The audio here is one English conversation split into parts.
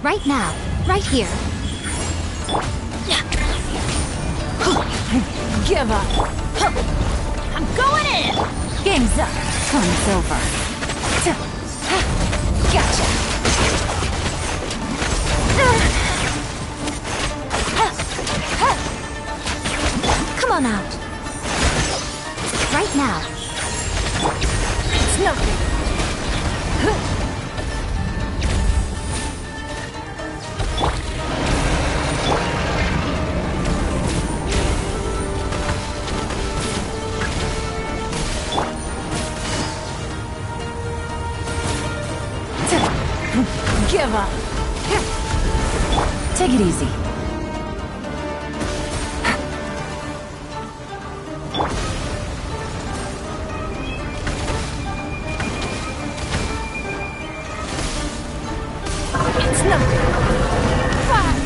Right now, right here. Give up. I'm going in. Game's up. Fun's over. Gotcha. on out. Right now. It's nothing. Give up. Take it easy. It's nothing. Fine.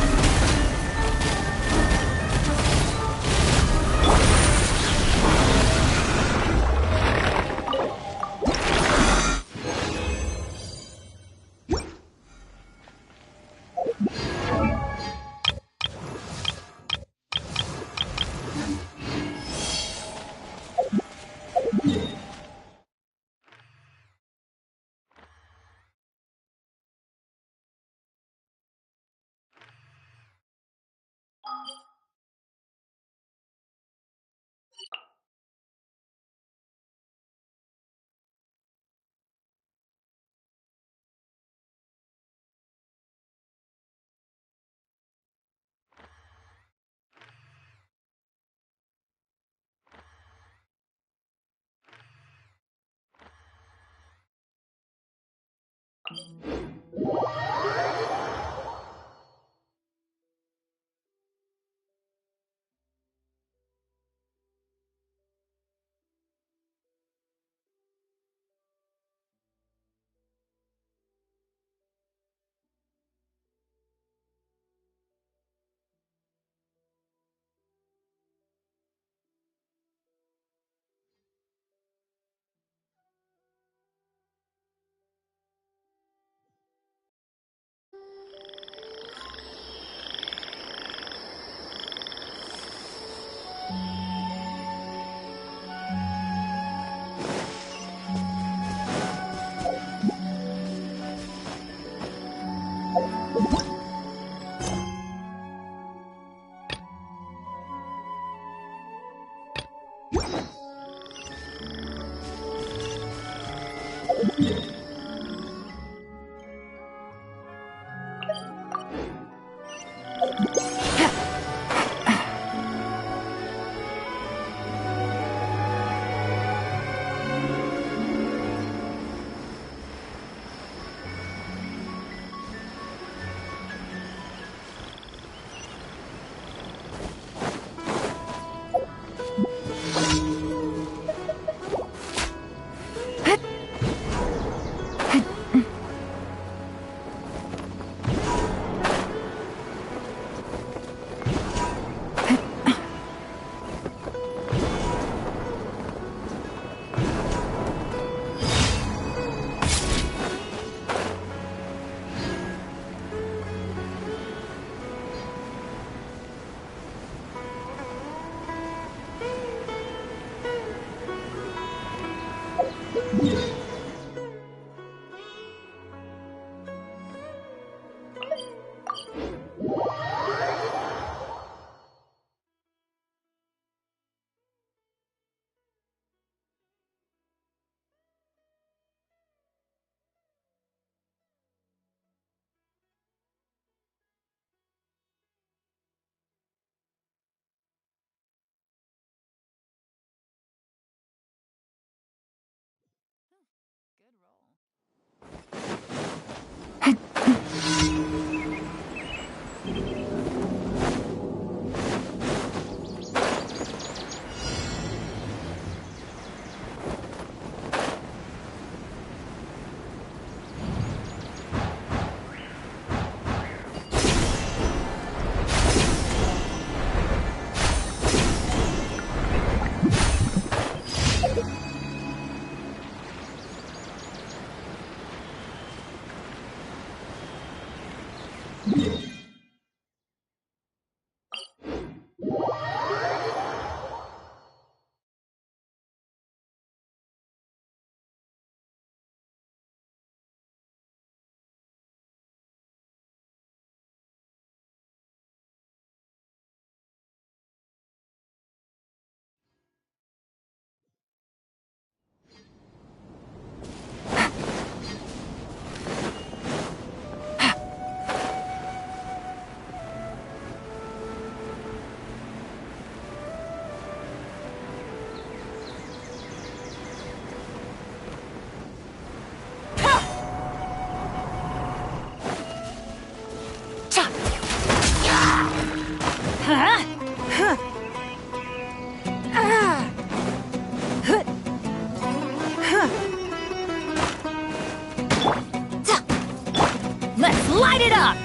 light it up!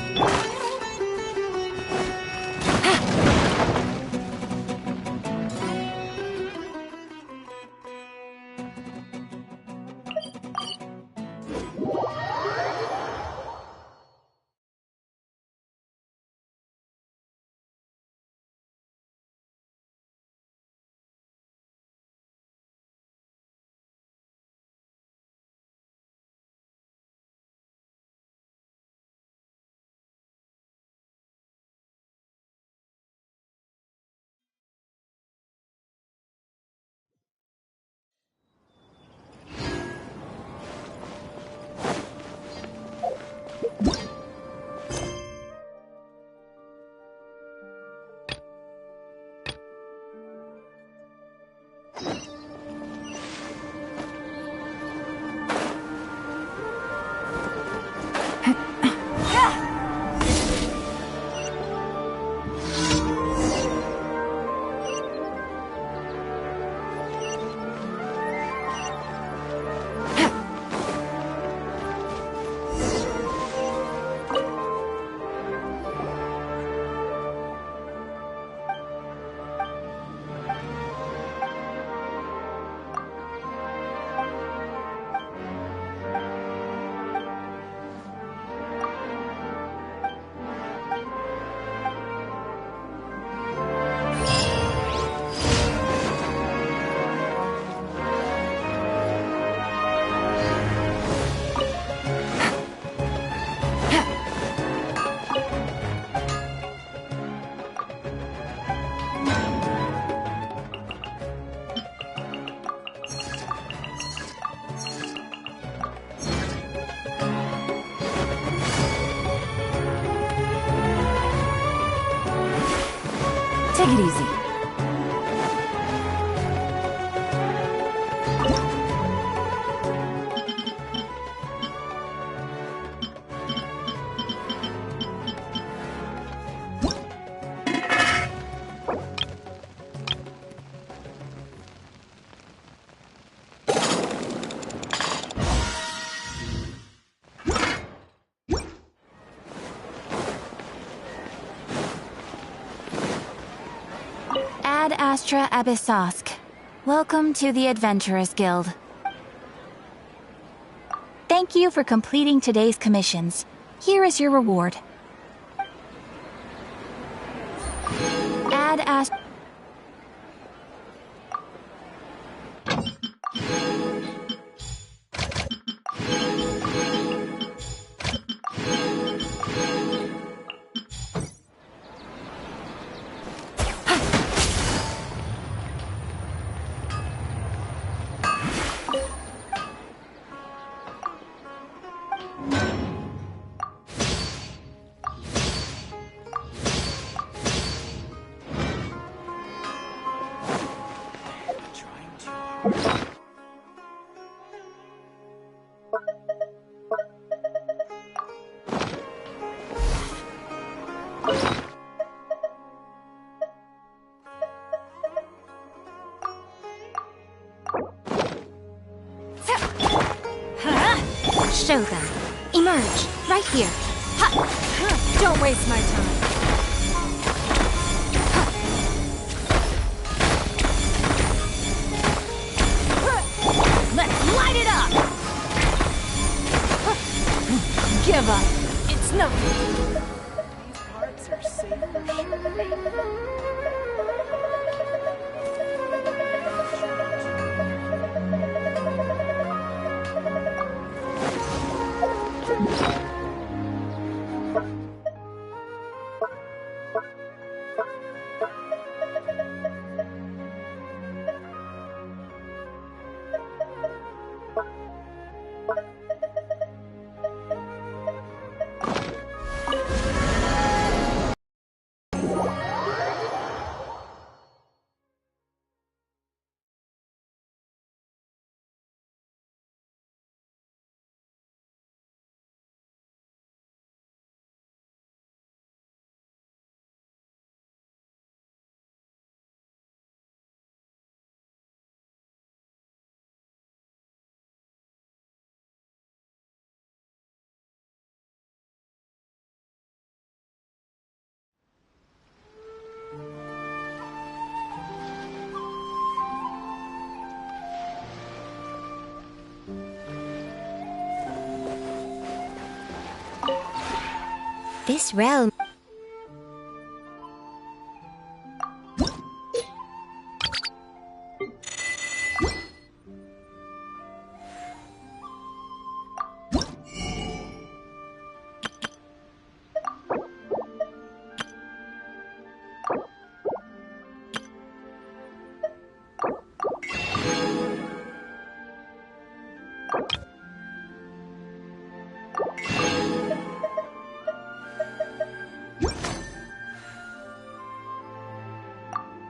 Take it easy. Ad Astra Abyssosk. Welcome to the Adventurers Guild. Thank you for completing today's commissions. Here is your reward. Ad Astra... Shogun, emerge, right here. Ha! Don't waste my time. Let's light it up! Give up. It's nothing. These parts are safe for sure. This realm...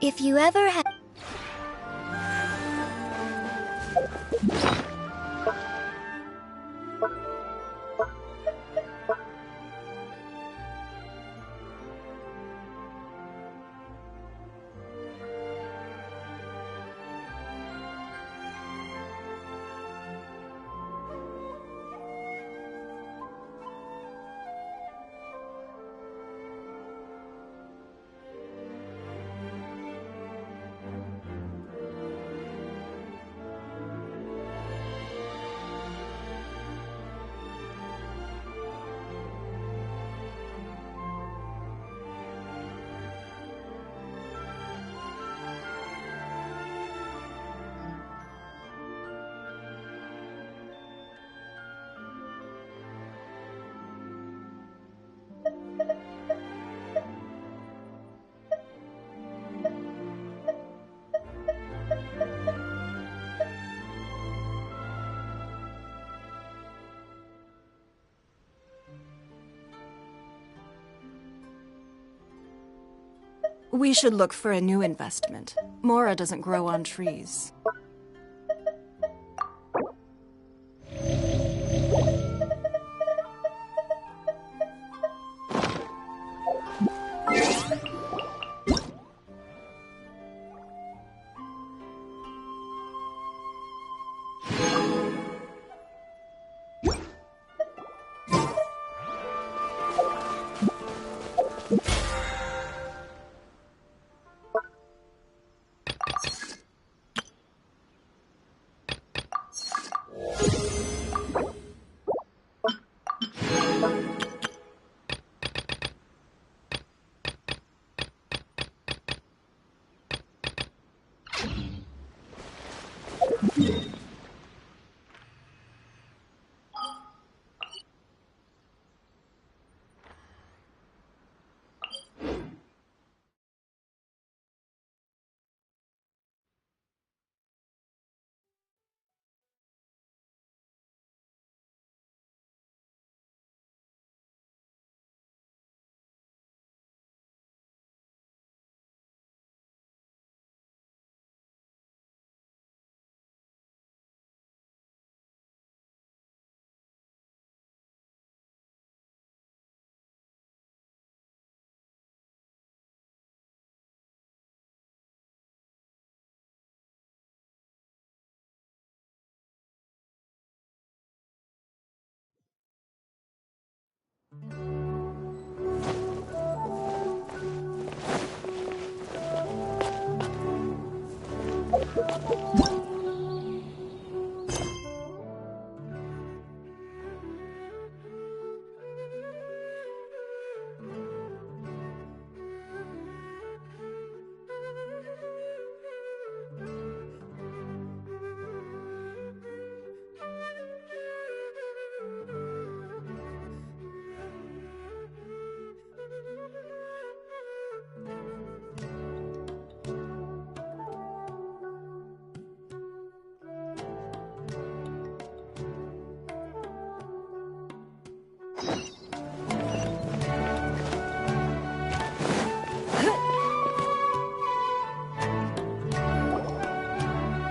If you ever have... We should look for a new investment. Mora doesn't grow on trees.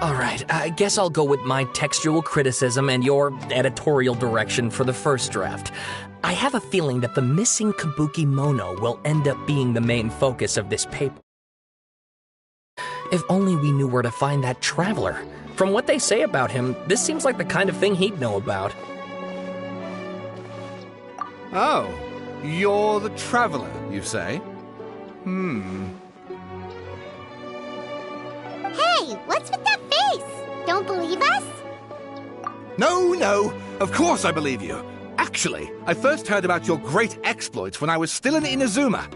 Alright, I guess I'll go with my textual criticism and your editorial direction for the first draft. I have a feeling that the missing Kabuki Mono will end up being the main focus of this paper. If only we knew where to find that traveler. From what they say about him, this seems like the kind of thing he'd know about. Oh, you're the traveler, you say? Hey, what's with that face? Don't believe us? No, of course I believe you. Actually, I first heard about your great exploits when I was still in Inazuma.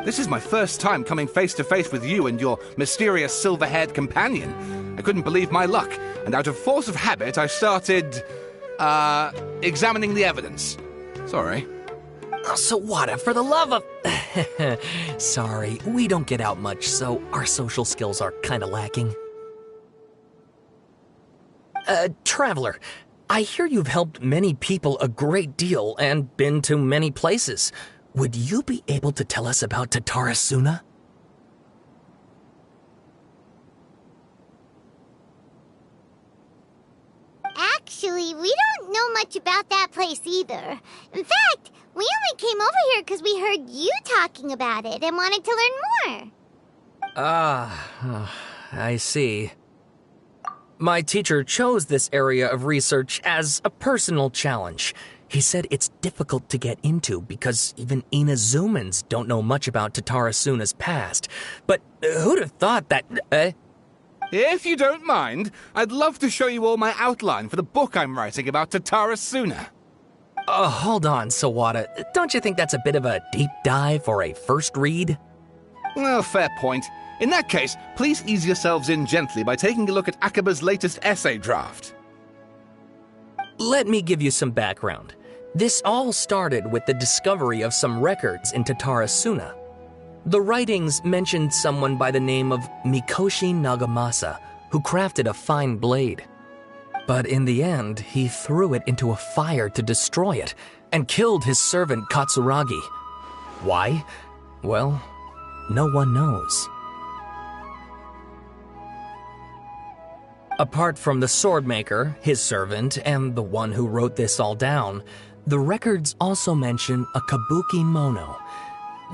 This is my first time coming face to face with you and your mysterious silver-haired companion. I couldn't believe my luck, and out of force of habit, I started, examining the evidence. Sorry. Oh, Sawada, for the love of... Sorry, we don't get out much, so our social skills are kinda lacking. Traveler, I hear you've helped many people a great deal and been to many places. Would you be able to tell us about Tatarasuna? Actually, we don't know much about that place either. In fact, we only came over here because we heard you talking about it and wanted to learn more. I see. My teacher chose this area of research as a personal challenge. He said it's difficult to get into because even Inazumans don't know much about Tatarasuna's past. But who'd have thought that... If you don't mind, I'd love to show you all my outline for the book I'm writing about Tatarasuna. Hold on, Sawada. Don't you think that's a bit of a deep dive for a first read? Well, fair point. In that case, please ease yourselves in gently by taking a look at Akaba's latest essay draft. Let me give you some background. This all started with the discovery of some records in Tatarasuna. The writings mentioned someone by the name of Mikoshi Nagamasa, who crafted a fine blade. But in the end, he threw it into a fire to destroy it, and killed his servant Katsuragi. Why? Well, no one knows. Apart from the swordmaker, his servant, and the one who wrote this all down, the records also mention a kabuki mono.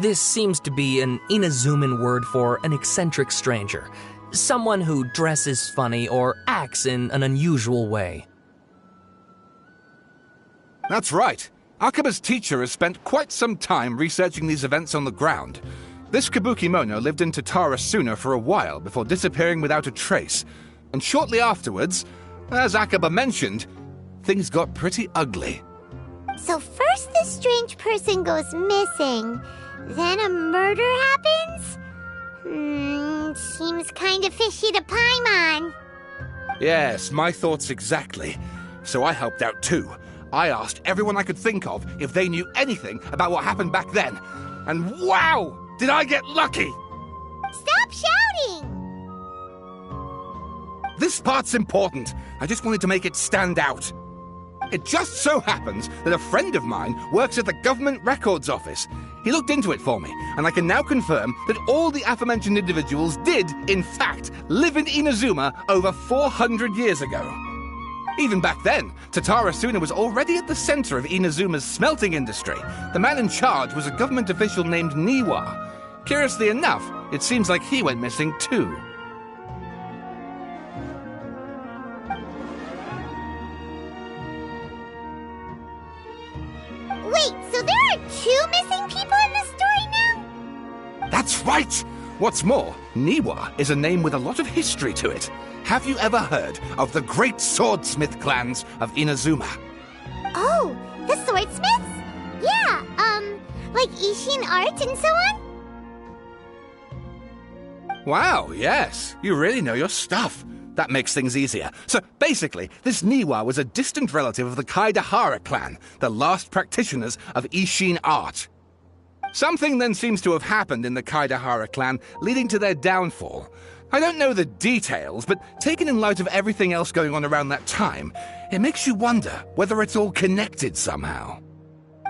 This seems to be an Inazuman word for an eccentric stranger, someone who dresses funny or acts in an unusual way. That's right. Akaba's teacher has spent quite some time researching these events on the ground. This kabuki mono lived in Tatarasuna for a while before disappearing without a trace. And shortly afterwards, as Akaba mentioned, things got pretty ugly. So first this strange person goes missing, then a murder happens? Seems kinda fishy to Paimon. Yes, my thoughts exactly. So I helped out too. I asked everyone I could think of if they knew anything about what happened back then. And wow! Did I get lucky! Stop shouting! This part's important. I just wanted to make it stand out. It just so happens that a friend of mine works at the government records office. He looked into it for me, and I can now confirm that all the aforementioned individuals did, in fact, live in Inazuma over 400 years ago. Even back then, Tatarasuna was already at the center of Inazuma's smelting industry. The man in charge was a government official named Niwa. Curiously enough, it seems like he went missing too. Wait, so there are 2 missing people in this story now? That's right! What's more, Niwa is a name with a lot of history to it. Have you ever heard of the great swordsmith clans of Inazuma? Oh, the swordsmiths? Yeah, like Ishin art and so on? Wow, yes. You really know your stuff. That makes things easier. So basically, this Niwa was a distant relative of the Kaidahara clan, the last practitioners of Ishin art. Something then seems to have happened in the Kaidahara clan, leading to their downfall. I don't know the details, but taken in light of everything else going on around that time, it makes you wonder whether it's all connected somehow.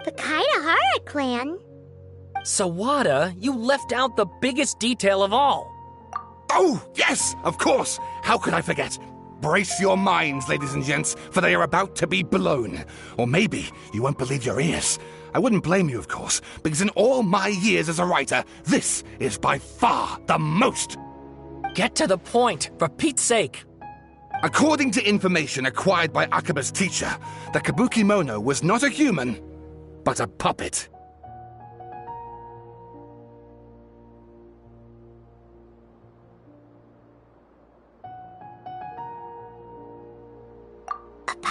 The Kaidahara clan? Sawada, you left out the biggest detail of all. Oh, yes, of course. How could I forget? Brace your minds, ladies and gents, for they are about to be blown. Or maybe you won't believe your ears. I wouldn't blame you, of course, because in all my years as a writer, this is by far the most. Get to the point, for Pete's sake. According to information acquired by Akaba's teacher, the kabuki mono was not a human, but a puppet.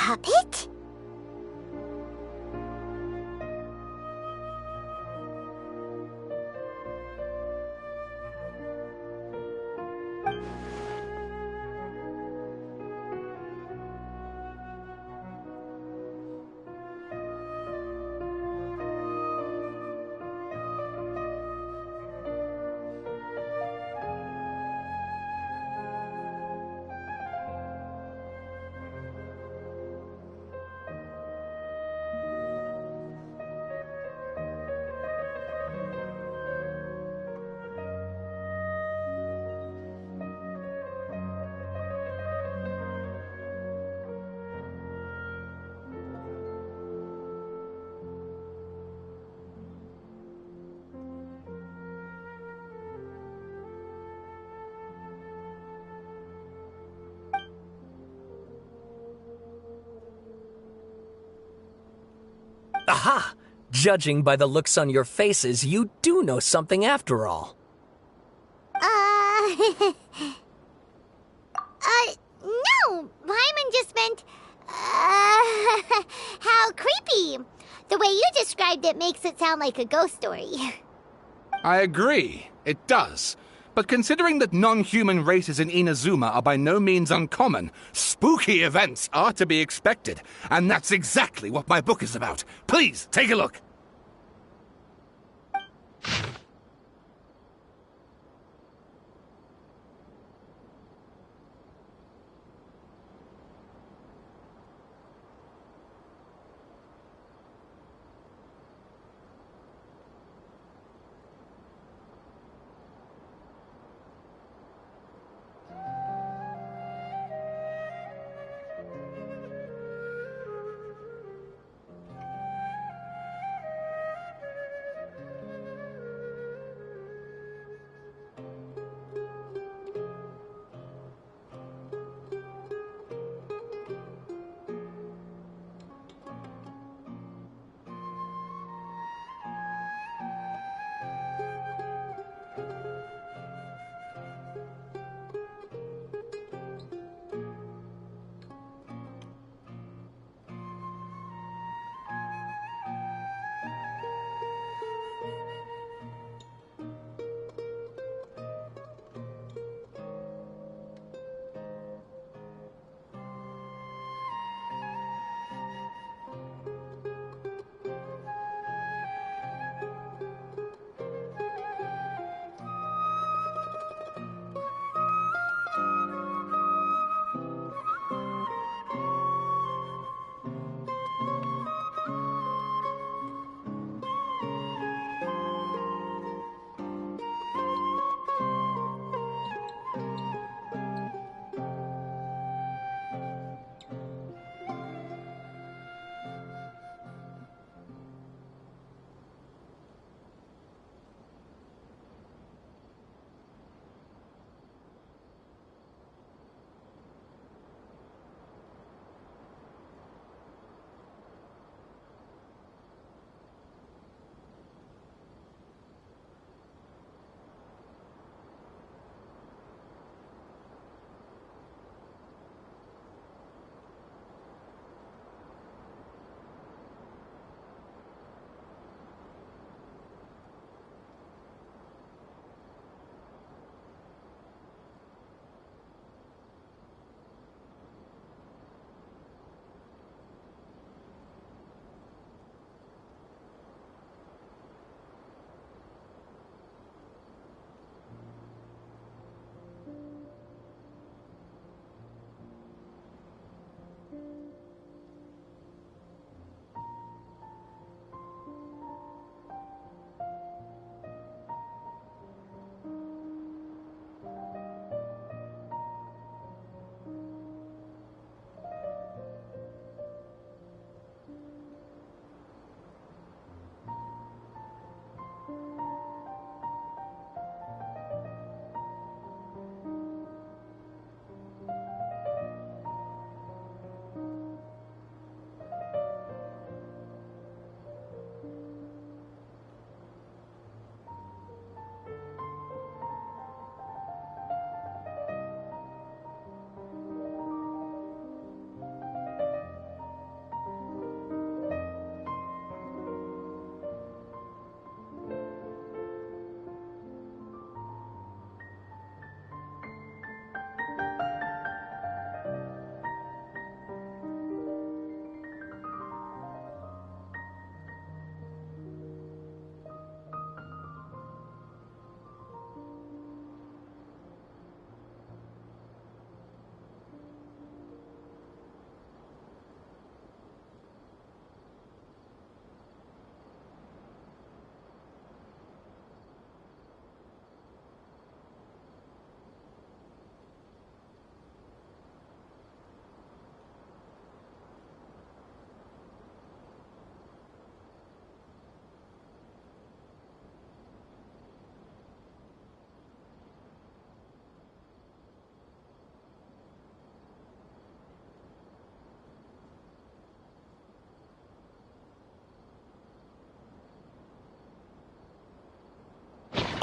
puppet? Aha! Judging by the looks on your faces, you do know something after all. No, Paimon just meant, how creepy. The way you described it makes it sound like a ghost story. I agree, it does. But considering that non-human races in Inazuma are by no means uncommon, spooky events are to be expected. And that's exactly what my book is about. Please, take a look.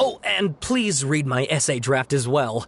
Oh, and please read my essay draft as well.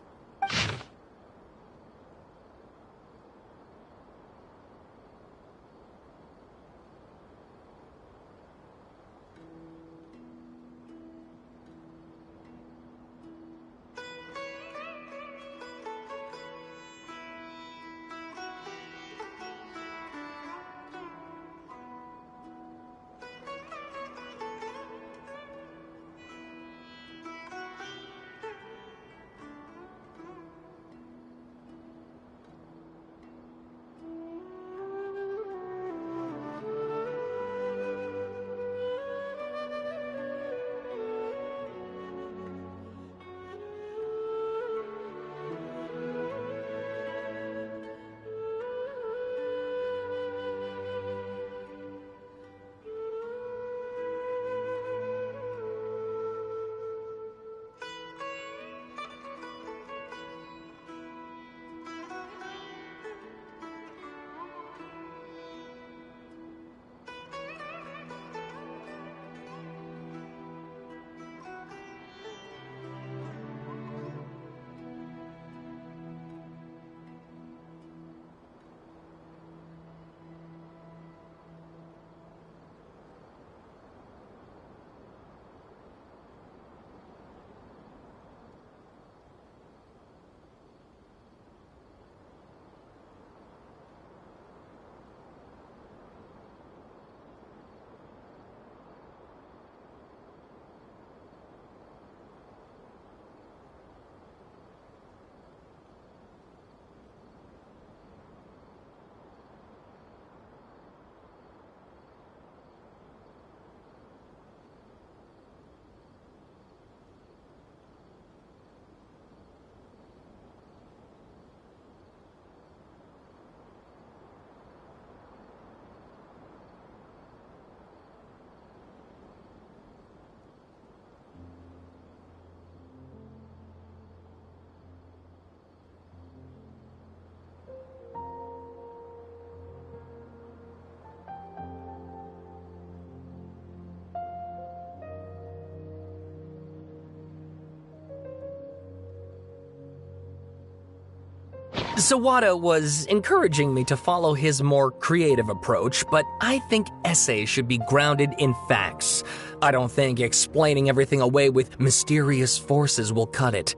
Sawada was encouraging me to follow his more creative approach, but I think essays should be grounded in facts. I don't think explaining everything away with mysterious forces will cut it.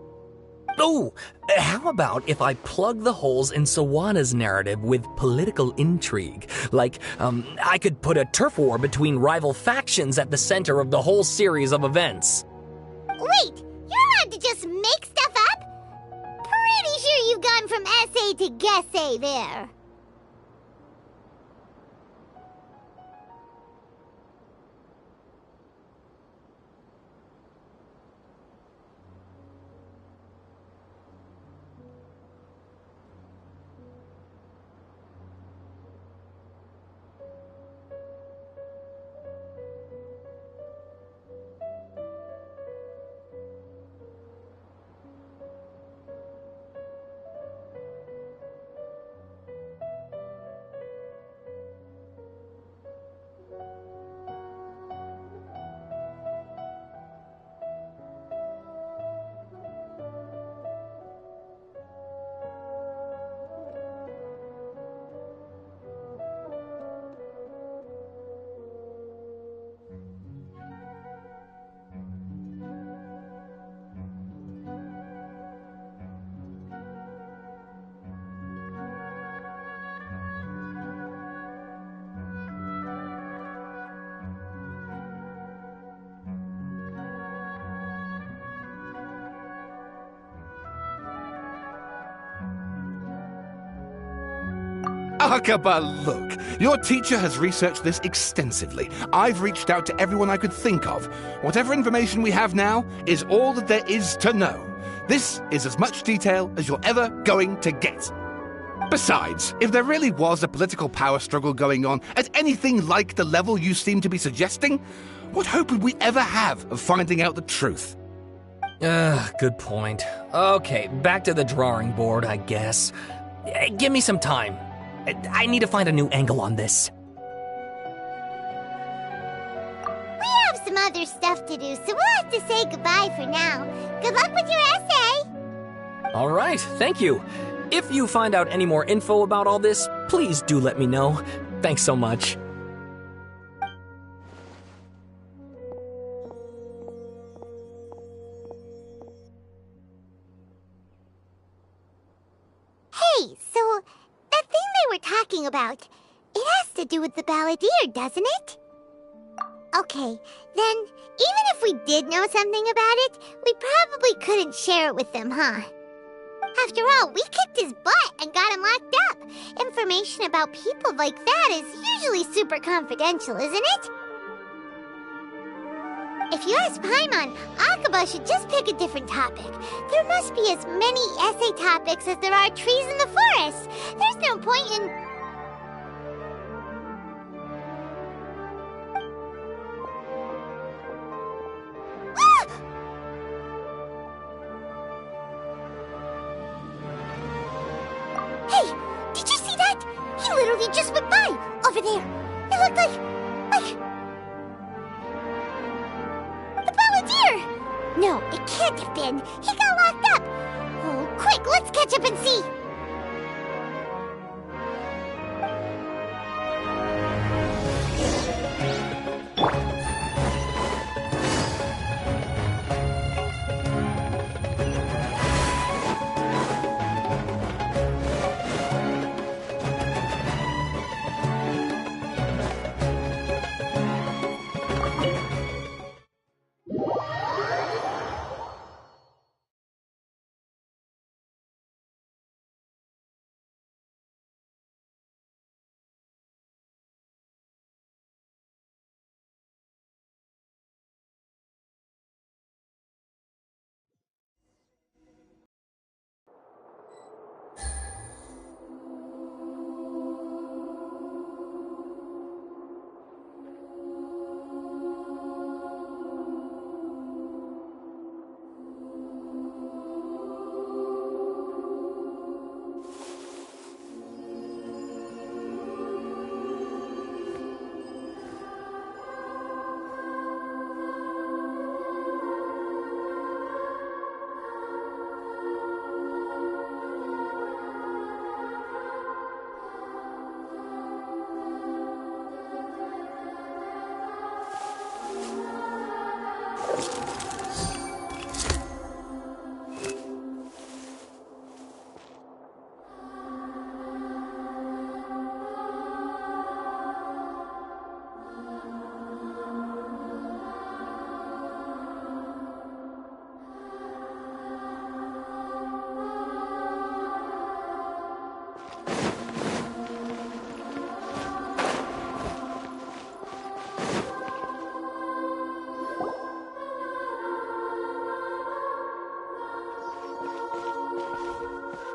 Oh, how about if I plug the holes in Sawada's narrative with political intrigue? Like, I could put a turf war between rival factions at the center of the whole series of events. Wait, you're allowed to just make stuff up? Pretty sure you've gone from essay to guessay there. Akaba, look, your teacher has researched this extensively. I've reached out to everyone I could think of. Whatever information we have now is all that there is to know. This is as much detail as you're ever going to get. Besides, if there really was a political power struggle going on at anything like the level you seem to be suggesting, what hope would we ever have of finding out the truth? Good point. Okay, back to the drawing board, I guess. Give me some time. I need to find a new angle on this. We have some other stuff stuff to do, so we'll have to say goodbye for now. Good luck with your essay! All right, thank you. If you find out any more info about all this, please do let me know. Thanks so much. Hey, so that thing they were talking about, it has to do with the balladeer, doesn't it? Okay, then, even if we did know something about it, we probably couldn't share it with them, huh? After all, we kicked his butt and got him locked up. Information about people like that is usually super confidential, isn't it? If you ask Paimon, Akaba should just pick a different topic. There must be as many essay topics as there are trees in the forest. There's no point in... Ah! Hey, did you see that? He literally just went by, over there. It looked like... the balladeer! No, it can't have been. He got locked up. Oh, quick, let's catch up and see.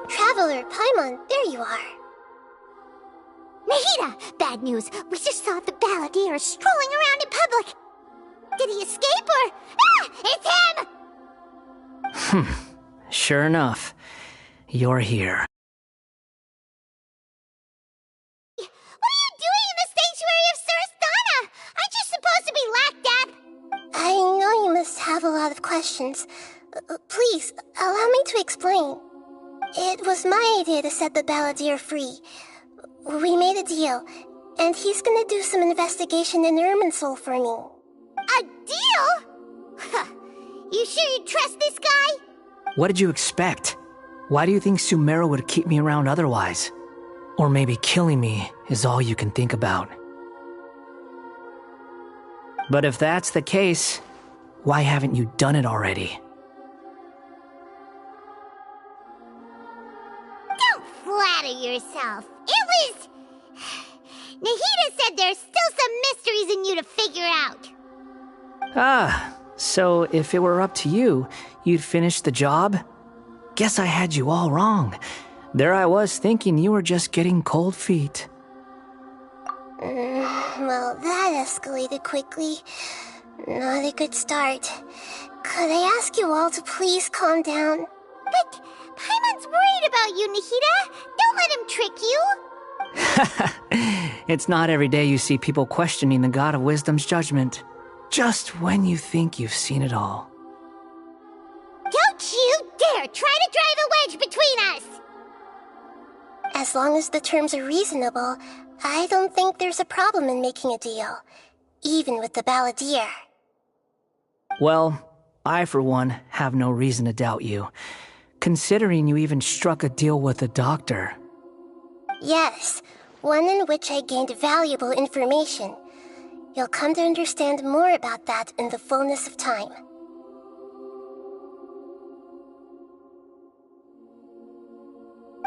Traveler, Paimon, there you are. Nahida! Bad news. We just saw the balladeer strolling around in public. Did he escape or... Ah! It's him! Sure enough. You're here. What are you doing in the sanctuary of Surasthana? Aren't you supposed to be locked up? I know you must have a lot of questions. Please, allow me to explain. It was my idea to set the balladeer free. We made a deal, and he's gonna do some investigation in Irminsul for me. A deal? You sure you trust this guy? What did you expect? Why do you think Sumeru would keep me around otherwise? Or maybe killing me is all you can think about. But if that's the case, why haven't you done it already? Don't flatter yourself. It was... Nahida said there's still some mysteries in you to figure out. Ah, so if it were up to you, you'd finish the job? Guess I had you all wrong. There I was thinking you were just getting cold feet. Well, that escalated quickly. Not a good start. Could I ask you all to please calm down? But Paimon's worried about you, Nahida. Don't let him trick you. It's not every day you see people questioning the God of Wisdom's judgment. Just when you think you've seen it all. Don't you dare try to drive a wedge between us! As long as the terms are reasonable, I don't think there's a problem in making a deal, even with the balladeer. Well, I for one have no reason to doubt you, considering you even struck a deal with the doctor. Yes, one in which I gained valuable information. You'll come to understand more about that in the fullness of time.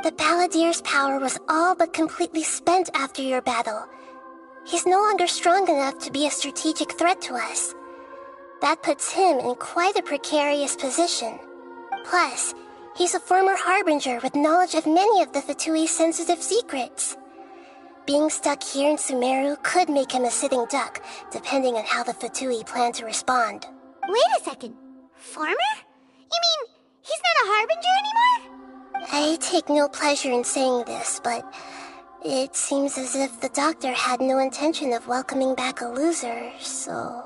The balladeer's power was all but completely spent after your battle. He's no longer strong enough to be a strategic threat to us. That puts him in quite a precarious position. Plus, he's a former harbinger with knowledge of many of the Fatui's sensitive secrets. Being stuck here in Sumeru could make him a sitting duck, depending on how the Fatui plan to respond. Wait a second. Farmer? You mean he's not a harbinger anymore? I take no pleasure in saying this, but it seems as if the doctor had no intention of welcoming back a loser, so...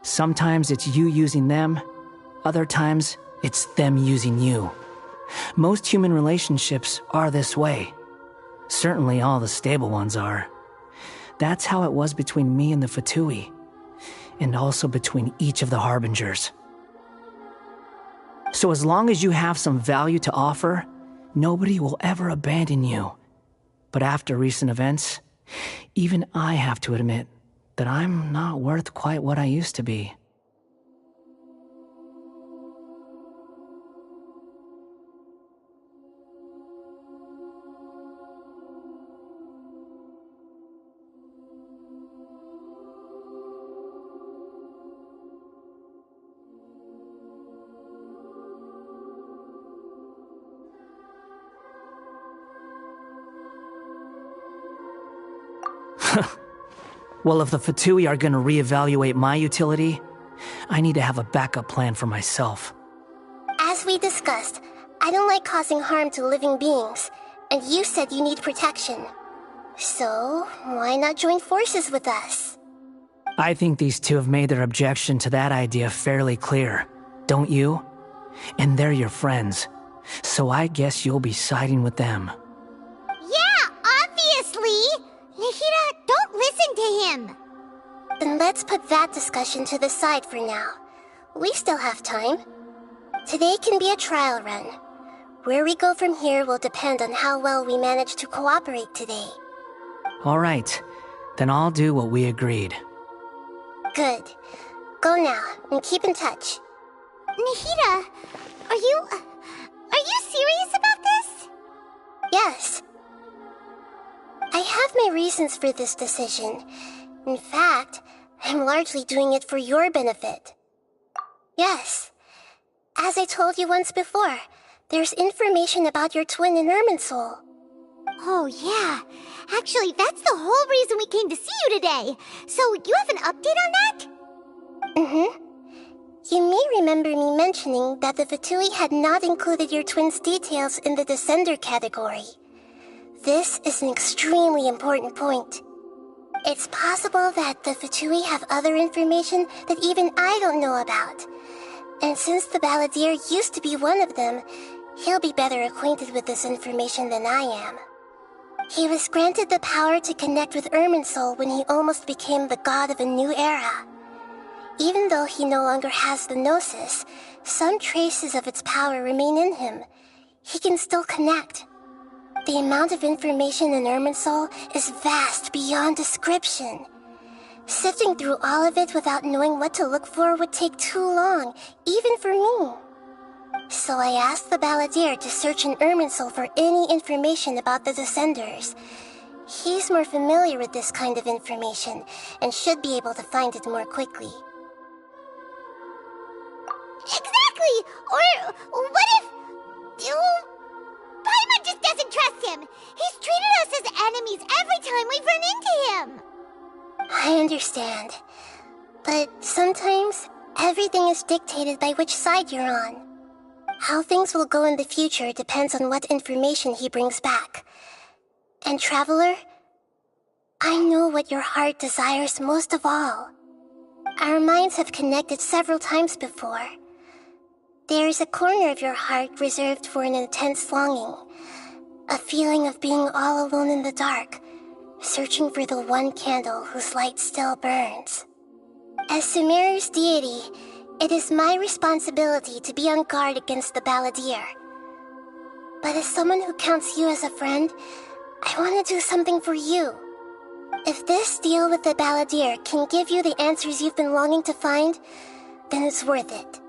Sometimes it's you using them, other times it's them using you. Most human relationships are this way. Certainly all the stable ones are. That's how it was between me and the Fatui, and also between each of the harbingers. So as long as you have some value to offer, nobody will ever abandon you. But after recent events, even I have to admit that I'm not worth quite what I used to be. Well, if the Fatui are gonna reevaluate my utility, I need to have a backup plan for myself. As we discussed, I don't like causing harm to living beings, and you said you need protection. So, why not join forces with us? I think these two have made their objection to that idea fairly clear, don't you? And they're your friends, so I guess you'll be siding with them. Yeah, obviously! Nihira, don't listen to him! Then let's put that discussion to the side for now. We still have time. Today can be a trial run. Where we go from here will depend on how well we manage to cooperate today. All right, then I'll do what we agreed. Good. Go now, and keep in touch. Nihira, are you serious about this? Yes. I have my reasons for this decision. In fact, I'm largely doing it for your benefit. Yes. As I told you once before, there's information about your twin in Irminsul. Oh, yeah. Actually, that's the whole reason we came to see you today. So, you have an update on that? Mm-hmm. You may remember me mentioning that the Fatui had not included your twin's details in the Descender category. This is an extremely important point. It's possible that the Fatui have other information that even I don't know about. And since the balladeer used to be one of them, he'll be better acquainted with this information than I am. He was granted the power to connect with Irminsul when he almost became the god of a new era. Even though he no longer has the Gnosis, some traces of its power remain in him. He can still connect. The amount of information in Irminsul is vast beyond description. Sifting through all of it without knowing what to look for would take too long, even for me. So I asked the balladeer to search in Irminsul for any information about the Descenders. He's more familiar with this kind of information, and should be able to find it more quickly. Exactly! Or what if... Paimon just doesn't trust him! He's treated us as enemies every time we've run into him! I understand. But sometimes, everything is dictated by which side you're on. How things will go in the future depends on what information he brings back. And Traveler, I know what your heart desires most of all. Our minds have connected several times before. There is a corner of your heart reserved for an intense longing, a feeling of being all alone in the dark, searching for the one candle whose light still burns. As Sumeru's deity, it is my responsibility to be on guard against the Balladeer. But as someone who counts you as a friend, I want to do something for you. If this deal with the Balladeer can give you the answers you've been longing to find, then it's worth it.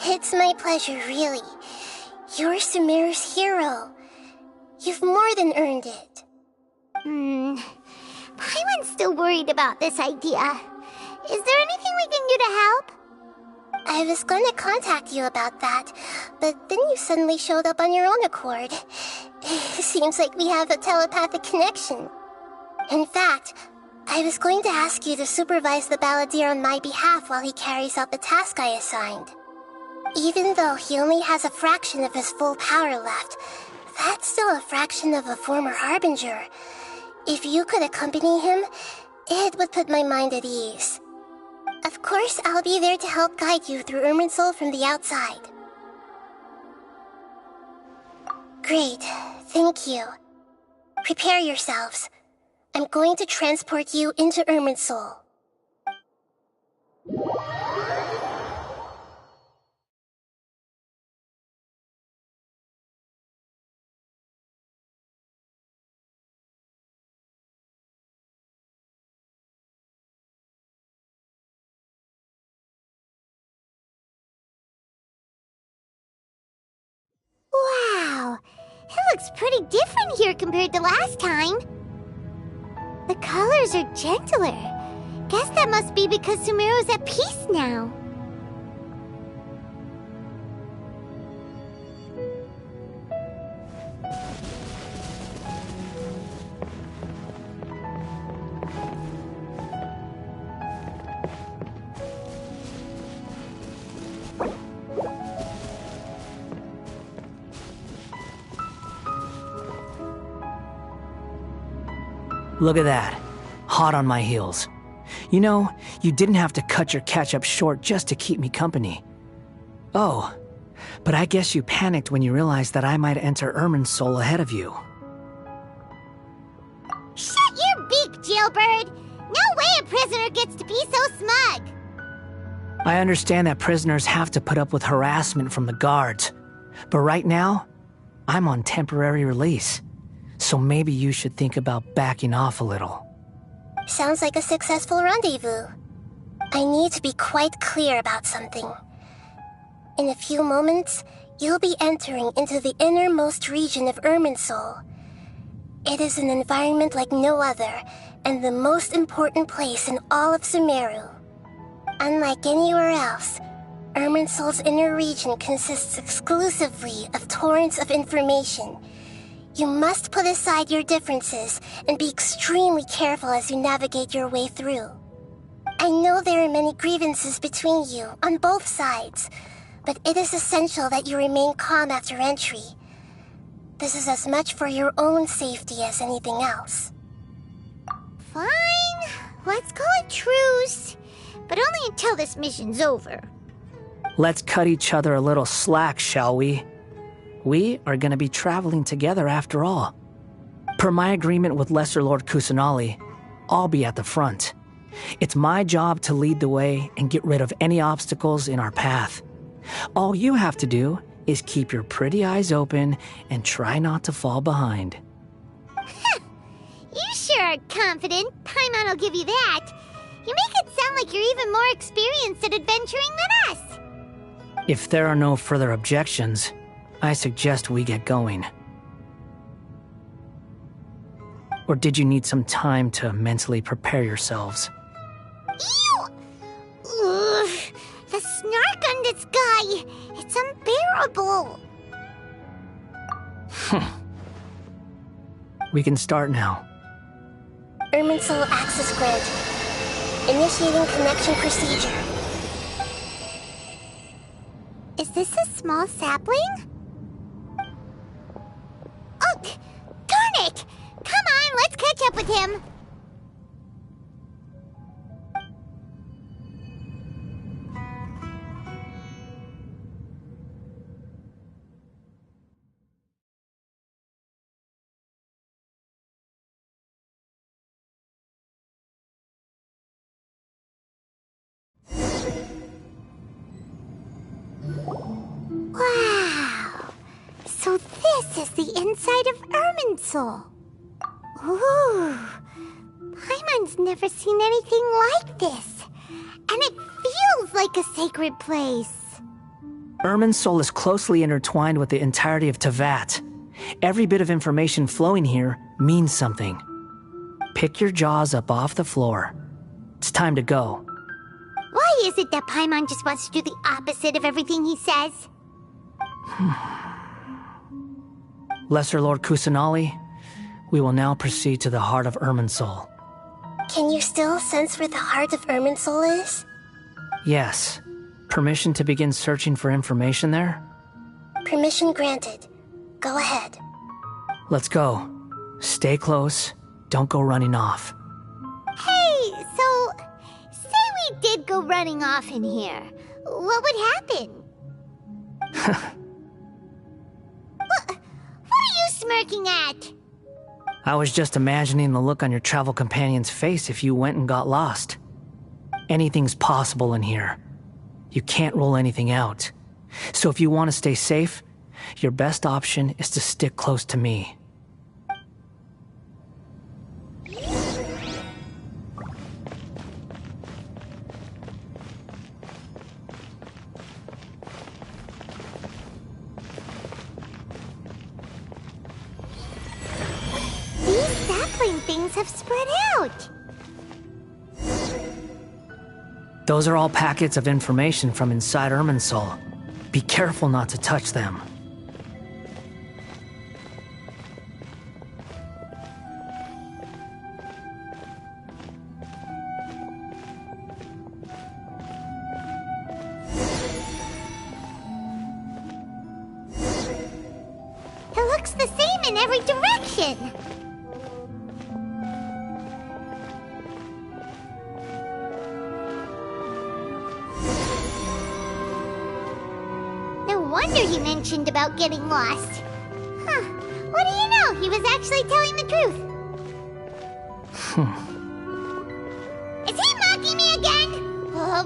It's my pleasure, really. You're Sumeru's hero. You've more than earned it. Paimon's still worried about this idea. Is there anything we can do to help? I was going to contact you about that, but then you suddenly showed up on your own accord. Seems like we have a telepathic connection. In fact, I was going to ask you to supervise the Balladeer on my behalf while he carries out the task I assigned. Even though he only has a fraction of his full power left, that's still a fraction of a former Harbinger. If you could accompany him, it would put my mind at ease. Of course, I'll be there to help guide you through Irminsul from the outside. Great, thank you. Prepare yourselves. I'm going to transport you into Irminsul. Wow, it looks pretty different here compared to last time. The colors are gentler. Guess that must be because Sumeru's at peace now. Look at that. Hot on my heels. You know, you didn't have to cut your catch-up short just to keep me company. Oh, but I guess you panicked when you realized that I might enter Irminsul ahead of you. Shut your beak, jailbird! No way a prisoner gets to be so smug! I understand that prisoners have to put up with harassment from the guards, but right now, I'm on temporary release. So maybe you should think about backing off a little. Sounds like a successful rendezvous. I need to be quite clear about something. In a few moments, you'll be entering into the innermost region of Irminsul. It is an environment like no other, and the most important place in all of Sumeru. Unlike anywhere else, Irminsul's inner region consists exclusively of torrents of information. You must put aside your differences and be extremely careful as you navigate your way through. I know there are many grievances between you on both sides, but it is essential that you remain calm after entry. This is as much for your own safety as anything else. Fine, let's call it truce, but only until this mission's over. Let's cut each other a little slack, shall we? We are going to be traveling together after all. Per my agreement with Lesser Lord Kusanali, I'll be at the front. It's my job to lead the way and get rid of any obstacles in our path. All you have to do is keep your pretty eyes open and try not to fall behind. You sure are confident. Paimon will give you that. You make it sound like you're even more experienced at adventuring than us. If there are no further objections, I suggest we get going. Or did you need some time to mentally prepare yourselves? Ew! Ugh, the snark on this guy! It's unbearable! We can start now. Irminsul access granted. Initiating connection procedure. Is this a small sapling? Oh, darn it! Come on, let's catch up with him! Wow! So this is the inside of Irminsul. Ooh! Paimon's never seen anything like this. And it feels like a sacred place. Irminsul is closely intertwined with the entirety of Teyvat. Every bit of information flowing here means something. Pick your jaws up off the floor. It's time to go. Why is it that Paimon just wants to do the opposite of everything he says? Lesser Lord Kusanali, we will now proceed to the heart of Irminsul. Can you still sense where the heart of Irminsul is? Yes. Permission to begin searching for information there? Permission granted. Go ahead. Let's go. Stay close. Don't go running off. Hey, so... say we did go running off in here. What would happen? What are you smirking at? I was just imagining the look on your travel companion's face if you went and got lost. Anything's possible in here. You can't rule anything out. So if you want to stay safe, your best option is to stick close to me. These sapling things have spread out. Those are all packets of information from inside Irminsul. Be careful not to touch them. It looks the same in every direction. No wonder he mentioned about getting lost. Huh. What do you know? He was actually telling the truth. Is he mocking me again?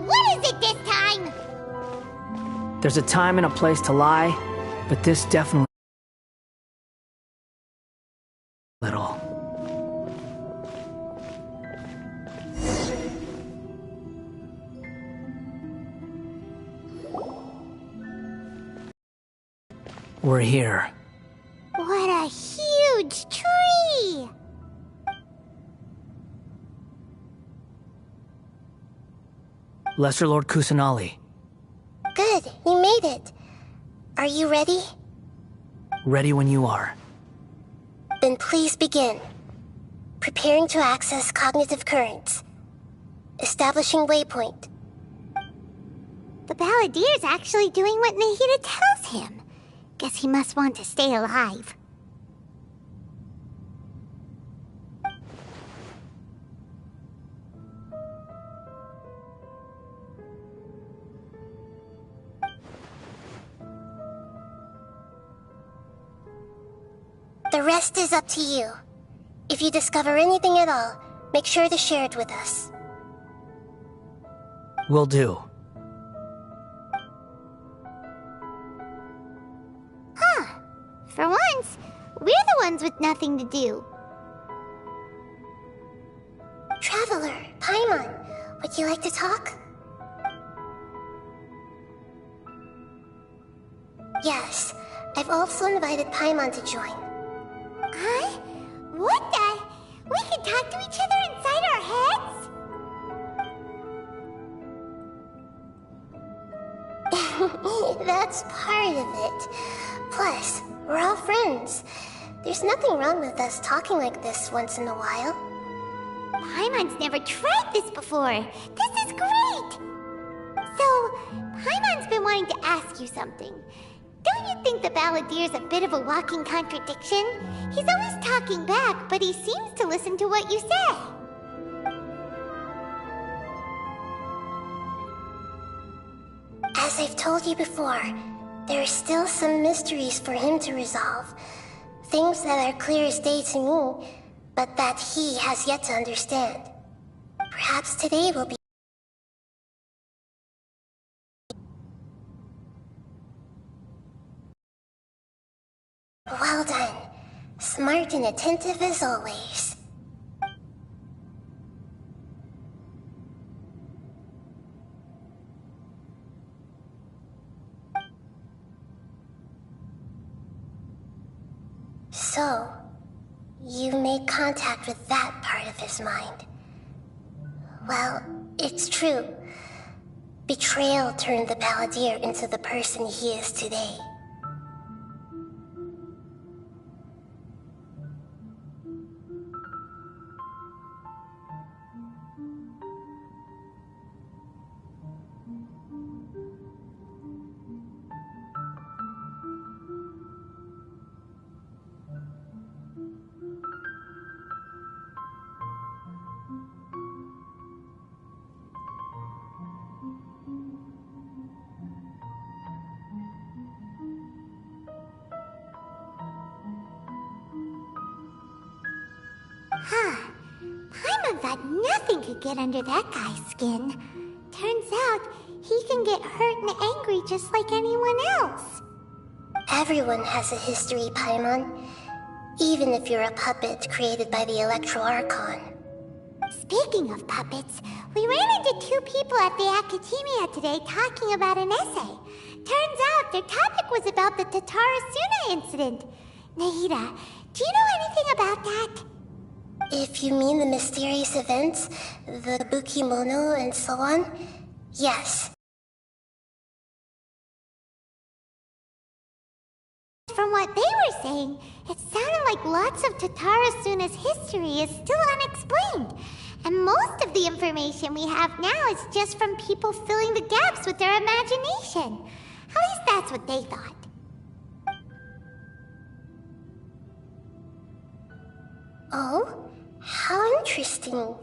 What is it this time? There's a time and a place to lie, but this definitely... little. We're here. What a huge tree! Lesser Lord Kusanali. Good, you made it. Are you ready? Ready when you are. Then please begin. Preparing to access cognitive currents. Establishing waypoint. The Balladier's actually doing what Nahida tells him. Guess he must want to stay alive. The rest is up to you. If you discover anything at all, make sure to share it with us. Will do. Huh. For once, we're the ones with nothing to do. Traveler, Paimon, would you like to talk? Yes, I've also invited Paimon to join. Huh? What the? We can talk to each other inside our heads? That's part of it. Plus, we're all friends. There's nothing wrong with us talking like this once in a while. Paimon's never tried this before. This is great! So, Paimon's been wanting to ask you something. Don't you think the Balladier's a bit of a walking contradiction? He's always talking back, but he seems to listen to what you say. As I've told you before, there are still some mysteries for him to resolve. Things that are clear as day to me, but that he has yet to understand. Perhaps today will be... Well done. Smart and attentive as always. So, you made contact with that part of his mind. Well, it's true. Betrayal turned the Balladeer into the person he is today. Paimon thought nothing could get under that guy's skin. Turns out, he can get hurt and angry just like anyone else. Everyone has a history, Paimon. Even if you're a puppet created by the Electro Archon. Speaking of puppets, we ran into two people at the Academia today talking about an essay. Turns out their topic was about the Tatarasuna incident. Nahida, do you know anything about that? If you mean the mysterious events, the Bukimono and so on, yes. From what they were saying, it sounded like lots of Tatarasuna's history is still unexplained. And most of the information we have now is just from people filling the gaps with their imagination. At least that's what they thought. Oh? How interesting.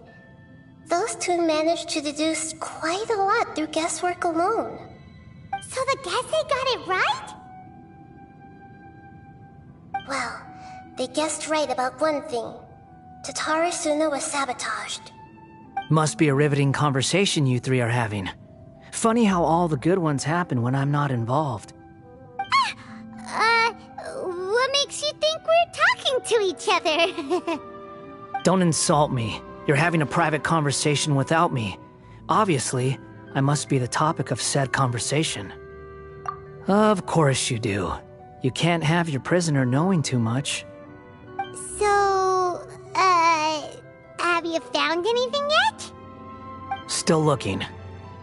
Those two managed to deduce quite a lot through guesswork alone. So the Gesse got it right? Well, they guessed right about one thing. Tatarasuna was sabotaged. Must be a riveting conversation you three are having. Funny how all the good ones happen when I'm not involved. What makes you think we're talking to each other? Don't insult me. You're having a private conversation without me. Obviously, I must be the topic of said conversation. Of course you do. You can't have your prisoner knowing too much. So, have you found anything yet? Still looking.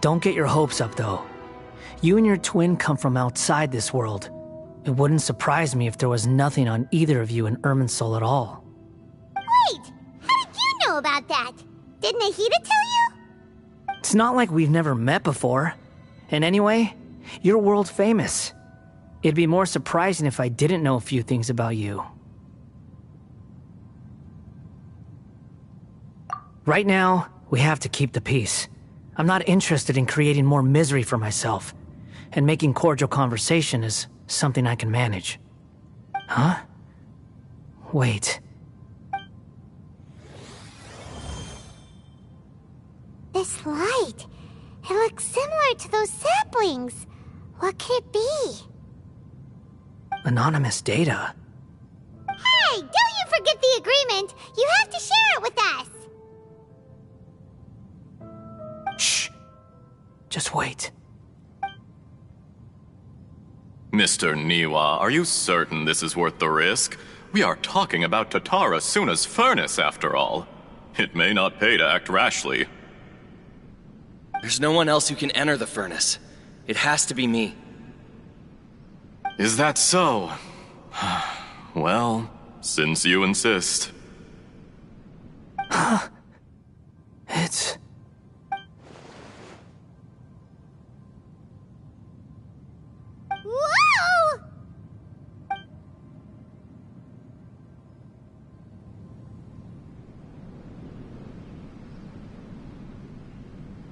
Don't get your hopes up, though. You and your twin come from outside this world. It wouldn't surprise me if there was nothing on either of you in Irminsul at all. Wait! How did you know about that? Did Nahida tell you? It's not like we've never met before. And anyway, you're world famous. It'd be more surprising if I didn't know a few things about you. Right now, we have to keep the peace. I'm not interested in creating more misery for myself. And making cordial conversation is something I can manage. Huh? Wait. This light. It looks similar to those saplings. What could it be? Anonymous data. Hey, don't you forget the agreement! You have to share it with us! Shh. Just wait. Mr. Niwa, are you certain this is worth the risk? We are talking about Tatarasuna's furnace, after all. It may not pay to act rashly. There's no one else who can enter the furnace. It has to be me. Is that so? Well, since you insist. It's...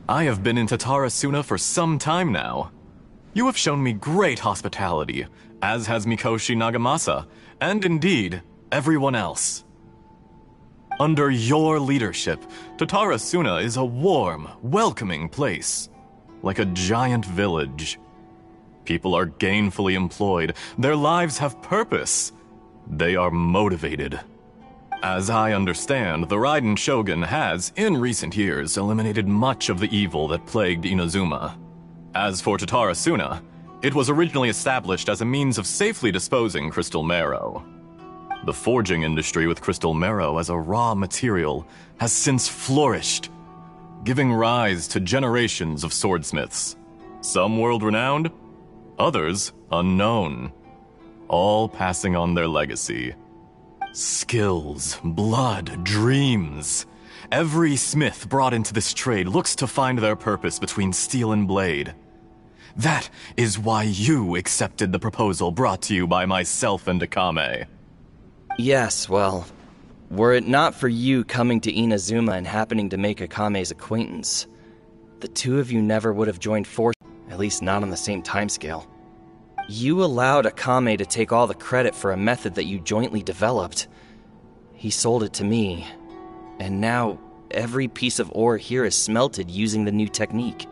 I have been in Tatarasuna for some time now. You have shown me great hospitality, as has Mikoshi Nagamasa, and indeed, everyone else. Under your leadership, Tatarasuna is a warm, welcoming place, like a giant village. People are gainfully employed, their lives have purpose. They are motivated. As I understand, the Raiden Shogun has, in recent years, eliminated much of the evil that plagued Inazuma. As for Tatarasuna, it was originally established as a means of safely disposing crystal marrow. The forging industry with crystal marrow as a raw material has since flourished, giving rise to generations of swordsmiths. Some world-renowned, others unknown, all passing on their legacy. Skills, blood, dreams. Every smith brought into this trade looks to find their purpose between steel and blade. That is why you accepted the proposal brought to you by myself and Akame. Yes, well, were it not for you coming to Inazuma and happening to make Akame's acquaintance, the two of you never would have joined forces, at least not on the same timescale. You allowed Akame to take all the credit for a method that you jointly developed. He sold it to me, and now every piece of ore here is smelted using the new technique.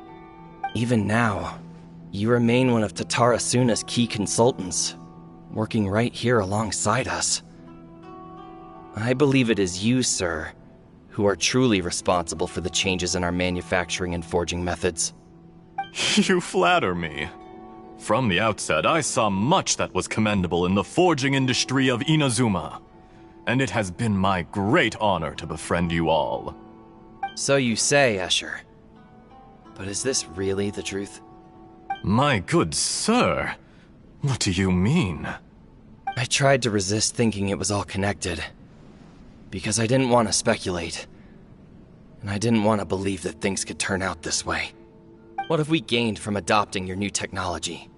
Even now, you remain one of Tatarasuna's key consultants, working right here alongside us. I believe it is you, sir, who are truly responsible for the changes in our manufacturing and forging methods. You flatter me. From the outset, I saw much that was commendable in the forging industry of Inazuma, and it has been my great honor to befriend you all. So you say, Escher. But is this really the truth? My good sir, what do you mean? I tried to resist thinking it was all connected, because I didn't want to speculate, and I didn't want to believe that things could turn out this way. What have we gained from adopting your new technology?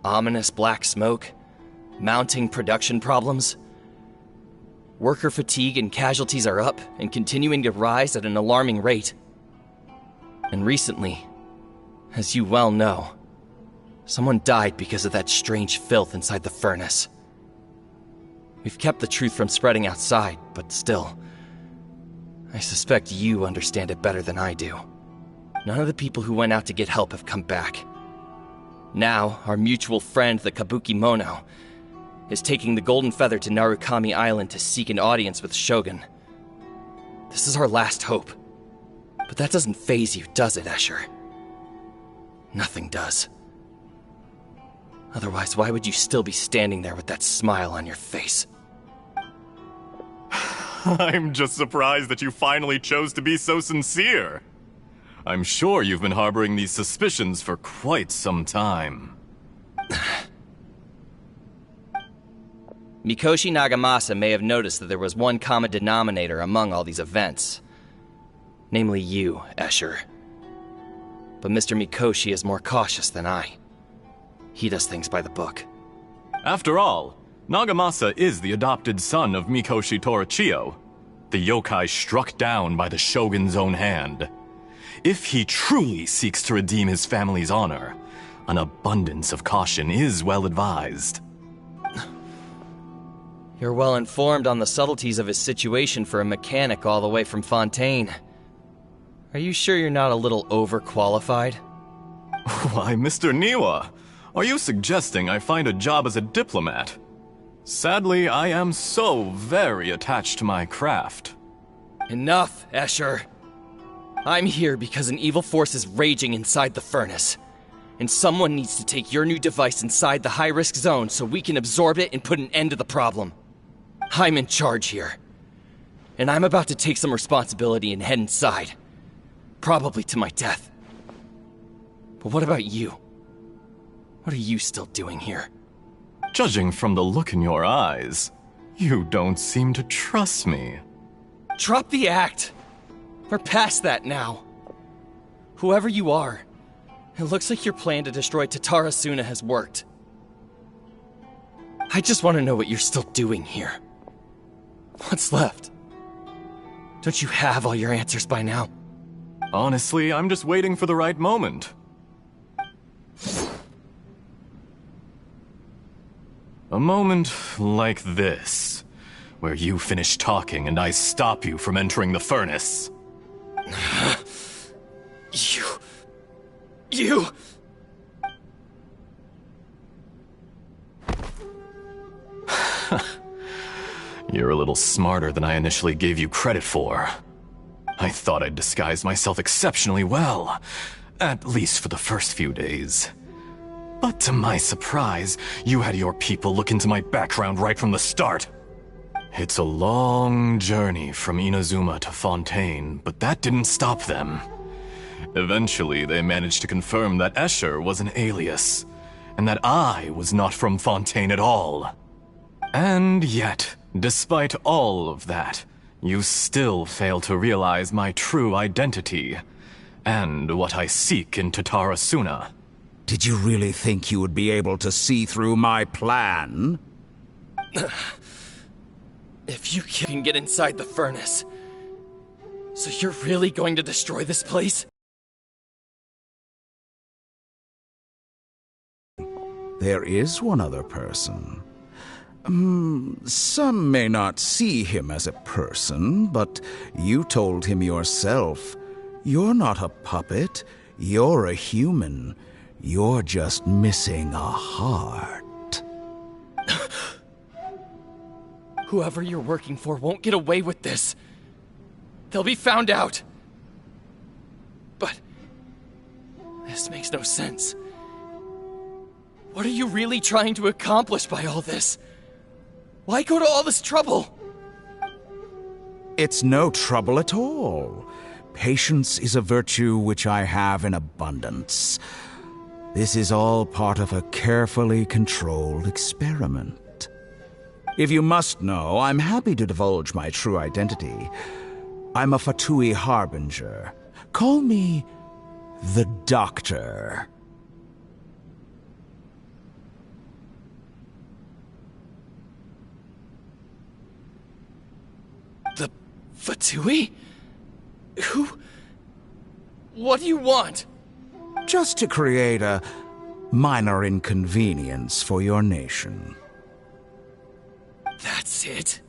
Ominous black smoke? Mounting production problems? Worker fatigue and casualties are up and continuing to rise at an alarming rate. And recently, as you well know, someone died because of that strange filth inside the furnace. We've kept the truth from spreading outside, but still, I suspect you understand it better than I do. None of the people who went out to get help have come back. Now, our mutual friend, the Kabuki Mono, is taking the Golden Feather to Narukami Island to seek an audience with Shogun. This is our last hope. But that doesn't faze you, does it, Escher? Nothing does. Otherwise, why would you still be standing there with that smile on your face? I'm just surprised that you finally chose to be so sincere. I'm sure you've been harboring these suspicions for quite some time. Mikoshi Nagamasa may have noticed that there was one common denominator among all these events. Namely you, Escher. But Mr. Mikoshi is more cautious than I. He does things by the book. After all, Nagamasa is the adopted son of Mikoshi Torichio, the yokai struck down by the Shogun's own hand. If he truly seeks to redeem his family's honor, an abundance of caution is well advised. You're well informed on the subtleties of his situation for a mechanic all the way from Fontaine. Are you sure you're not a little overqualified? Why, Mr. Niwa, are you suggesting I find a job as a diplomat? Sadly, I am so very attached to my craft. Enough, Escher. I'm here because an evil force is raging inside the furnace. And someone needs to take your new device inside the high-risk zone so we can absorb it and put an end to the problem. I'm in charge here. And I'm about to take some responsibility and head inside. Probably to my death. But what about you? What are you still doing here? Judging from the look in your eyes, you don't seem to trust me. Drop the act! We're past that now. Whoever you are, it looks like your plan to destroy Tatarasuna has worked. I just want to know what you're still doing here. What's left? Don't you have all your answers by now? Honestly, I'm just waiting for the right moment. A moment like this, where you finish talking and I stop you from entering the furnace. You... You're a little smarter than I initially gave you credit for. I thought I'd disguised myself exceptionally well, at least for the first few days. But to my surprise, you had your people look into my background right from the start. It's a long journey from Inazuma to Fontaine, but that didn't stop them. Eventually, they managed to confirm that Escher was an alias, and that I was not from Fontaine at all. And yet, despite all of that, you still fail to realize my true identity, and what I seek in Tatarasuna. Did you really think you would be able to see through my plan? If you can get inside the furnace, so you're really going to destroy this place? There is one other person. Some may not see him as a person, but you told him yourself. You're not a puppet, you're a human. You're just missing a heart. Whoever you're working for won't get away with this. They'll be found out. But this makes no sense. What are you really trying to accomplish by all this? Why go to all this trouble? It's no trouble at all. Patience is a virtue which I have in abundance. This is all part of a carefully controlled experiment. If you must know, I'm happy to divulge my true identity. I'm a Fatui Harbinger. Call me the Doctor. The Fatui? Who? What do you want? Just to create a minor inconvenience for your nation. That's it?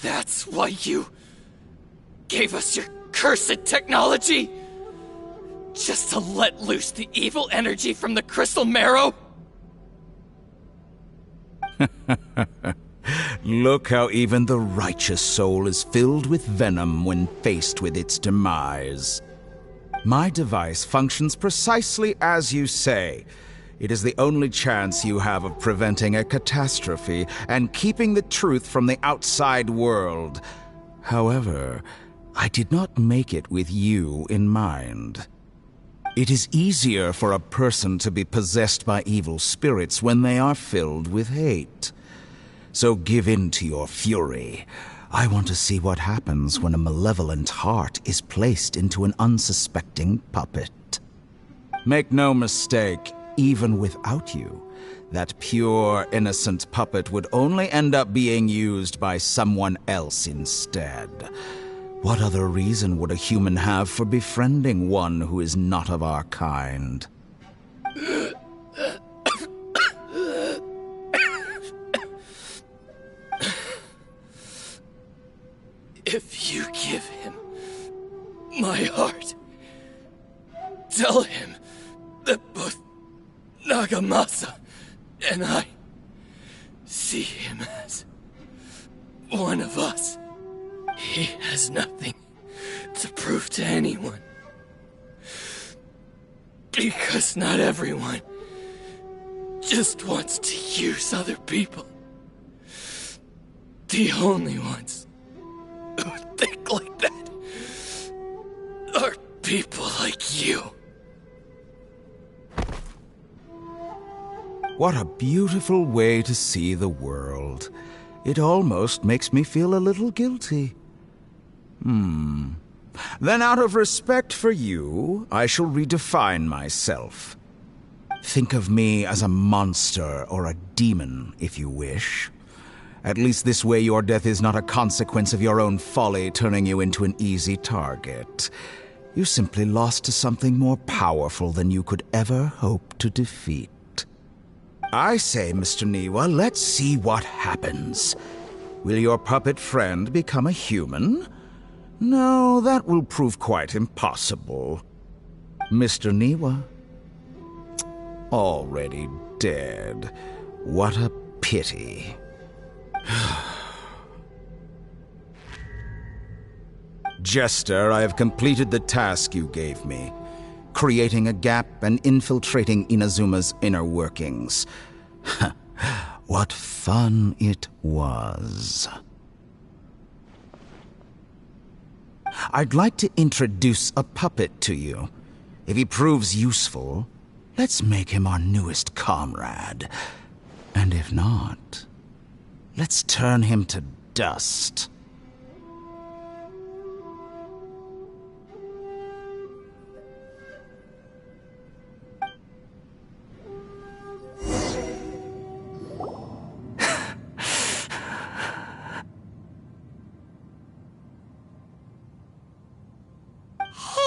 That's why you gave us your cursed technology? Just to let loose the evil energy from the crystal marrow? Look how even the righteous soul is filled with venom when faced with its demise. My device functions precisely as you say. It is the only chance you have of preventing a catastrophe and keeping the truth from the outside world. However, I did not make it with you in mind. It is easier for a person to be possessed by evil spirits when they are filled with hate. So give in to your fury. I want to see what happens when a malevolent heart is placed into an unsuspecting puppet. Make no mistake, even without you, that pure, innocent puppet would only end up being used by someone else instead. What other reason would a human have for befriending one who is not of our kind? If you give him my heart, tell him that both Nagamasa and I see him as one of us. He has nothing to prove to anyone. Because not everyone just wants to use other people. The only ones who think like that are people like you. What a beautiful way to see the world. It almost makes me feel a little guilty. Then out of respect for you, I shall redefine myself. Think of me as a monster or a demon, if you wish. At least this way your death is not a consequence of your own folly turning you into an easy target. You simply lost to something more powerful than you could ever hope to defeat. I say, Mr. Niwa, let's see what happens. Will your puppet friend become a human? No, that will prove quite impossible. Mr. Niwa? Already dead. What a pity. Jester, I have completed the task you gave me. Creating a gap and infiltrating Inazuma's inner workings. What fun it was. I'd like to introduce a puppet to you. If he proves useful, let's make him our newest comrade. And if not, let's turn him to dust.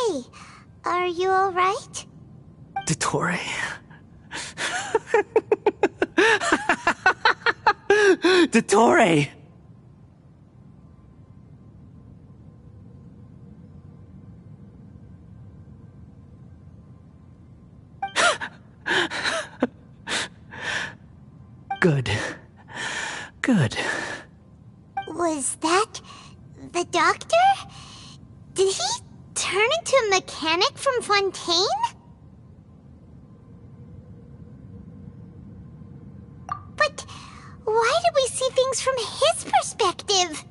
Hey, are you alright? Dottore. Dottore! Good. Good. Was that the doctor? Did he turn into a mechanic from Fontaine? But why did we see things from his perspective?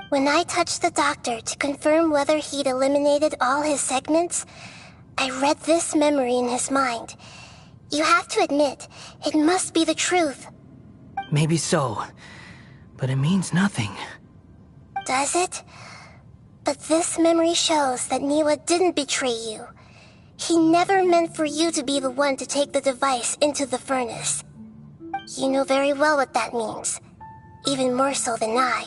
When I touched the doctor to confirm whether he'd eliminated all his segments, I read this memory in his mind. You have to admit, it must be the truth. Maybe so, but it means nothing. Does it? But this memory shows that Niwa didn't betray you. He never meant for you to be the one to take the device into the furnace. You know very well what that means. Even more so than I.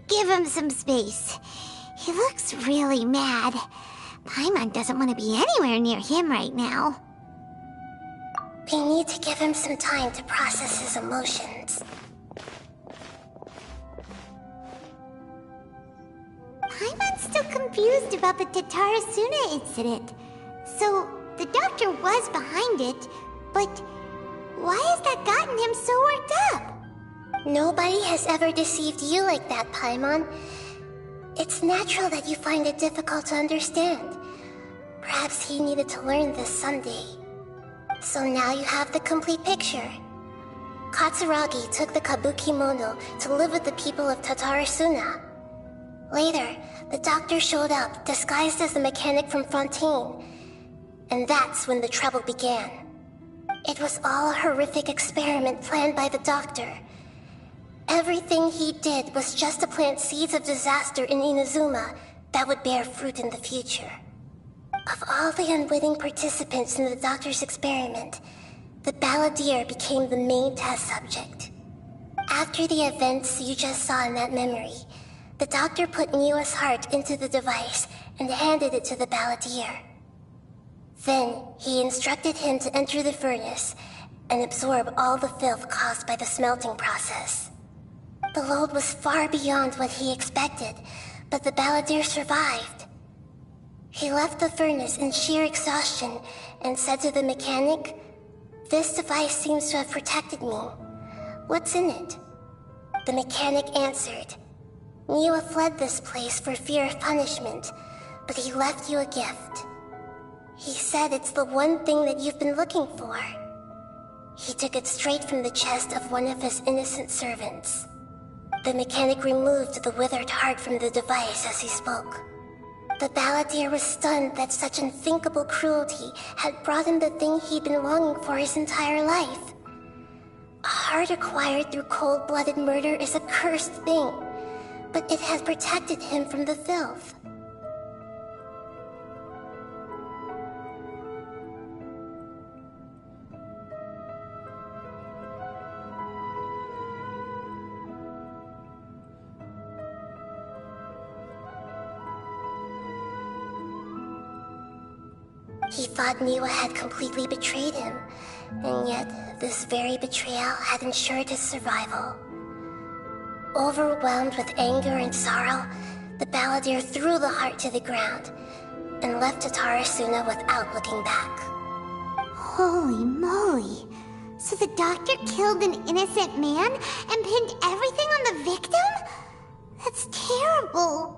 Give him some space. He looks really mad. Paimon doesn't want to be anywhere near him right now. We need to give him some time to process his emotions. Paimon's still confused about the Tatarasuna incident. So, the doctor was behind it, but why has that gotten him so worked up? Nobody has ever deceived you like that, Paimon. It's natural that you find it difficult to understand. Perhaps he needed to learn this someday. So now you have the complete picture. Katsuragi took the Kabukimono to live with the people of Tatarasuna. Later, the doctor showed up, disguised as the mechanic from Fontaine. And that's when the trouble began. It was all a horrific experiment planned by the doctor. Everything he did was just to plant seeds of disaster in Inazuma that would bear fruit in the future. Of all the unwitting participants in the doctor's experiment, the balladeer became the main test subject. After the events you just saw in that memory, the doctor put Niwa's heart into the device and handed it to the balladeer. Then, he instructed him to enter the furnace and absorb all the filth caused by the smelting process. The load was far beyond what he expected, but the balladeer survived. He left the furnace in sheer exhaustion and said to the mechanic, "This device seems to have protected me. What's in it?" The mechanic answered, "Niwa fled this place for fear of punishment, but he left you a gift. He said it's the one thing that you've been looking for." He took it straight from the chest of one of his innocent servants. The mechanic removed the withered heart from the device as he spoke. The balladeer was stunned that such unthinkable cruelty had brought him the thing he'd been longing for his entire life. A heart acquired through cold-blooded murder is a cursed thing, but it had protected him from the filth. He thought Niwa had completely betrayed him, and yet this very betrayal had ensured his survival. Overwhelmed with anger and sorrow, the balladeer threw the heart to the ground and left Tatarasuna without looking back. Holy moly! So the doctor killed an innocent man and pinned everything on the victim? That's terrible.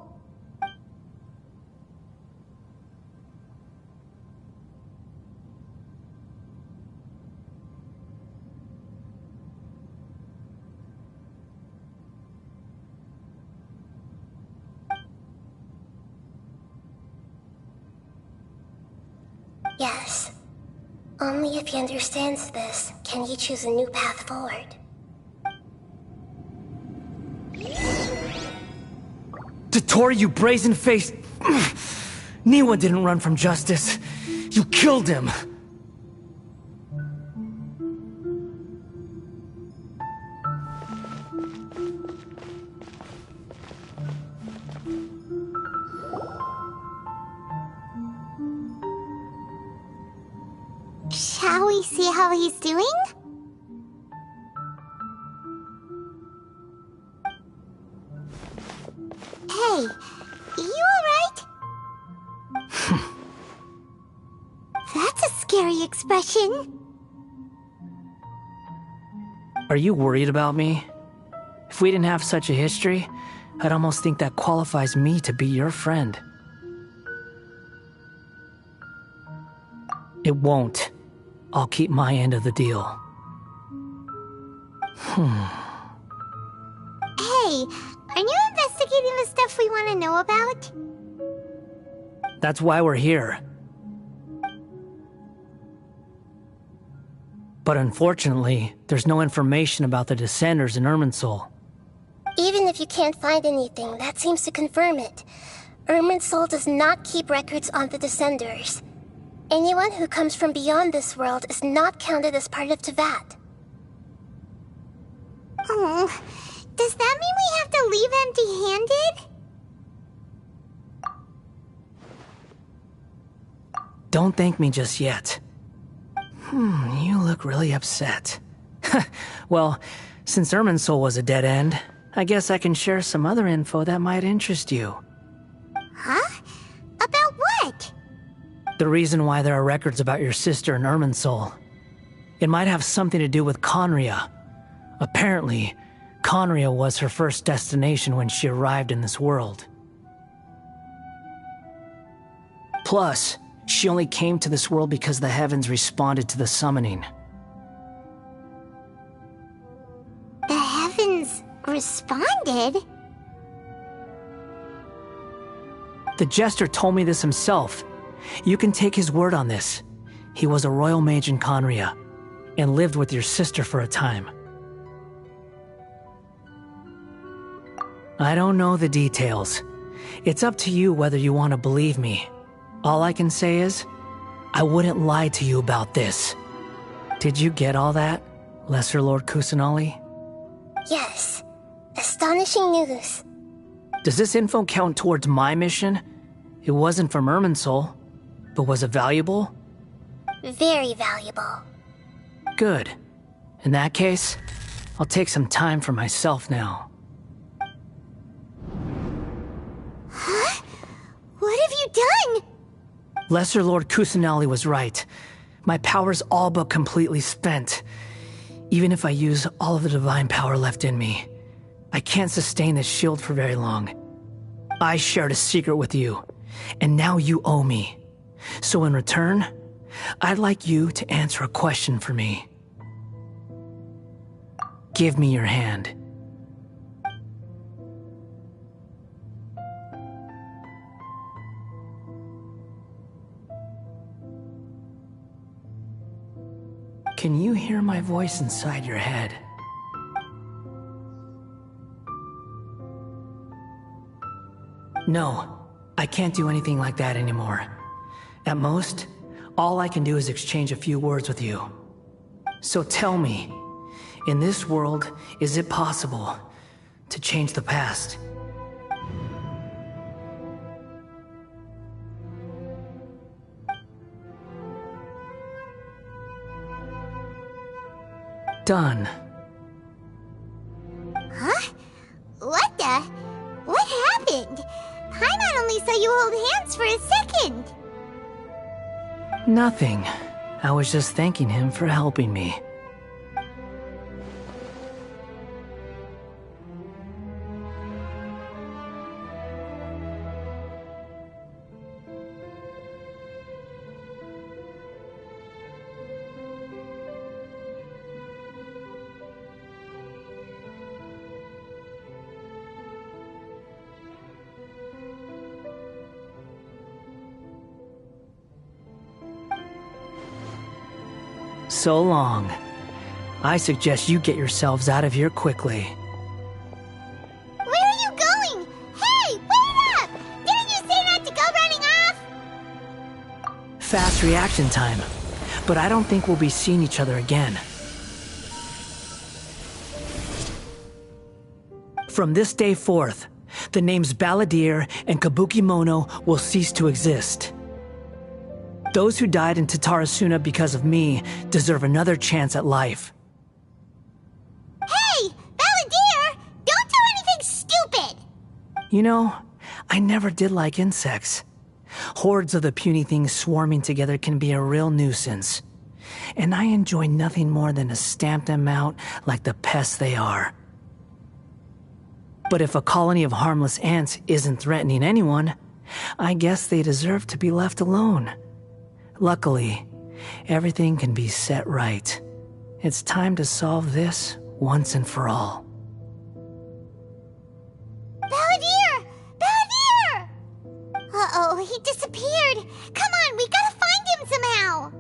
Yes. Only if he understands this can he choose a new path forward. Dotori, you brazen-faced... Niwa didn't run from justice. You killed him. Shall we see how he's doing? Hey, you alright? That's a scary expression. Are you worried about me? If we didn't have such a history, I'd almost think that qualifies me to be your friend. It won't. I'll keep my end of the deal. Hey, aren't you investigating the stuff we want to know about? That's why we're here. But unfortunately, there's no information about the Descenders in Irminsul. Even if you can't find anything, that seems to confirm it. Irminsul does not keep records on the Descenders. Anyone who comes from beyond this world is not counted as part of Tevat. Oh, does that mean we have to leave empty-handed? Don't thank me just yet. You look really upset. Well, since Irminsul was a dead end, I guess I can share some other info that might interest you. Huh? About what? The reason why there are records about your sister in Irminsul. It might have something to do with Conria. Apparently, Conria was her first destination when she arrived in this world. Plus, she only came to this world because the heavens responded to the summoning. The heavens responded? The Jester told me this himself. You can take his word on this. He was a royal mage in Conria, and lived with your sister for a time. I don't know the details. It's up to you whether you want to believe me. All I can say is, I wouldn't lie to you about this. Did you get all that, Lesser Lord Kusanali? Yes. Astonishing news. Does this info count towards my mission? It wasn't from Irminsul, but was it valuable? Very valuable. Good. In that case, I'll take some time for myself now. Huh? What have you done? Lesser Lord Kusanali was right. My power's all but completely spent. Even if I use all of the divine power left in me, I can't sustain this shield for very long. I shared a secret with you, and now you owe me. So in return, I'd like you to answer a question for me. Give me your hand. Can you hear my voice inside your head? No, I can't do anything like that anymore. At most, all I can do is exchange a few words with you. So tell me, in this world, is it possible to change the past? Done. Huh? What the? What happened? Paimon only saw you hold hands for a second. Nothing. I was just thanking him for helping me. So long. I suggest you get yourselves out of here quickly. Where are you going? Hey, wait up! Didn't you say not to go running off? Fast reaction time. But I don't think we'll be seeing each other again. From this day forth, the names Balladeer and Kabuki Mono will cease to exist. Those who died in Tatarasuna because of me deserve another chance at life. Hey, Balladeer! Don't do anything stupid! You know, I never did like insects. Hordes of the puny things swarming together can be a real nuisance. And I enjoy nothing more than to stamp them out like the pests they are. But if a colony of harmless ants isn't threatening anyone, I guess they deserve to be left alone. Luckily, everything can be set right. It's time to solve this once and for all. Balladeer! Balladeer! Uh-oh, he disappeared. Come on, we gotta find him somehow.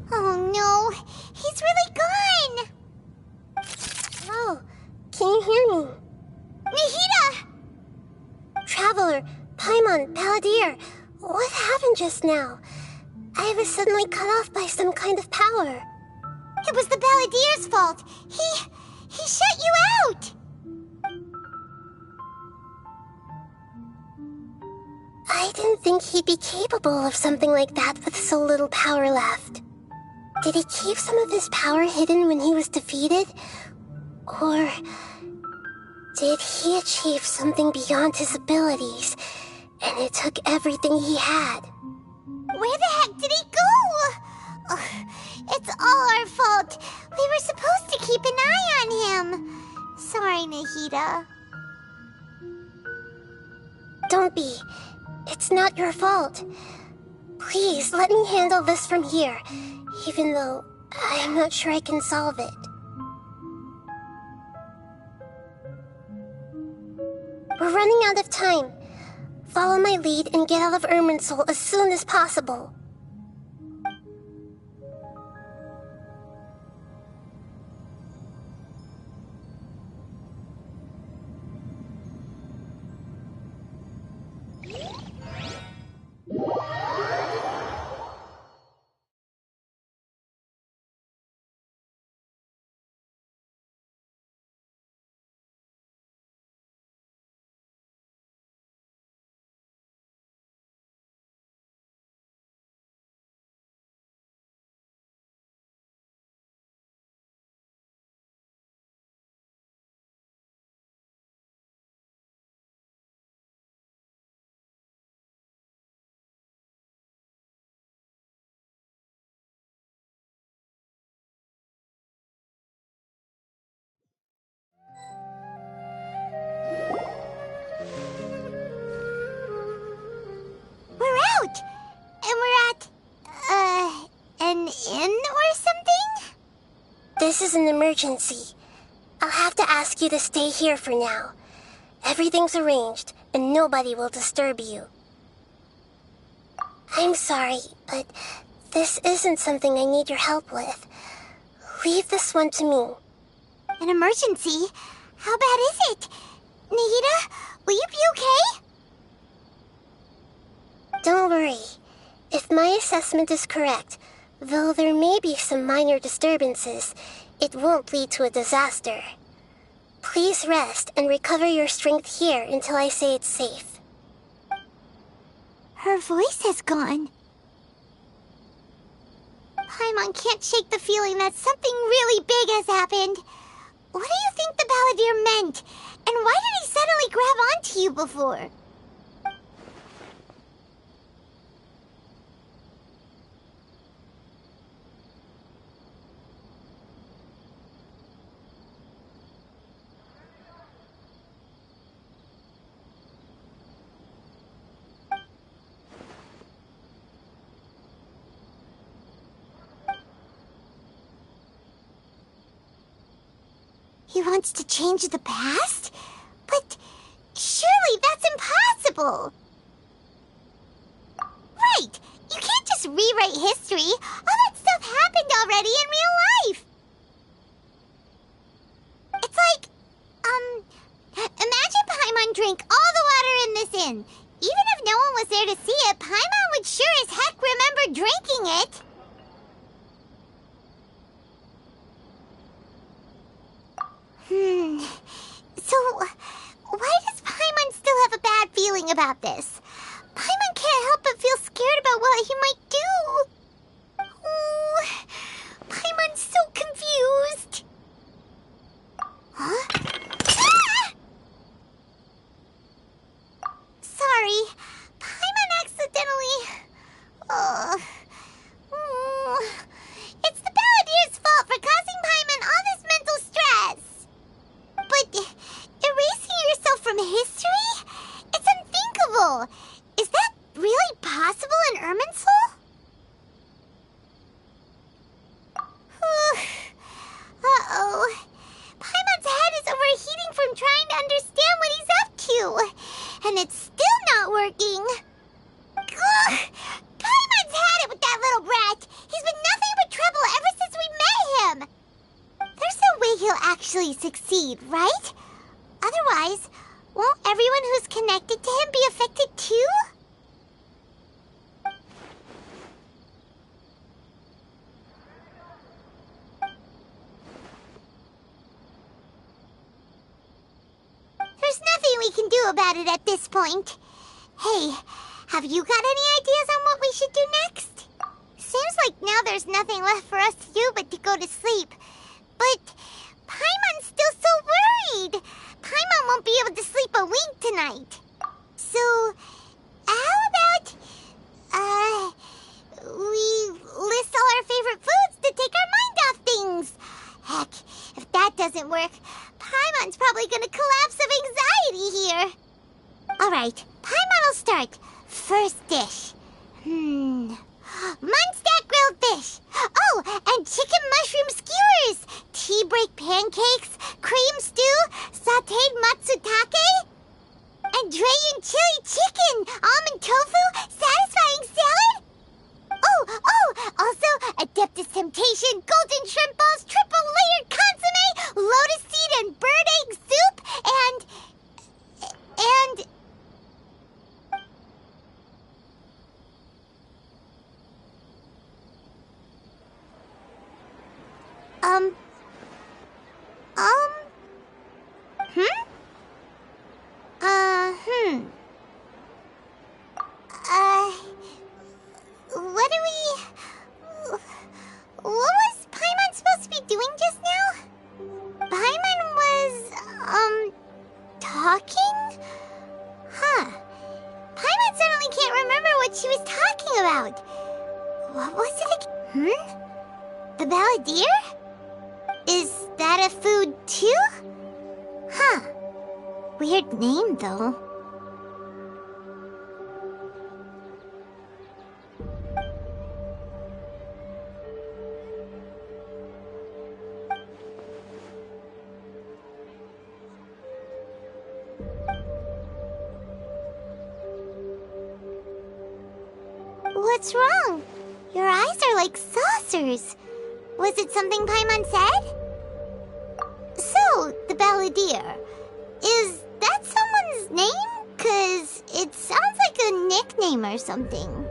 Oh no, he's really gone! Oh, can you hear me? Nahida! Traveler, Paimon, Balladeer, what happened just now? I was suddenly cut off by some kind of power. It was the Balladeer's fault. He shut you out! I didn't think he'd be capable of something like that with so little power left. Did he keep some of his power hidden when he was defeated? Or did he achieve something beyond his abilities, and it took everything he had? Where the heck did he go? Ugh, it's all our fault. We were supposed to keep an eye on him. Sorry, Nahida. Don't be. It's not your fault. Please, let me handle this from here. even though I'm not sure I can solve it. We're running out of time. Follow my lead and get out of Irminsul as soon as possible. An inn or something? This is an emergency. I'll have to ask you to stay here for now. Everything's arranged, and nobody will disturb you. I'm sorry, but this isn't something I need your help with. Leave this one to me. An emergency? How bad is it? Nahida, will you be okay? Don't worry. If my assessment is correct, though there may be some minor disturbances, it won't lead to a disaster. Please rest and recover your strength here until I say it's safe. Her voice has gone. Paimon can't shake the feeling that something really big has happened. What do you think the Balladeer meant? And why did he suddenly grab onto you before? He wants to change the past? But surely that's impossible! Right! You can't just rewrite history! All that stuff happened already in real life! It's like, imagine Paimon drank all the water in this inn. Even if no one was there to see it, Paimon would sure as heck remember drinking it! So, why does Paimon still have a bad feeling about this? Paimon can't help but feel scared about what he might do. Oh, Paimon's so confused. Huh? Ah! Sorry, Paimon accidentally... It's the Balladeer's fault for causing Paimon all this mental stress. But erasing yourself from history? It's unthinkable. Is that really possible in Irminsul? Uh-oh. Paimon's head is overheating from trying to understand what he's up to. And it's still not working. Ugh. Paimon's had it with that little brat. He's been nothing but trouble ever since we met him. There's no way he'll actually succeed, right? Otherwise, won't everyone who's connected to him be affected too? There's nothing we can do about it at this point. Hey, have you got any ideas on what we should do next? Seems like now there's nothing left for us to do but to go to sleep. But Paimon's still so worried. Paimon won't be able to sleep a wink tonight. So, how about, we list all our favorite foods to take our mind off things? Heck, if that doesn't work, Paimon's probably gonna collapse of anxiety here. Alright, Paimon will start. First dish. Munchstack grilled fish. Oh, and chicken mushroom skewers, tea break pancakes, cream stew, sauteed matsutake, and Dragon chili chicken, almond tofu, satisfying salad. Also, Adeptus Temptation, golden shrimp balls, triple layered consomme, lotus seed and bird egg soup, and... What was Paimon supposed to be doing just now? Paimon was, talking? Huh. Paimon suddenly can't remember what she was talking about. What was it again? The balladeer? Is that a food too? Huh. Weird name, though. What's wrong? Your eyes are like saucers. Was it something Paimon said? So, the balladeer. Is that someone's name? 'Cause it sounds like a nickname or something.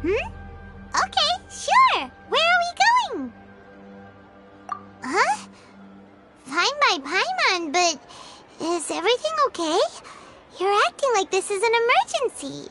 Okay, sure. Where are we going? Huh? Fine by Paimon, but is everything okay? You're acting like this is an emergency.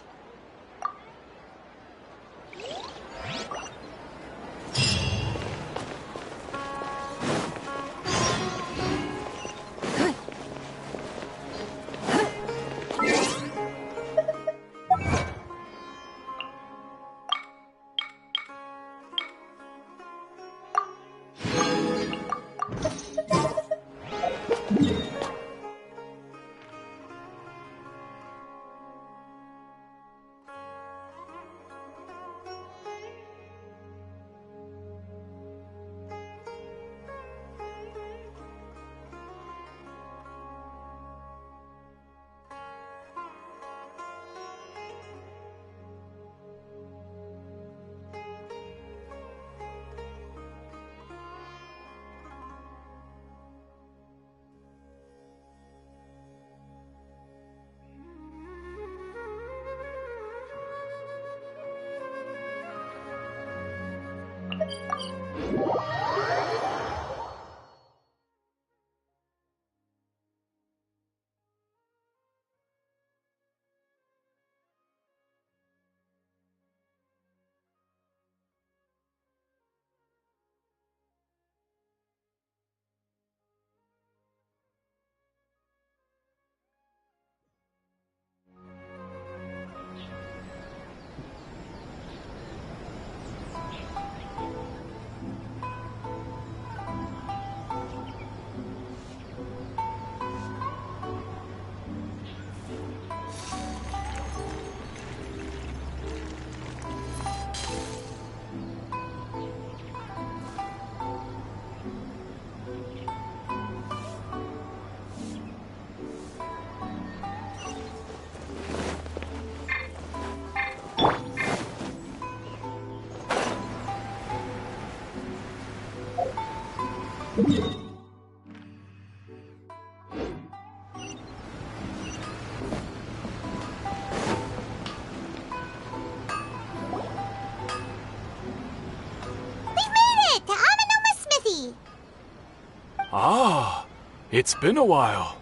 Ah, it's been a while.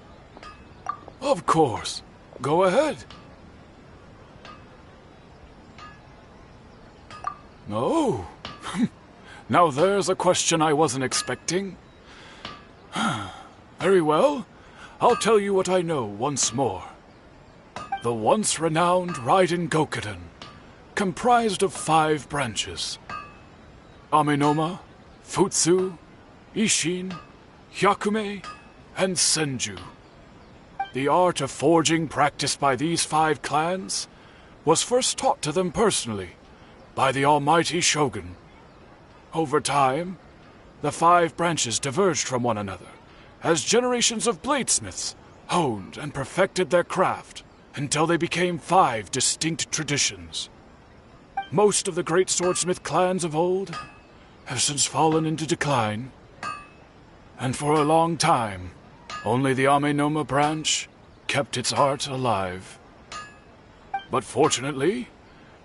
Of course. Go ahead. Oh. Now there's a question I wasn't expecting. Very well. I'll tell you what I know once more. The once renowned Raiden Gokuden, comprised of 5 branches. Amenoma, Futsu, Ishin, Hyakume, and Senju. The art of forging practiced by these 5 clans was first taught to them personally by the almighty Shogun. Over time, the 5 branches diverged from one another as generations of bladesmiths honed and perfected their craft until they became 5 distinct traditions. Most of the great swordsmith clans of old have since fallen into decline, and for a long time, only the Amenoma branch kept its art alive. But fortunately,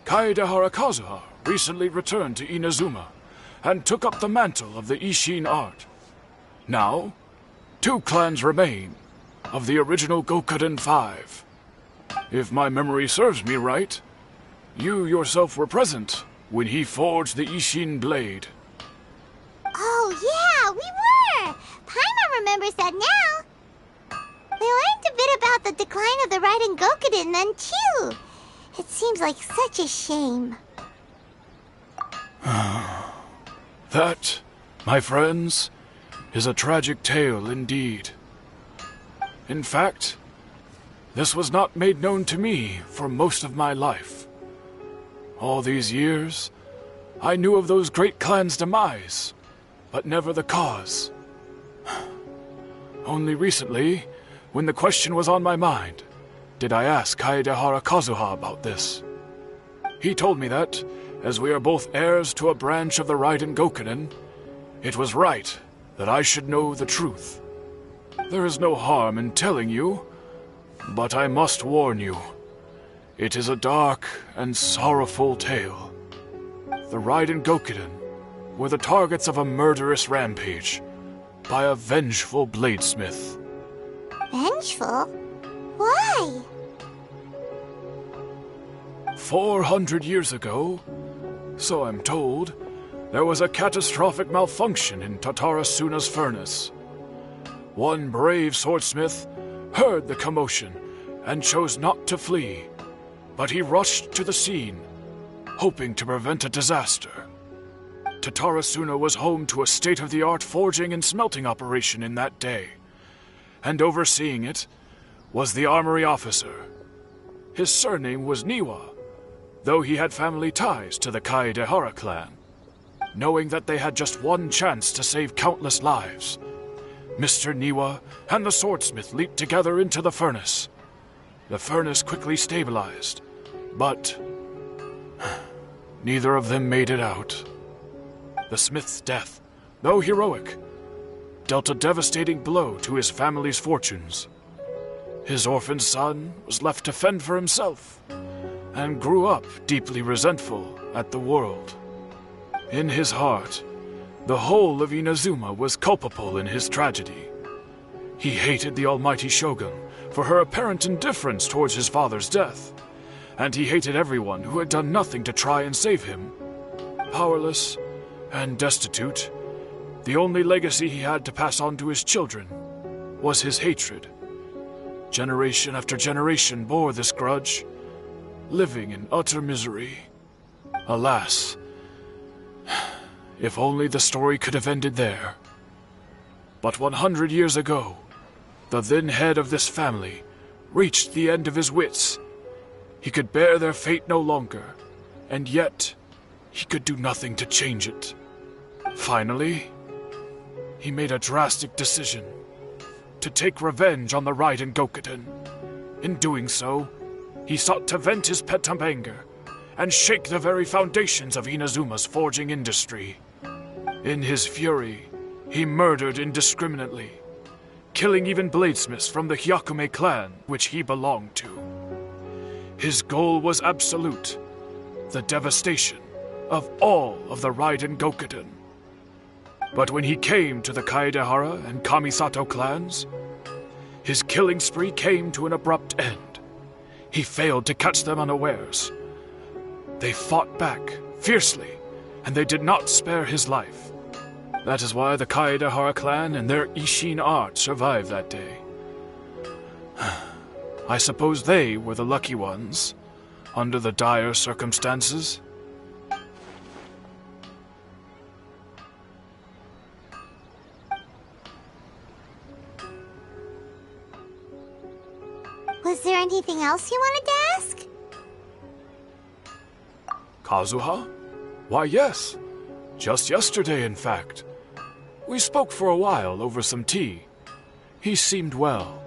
Kaedehara Kazuha recently returned to Inazuma and took up the mantle of the Ishin art. Now, 2 clans remain of the original Gokuden 5. If my memory serves me right, you yourself were present when he forged the Ishin blade. Oh, yeah, we were! Paimon remembers that now. We learned a bit about the decline of the Raiden Gokuden then, too. It seems like such a shame. That, my friends, is a tragic tale indeed. In fact, this was not made known to me for most of my life. All these years, I knew of those great clans' demise, but never the cause. Only recently, when the question was on my mind, did I ask Kaedehara Kazuha about this. He told me that, as we are both heirs to a branch of the Raiden Gokuden, it was right that I should know the truth. There is no harm in telling you, but I must warn you. It is a dark and sorrowful tale. The Raiden Gokuden were the targets of a murderous rampage by a vengeful bladesmith. Vengeful? Why? 400 years ago, so I'm told, there was a catastrophic malfunction in Tatarasuna's furnace. One brave swordsmith heard the commotion and chose not to flee, but he rushed to the scene, hoping to prevent a disaster. Tatarasuna was home to a state-of-the-art forging and smelting operation in that day, and overseeing it was the armory officer. His surname was Niwa, though he had family ties to the Kaedehara clan. Knowing that they had just one chance to save countless lives, Mr. Niwa and the swordsmith leaped together into the furnace. The furnace quickly stabilized, but neither of them made it out. The smith's death, though heroic, dealt a devastating blow to his family's fortunes. His orphaned son was left to fend for himself, and grew up deeply resentful at the world. In his heart, the whole of Inazuma was culpable in his tragedy. He hated the almighty Shogun for her apparent indifference towards his father's death, and he hated everyone who had done nothing to try and save him. Powerless and destitute, the only legacy he had to pass on to his children was his hatred. Generation after generation bore this grudge, living in utter misery. Alas, if only the story could have ended there. But 100 years ago, the then head of this family reached the end of his wits. He could bear their fate no longer, and yet he could do nothing to change it. Finally, he made a drastic decision to take revenge on the Raiden Gokuden. In doing so, he sought to vent his pent-up anger and shake the very foundations of Inazuma's forging industry. In his fury, he murdered indiscriminately, killing even bladesmiths from the Hyakume clan which he belonged to. His goal was absolute, the devastation of all of the Raiden Gokuden. But when he came to the Kaedehara and Kamisato clans, his killing spree came to an abrupt end. He failed to catch them unawares. They fought back fiercely, and they did not spare his life. That is why the Kaedehara clan and their Ishin art survived that day. I suppose they were the lucky ones, under the dire circumstances. anything else you wanted to ask? Kazuha? Why, yes. Just yesterday, in fact. We spoke for a while over some tea. He seemed well.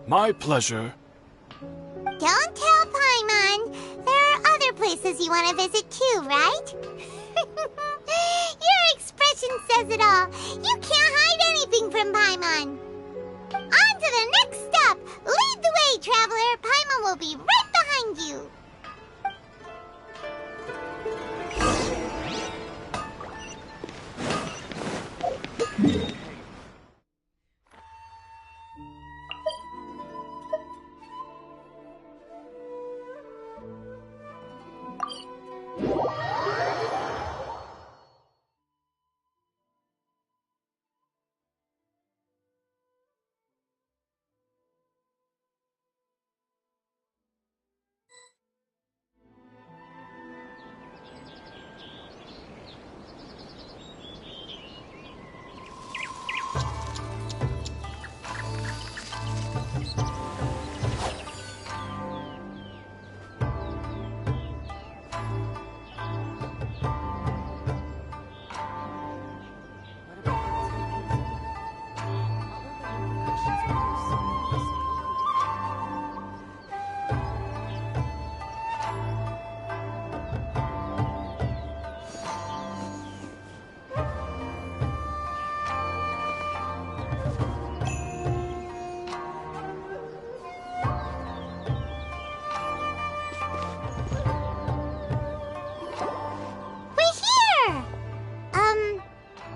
My pleasure. Don't tell Paimon. There are other places you want to visit too, right? Your expression says it all. You can't hide anything from Paimon. On to the next stop. Lead the way, traveler. Paimon will be right behind you.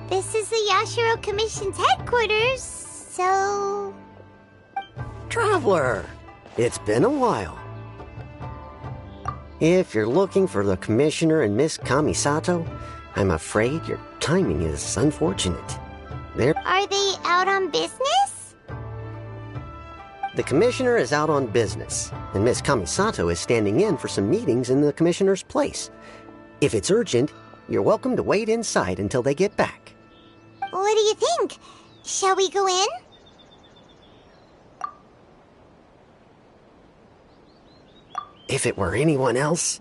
This is the Yashiro Commission's headquarters, so... Traveler, it's been a while. If you're looking for the Commissioner and Miss Kamisato, I'm afraid your timing is unfortunate. Are they out on business? The Commissioner is out on business, and Miss Kamisato is standing in for some meetings in the Commissioner's place. If it's urgent, you're welcome to wait inside until they get back. What do you think? Shall we go in? If it were anyone else,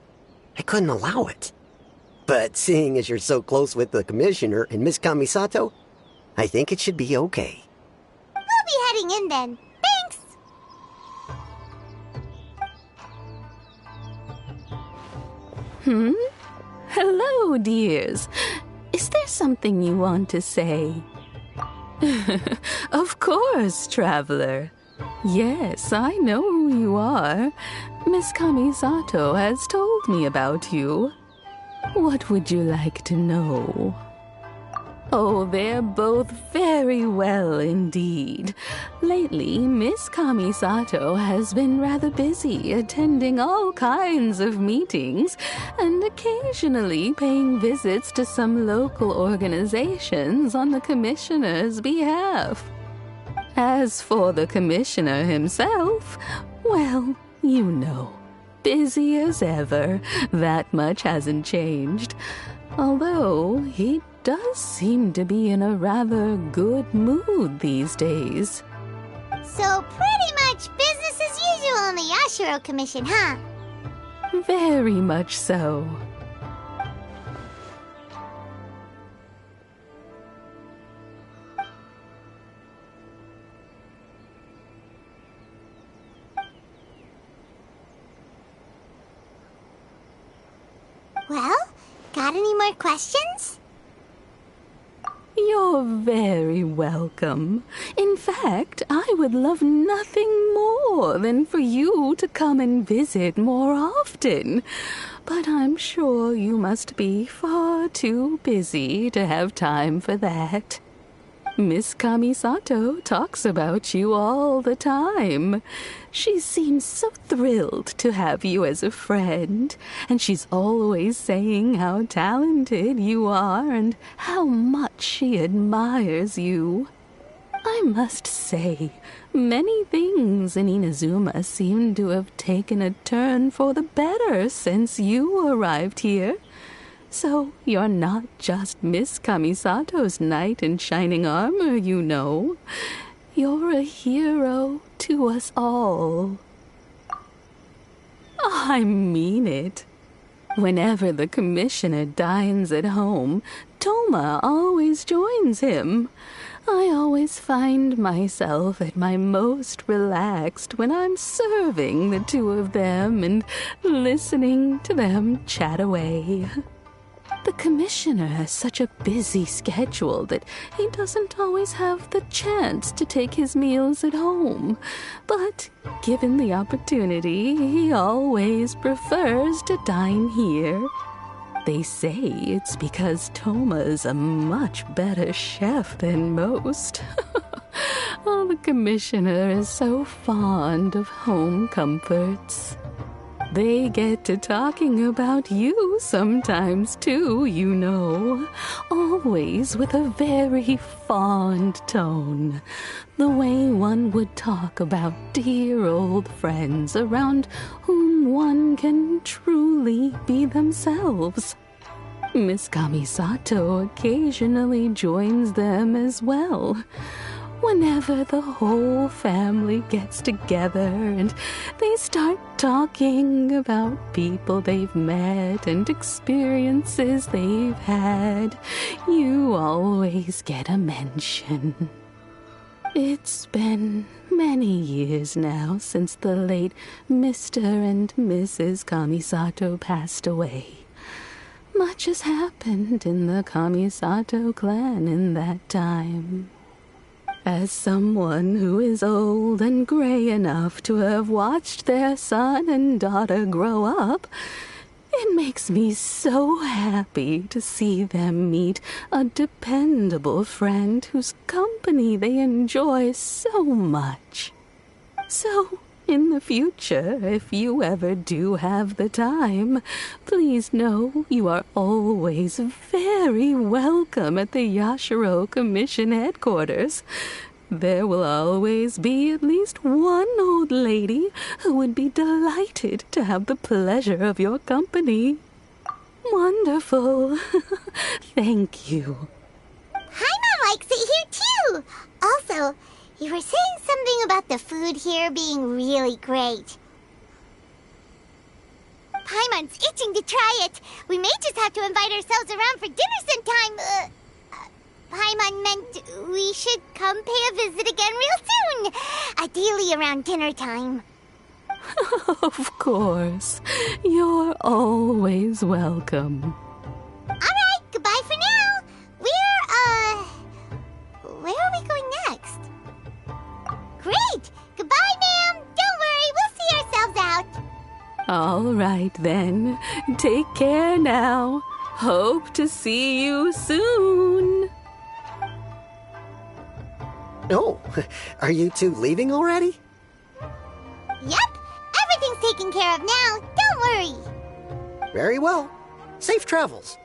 I couldn't allow it. But seeing as you're so close with the Commissioner and Miss Kamisato, I think it should be okay. We'll be heading in then. Thanks! Hello, dears. Is there something you want to say? Of course, traveler. Yes, I know who you are. Miss Kamisato has told me about you. What would you like to know? Oh, they're both very well indeed. Lately, Miss Kamisato has been rather busy attending all kinds of meetings and occasionally paying visits to some local organizations on the Commissioner's behalf. As for the Commissioner himself, well, you know, busy as ever. That much hasn't changed. Although he does seem to be in a rather good mood these days. So pretty much business as usual in the Yashiro Commission, huh? Very much so. Well, got any more questions? You're very welcome. In fact, I would love nothing more than for you to come and visit more often. But I'm sure you must be far too busy to have time for that. Miss Kamisato talks about you all the time. She seems so thrilled to have you as a friend, and she's always saying how talented you are and how much she admires you. I must say, many things in Inazuma seem to have taken a turn for the better since you arrived here. So you're not just Miss Kamisato's knight in shining armor, you know. You're a hero to us all. I mean it. Whenever the commissioner dines at home, Toma always joins him. I always find myself at my most relaxed when I'm serving the two of them and listening to them chat away. The commissioner has such a busy schedule that he doesn't always have the chance to take his meals at home. But given the opportunity, he always prefers to dine here. They say it's because Toma's a much better chef than most. Oh, the commissioner is so fond of home comforts. They get to talking about you sometimes, too, you know. Always with a very fond tone. The way one would talk about dear old friends around whom one can truly be themselves. Miss Kamisato occasionally joins them as well. Whenever the whole family gets together and they start talking about people they've met and experiences they've had, you always get a mention. It's been many years now since the late Mr. and Mrs. Kamisato passed away. Much has happened in the Kamisato clan in that time. As someone who is old and gray enough to have watched their son and daughter grow up, it makes me so happy to see them meet a dependable friend whose company they enjoy so much. So, in the future, if you ever do have the time, please know you are always very welcome at the Yashiro Commission headquarters. There will always be at least one old lady who would be delighted to have the pleasure of your company. Wonderful. Thank you. Paimon likes it here too. Also, you were saying something about the food here being really great. Paimon's itching to try it. We may just have to invite ourselves around for dinner sometime. Paimon meant we should come pay a visit again real soon. Ideally around dinner time. Of course. You're always welcome. Alright, goodbye for now. Where are we going next? Great! Goodbye, ma'am! Don't worry, we'll see ourselves out. All right, then. Take care now. Hope to see you soon. Oh, are you two leaving already? Yep, everything's taken care of now. Don't worry. Very well. Safe travels.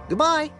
Goodbye.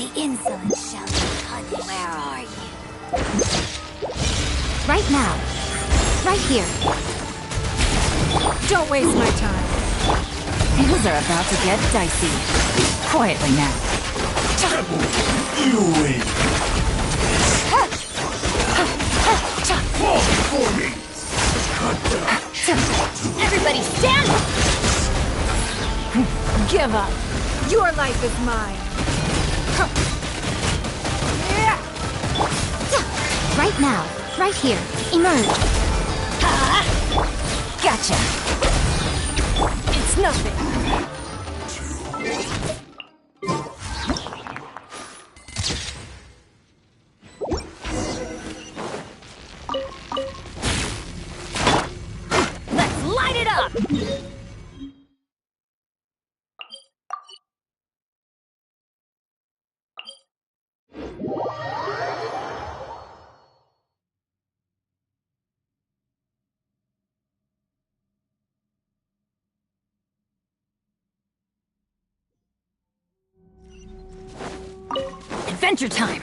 The insolent shall be punished. Where are you? Right now. Right here. Don't waste my time. Things are about to get dicey. Quietly now. You win. Fall before me. Everybody stand! Give up. Your life is mine. Right now. Right here. Emerge. Gotcha. It's nothing. Let's light it up! Adventure time!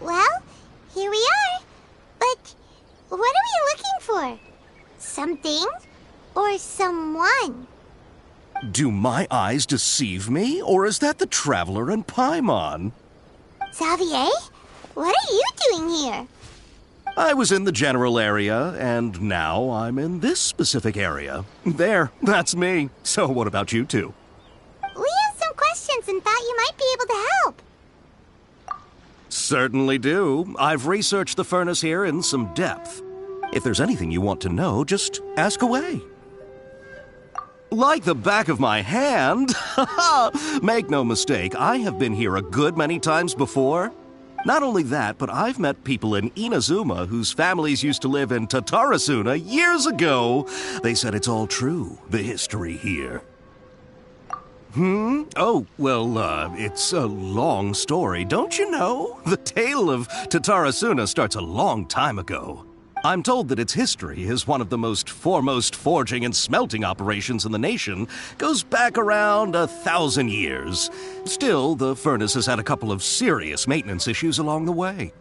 Well, here we are. But what are we looking for? Something or someone? Do my eyes deceive me, or is that the Traveler and Paimon? Xavier? What are you doing here? I was in the general area, and now I'm in this specific area. There, that's me. So what about you two? We have some questions and thought you might be able to help. Certainly do. I've researched the furnace here in some depth. If there's anything you want to know, just ask away. Like the back of my hand. Make no mistake, I have been here a good many times before. Not only that, but I've met people in Inazuma whose families used to live in Tatarasuna years ago. They said it's all true, the history here. Oh, well, it's a long story, don't you know? The tale of Tatarasuna starts a long time ago. I'm told that its history is one of the most foremost forging and smelting operations in the nation, goes back around 1,000 years. Still, the furnace has had a couple of serious maintenance issues along the way.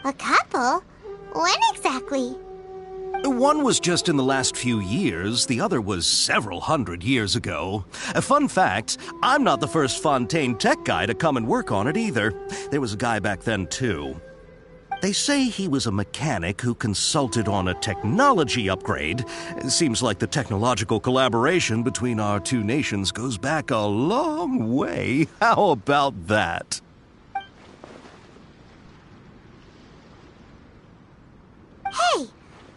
A couple? When exactly? One was just in the last few years, the other was several hundred years ago. A fun fact, I'm not the first Fontaine tech guy to come and work on it either. There was a guy back then too. They say he was a mechanic who consulted on a technology upgrade. It seems like the technological collaboration between our two nations goes back a long way. How about that? Hey,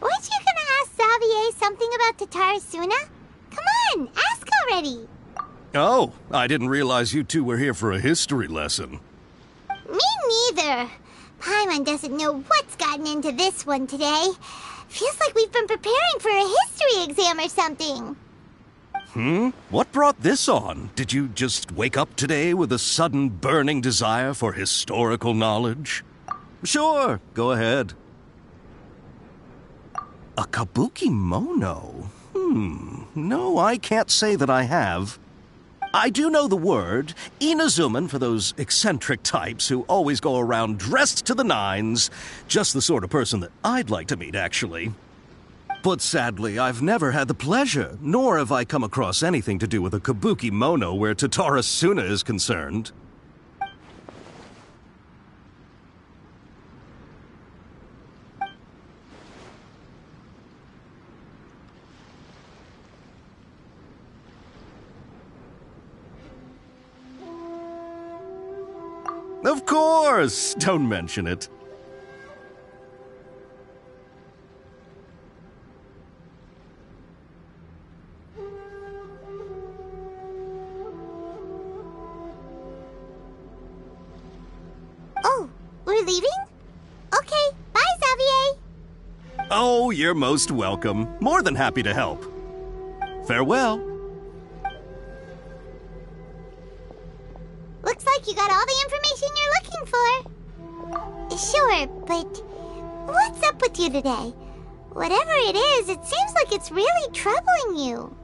weren't you gonna ask Xavier something about Tatarasuna? Come on, ask already. Oh, I didn't realize you two were here for a history lesson. Me neither. Paimon doesn't know what's gotten into this one today. Feels like we've been preparing for a history exam or something. What brought this on? Did you just wake up today with a sudden burning desire for historical knowledge? Sure, go ahead. A kabuki mono? No, I can't say that I have. I do know the word, Inazuman, for those eccentric types who always go around dressed to the nines. Just the sort of person that I'd like to meet, actually. But sadly, I've never had the pleasure, nor have I come across anything to do with a kabuki mono where Totara Suna is concerned. Of course! Don't mention it. Oh, we're leaving? Okay, bye, Xavier. Oh, you're most welcome. More than happy to help. Farewell. Looks like you got all the information you're looking for. Sure, but what's up with you today? Whatever it is, it seems like it's really troubling you.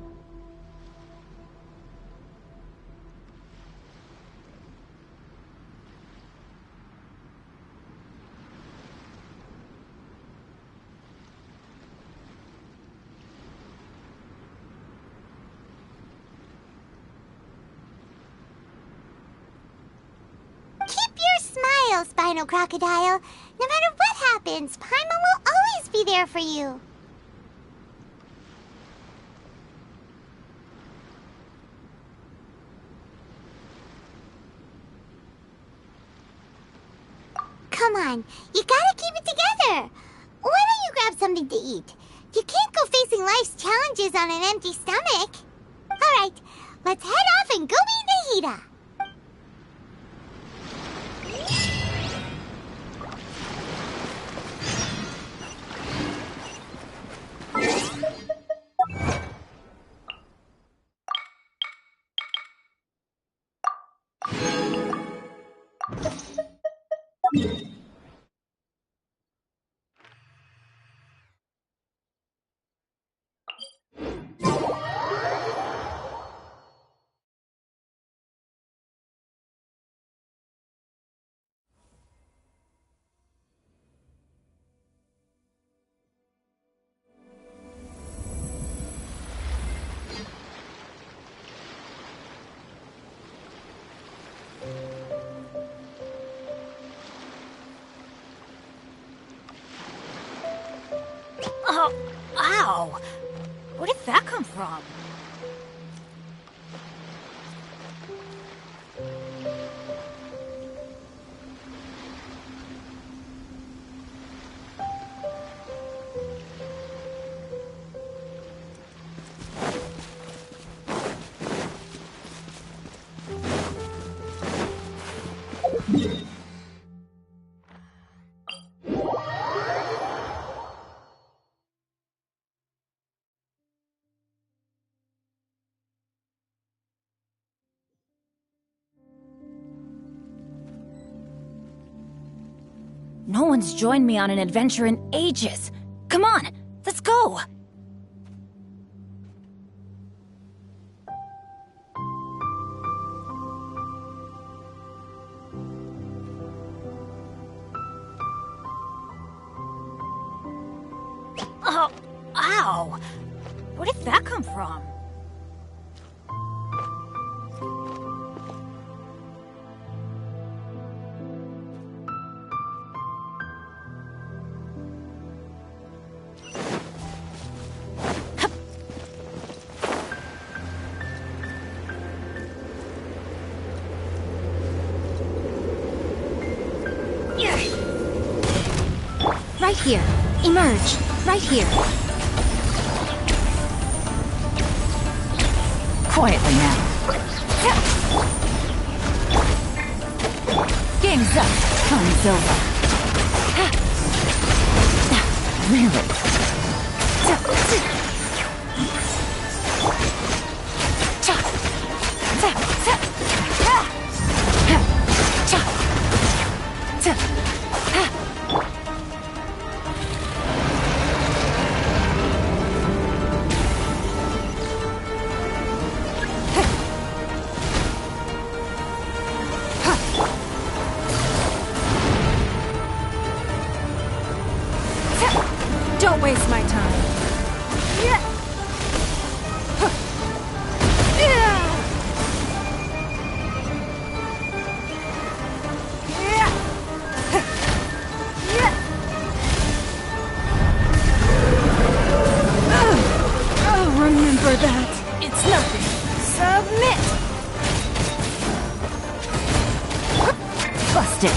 Spinal Crocodile. No matter what happens, Paimon will always be there for you. Come on, you gotta keep it together. Why don't you grab something to eat? You can't go facing life's challenges on an empty stomach. Alright, let's head off and go meet Nahida. Oh, ow! Where did that come from? No one's joined me on an adventure in ages. Come on, let's go! Oh, ow! Where did that come from? Right here. Emerge. Right here. Quietly now. Game's up. Time's over. Don't waste my time. Remember that. It's nothing. Submit. Busted.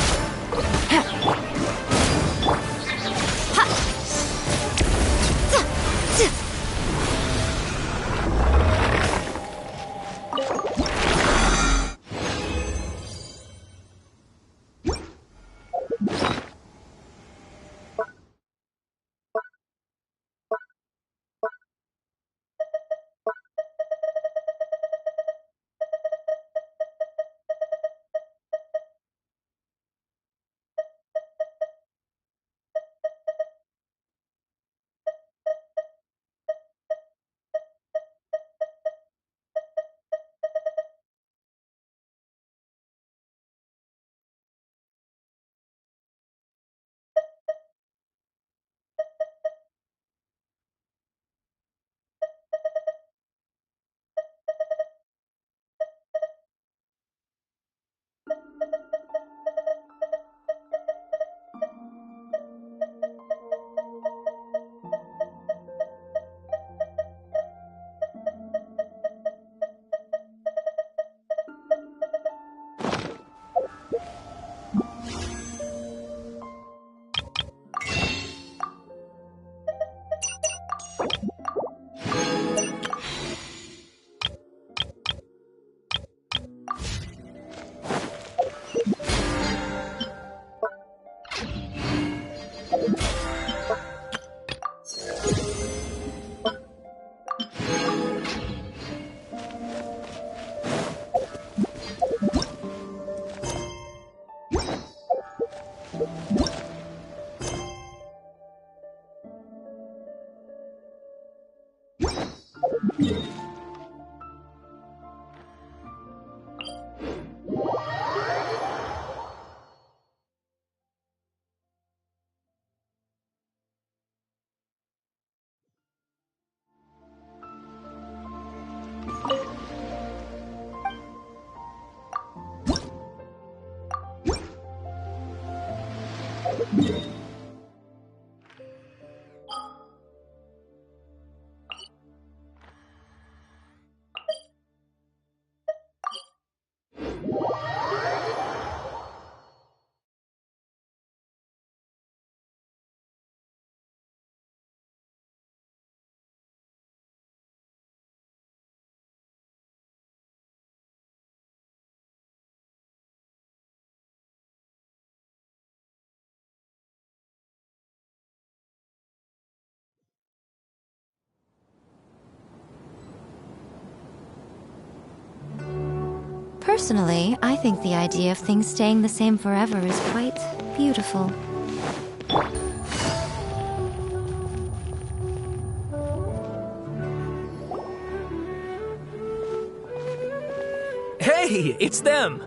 Personally, I think the idea of things staying the same forever is quite beautiful. Hey, it's them!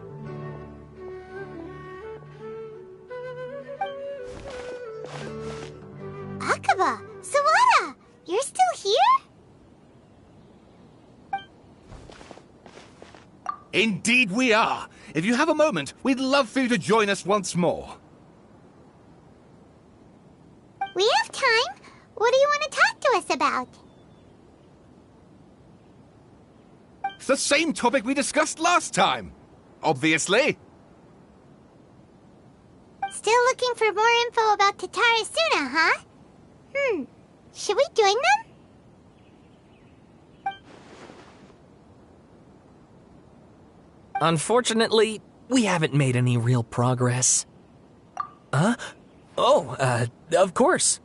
Akaba! Sawada! You're still here? Indeed we are. If you have a moment, we'd love for you to join us once more. We have time. What do you want to talk to us about? It's the same topic we discussed last time. Obviously. Still looking for more info about Tatarasuna, huh? Should we join them? Unfortunately, we haven't made any real progress. Huh? Oh, of course.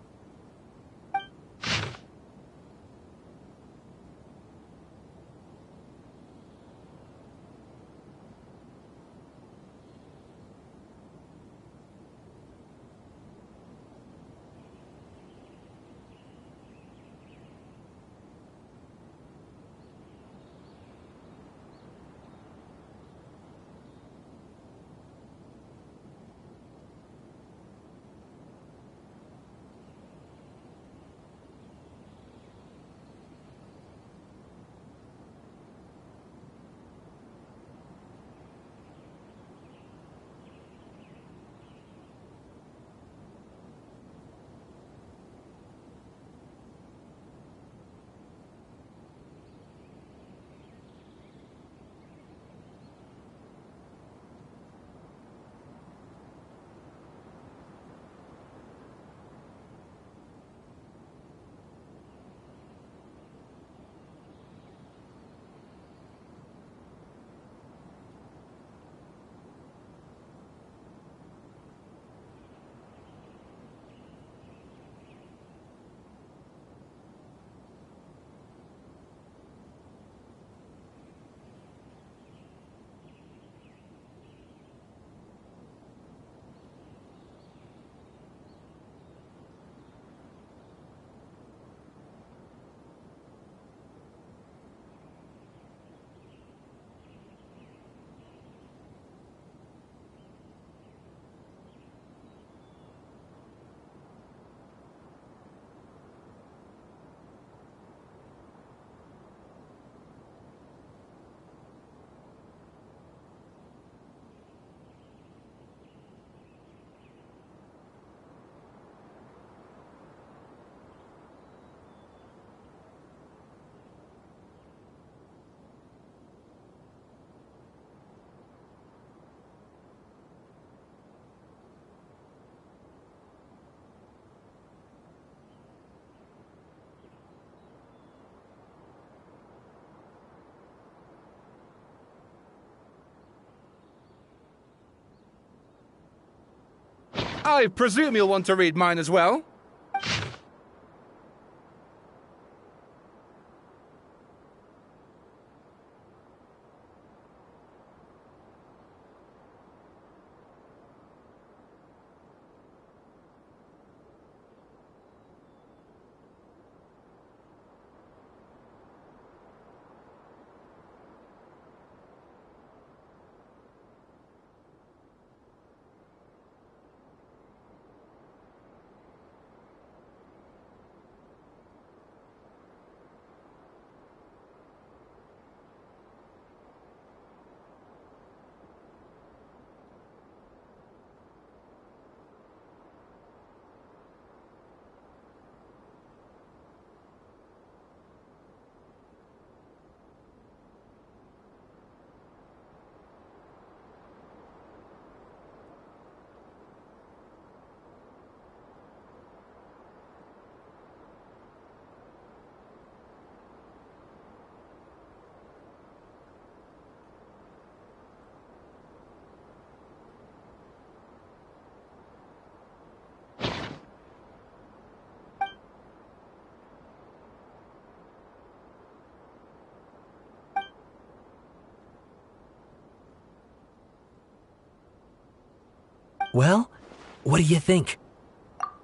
I presume you'll want to read mine as well? Well, what do you think?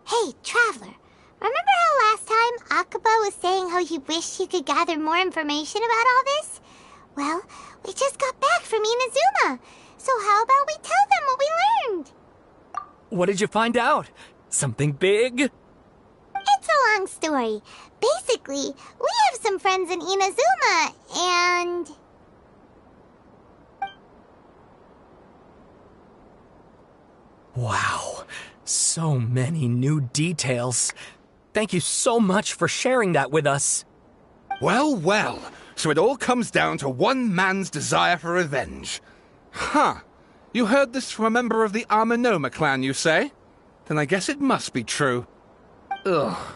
Hey, Traveler. Remember how last time Akaba was saying how he wished he could gather more information about all this? Well, we just got back from Inazuma. So how about we tell them what we learned? What did you find out? Something big? It's a long story. Basically, we have some friends in Inazuma, and... Wow, so many new details. Thank you so much for sharing that with us. Well, well, so it all comes down to one man's desire for revenge. Huh. You heard this from a member of the Amanoma clan, you say? Then I guess it must be true. Ugh.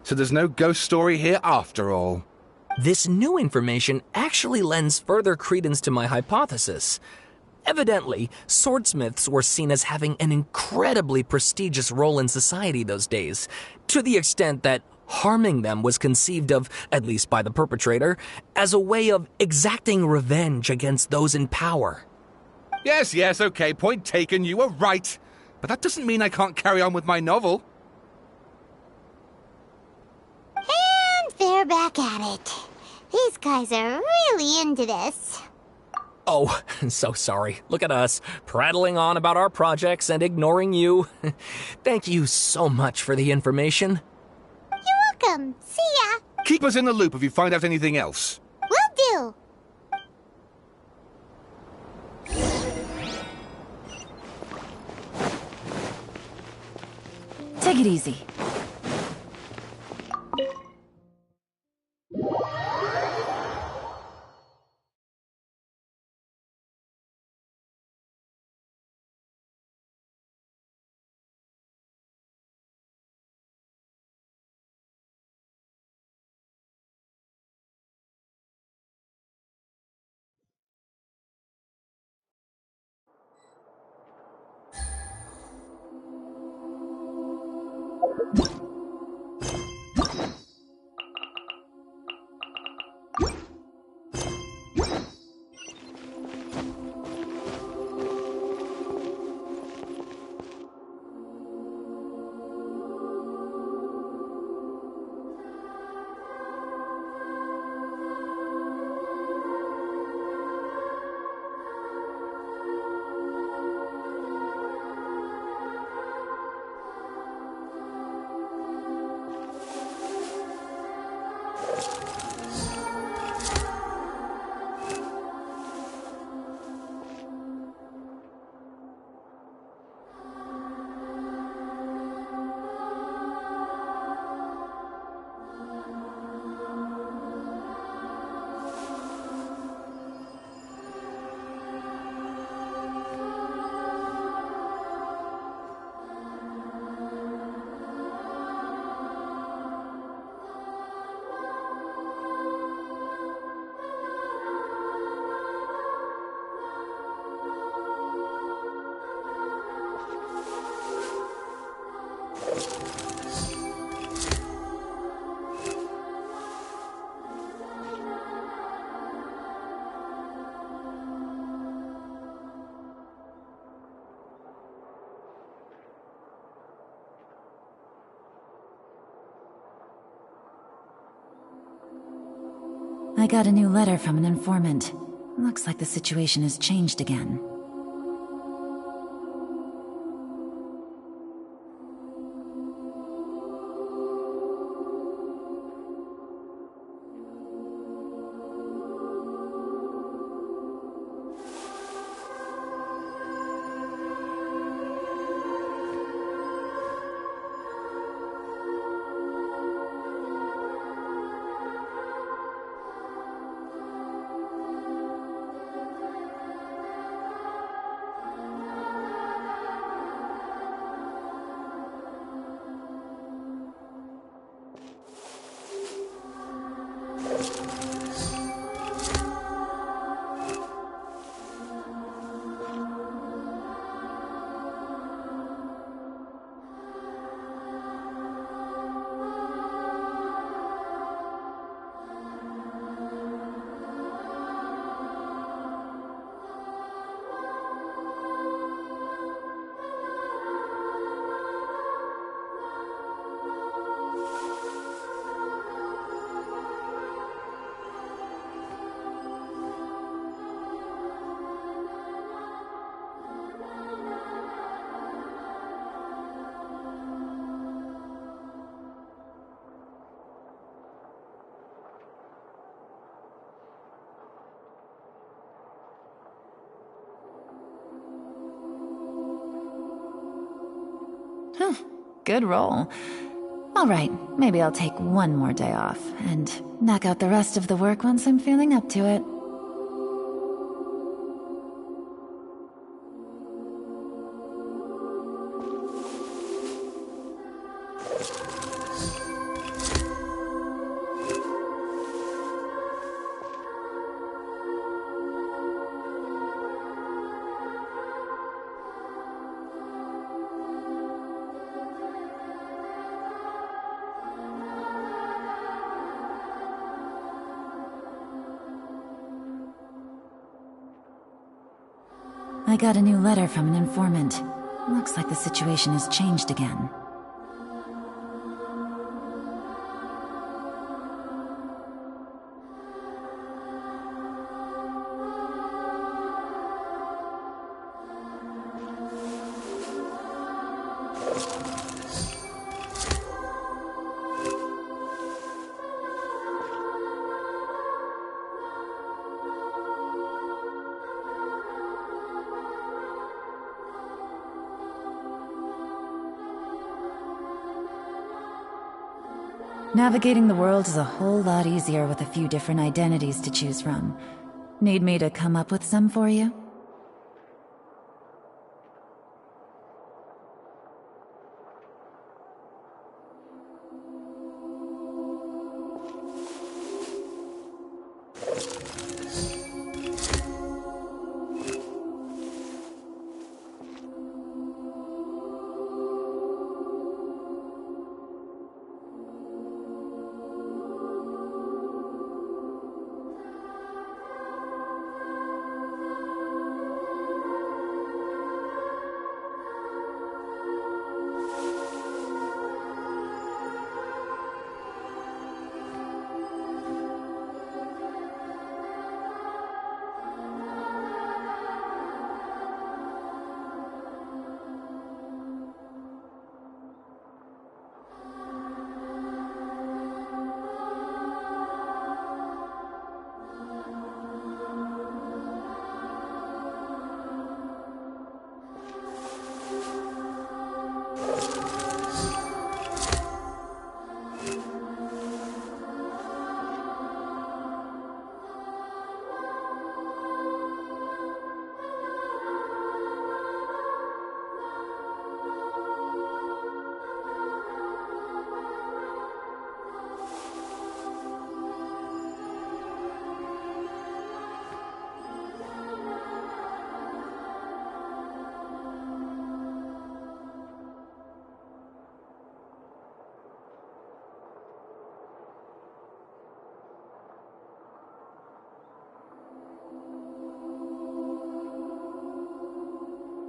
So there's no ghost story here after all. This new information actually lends further credence to my hypothesis. Evidently, swordsmiths were seen as having an incredibly prestigious role in society those days, to the extent that harming them was conceived of, at least by the perpetrator, as a way of exacting revenge against those in power. Yes, okay, point taken, you were right. But that doesn't mean I can't carry on with my novel. And they're back at it. These guys are really into this. Oh, so sorry. Look at us, prattling on about our projects and ignoring you. Thank you so much for the information. You're welcome. See ya. Keep us in the loop if you find out anything else. Will do. Take it easy. I got a new letter from an informant. Looks like the situation has changed again. Good roll. Alright, maybe I'll take one more day off, and knock out the rest of the work once I'm feeling up to it. I got a new letter from an informant. Looks like the situation has changed again. Navigating the world is a whole lot easier with a few different identities to choose from. Need me to come up with some for you?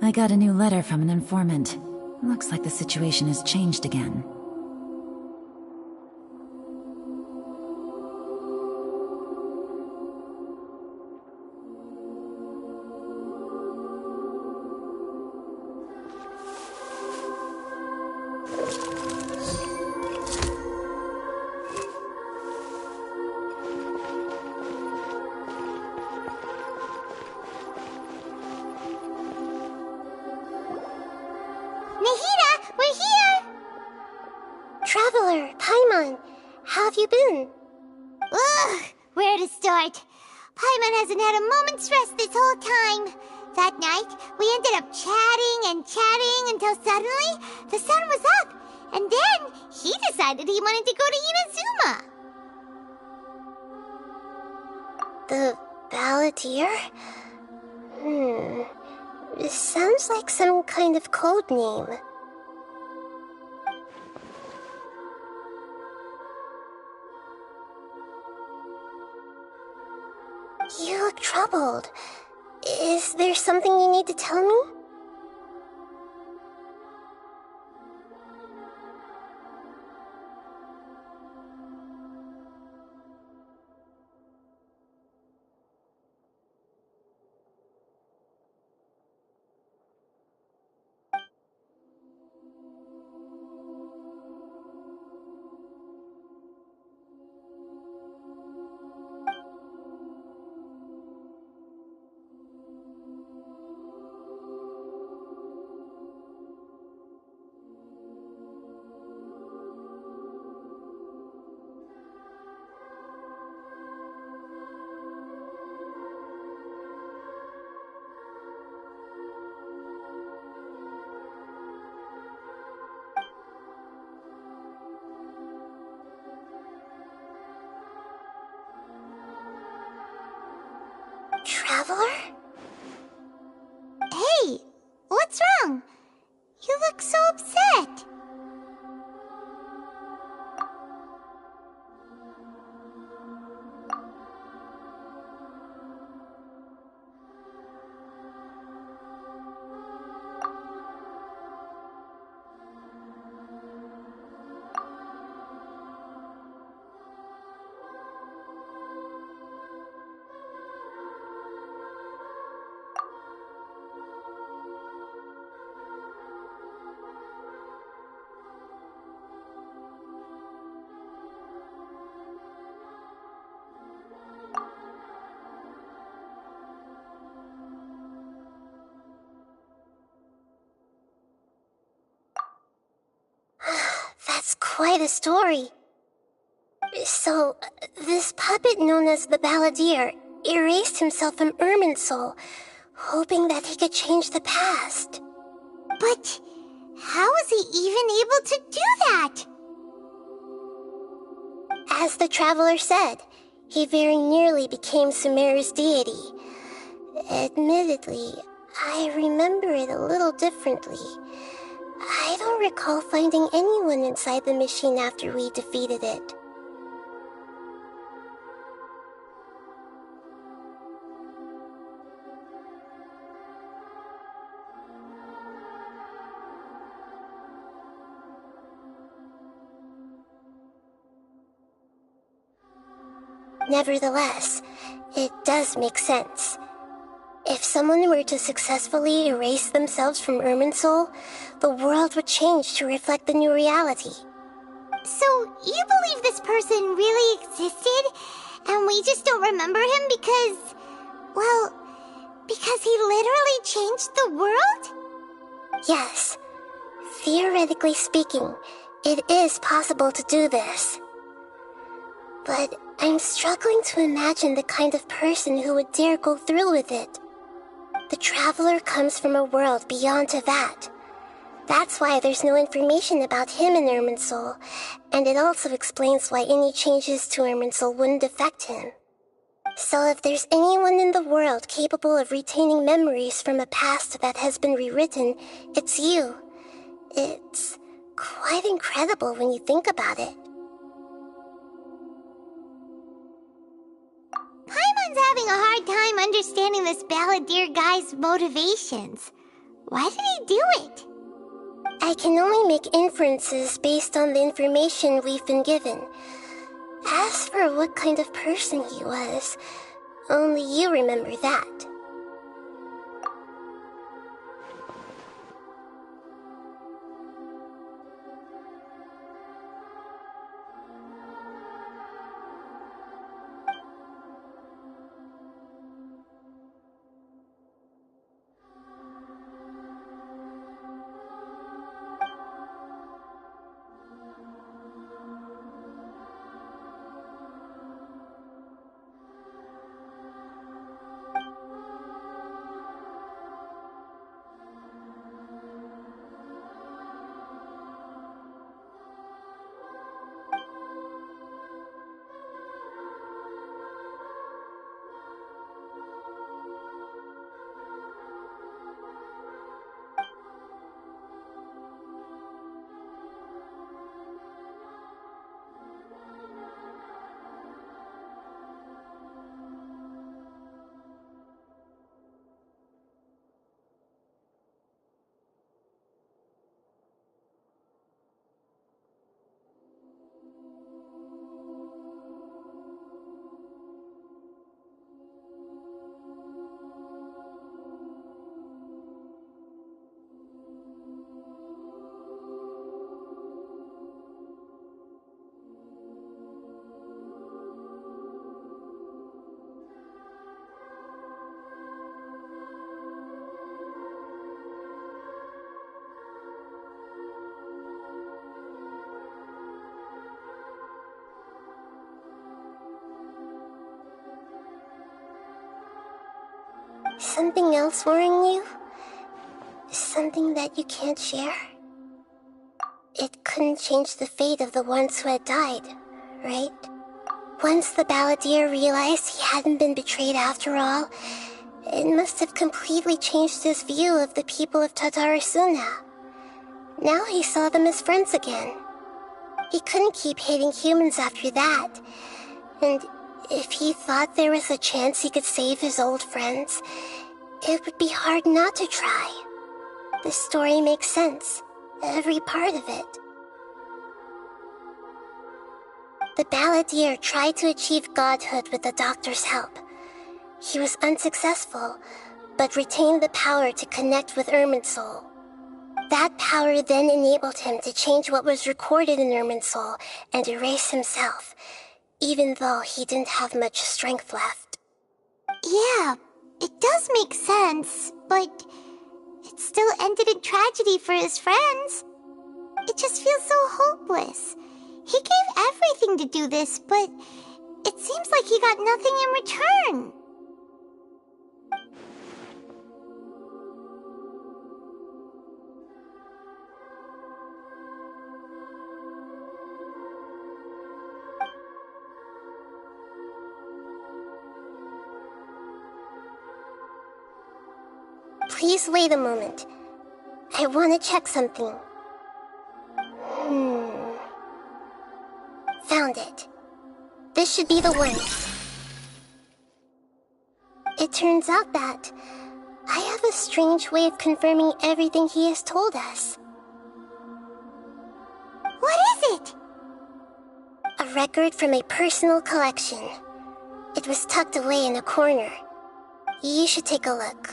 I got a new letter from an informant. Looks like the situation has changed again. Traveler, Paimon, how have you been? Ugh, where to start? Paimon hasn't had a moment's rest this whole time. That night, we ended up chatting and chatting until suddenly the sun was up, and then he decided he wanted to go to Inazuma. The Balladeer? This sounds like some kind of code name. You look troubled. Is there something you need to tell me? Traveler? Hey, what's wrong? You look so upset. It's quite a story. So, this puppet known as the Balladeer erased himself from Irminsul, hoping that he could change the past. But how was he even able to do that? As the traveler said, he very nearly became Sumeru's deity. Admittedly, I remember it a little differently. I don't recall finding anyone inside the machine after we defeated it. Nevertheless, it does make sense. If someone were to successfully erase themselves from Irminsul, the world would change to reflect the new reality. So, you believe this person really existed, and we just don't remember him because... well, because he literally changed the world? Yes. Theoretically speaking, it is possible to do this. But I'm struggling to imagine the kind of person who would dare go through with it. The traveler comes from a world beyond Tevat. That's why there's no information about him in Irminsul, and it also explains why any changes to Irminsul wouldn't affect him. So if there's anyone in the world capable of retaining memories from a past that has been rewritten, it's you. It's quite incredible when you think about it. Paimon's having a hard time understanding this Balladeer guy's motivations. Why did he do it? I can only make inferences based on the information we've been given. As for what kind of person he was, only you remember that. Something else worrying you? Something that you can't share? It couldn't change the fate of the ones who had died, right? Once the Balladeer realized he hadn't been betrayed after all, it must have completely changed his view of the people of Tatarasuna. Now he saw them as friends again. He couldn't keep hating humans after that, and if he thought there was a chance he could save his old friends, it would be hard not to try. This story makes sense, every part of it. The Balladeer tried to achieve godhood with the doctor's help. He was unsuccessful, but retained the power to connect with Irminsul. That power then enabled him to change what was recorded in Irminsul and erase himself, even though he didn't have much strength left. Yeah, it does make sense, but it still ended in tragedy for his friends. It just feels so hopeless. He gave everything to do this, but it seems like he got nothing in return. Please wait a moment. I want to check something. Found it. This should be the one. It turns out that I have a strange way of confirming everything he has told us. What is it? A record from a personal collection. It was tucked away in a corner. You should take a look.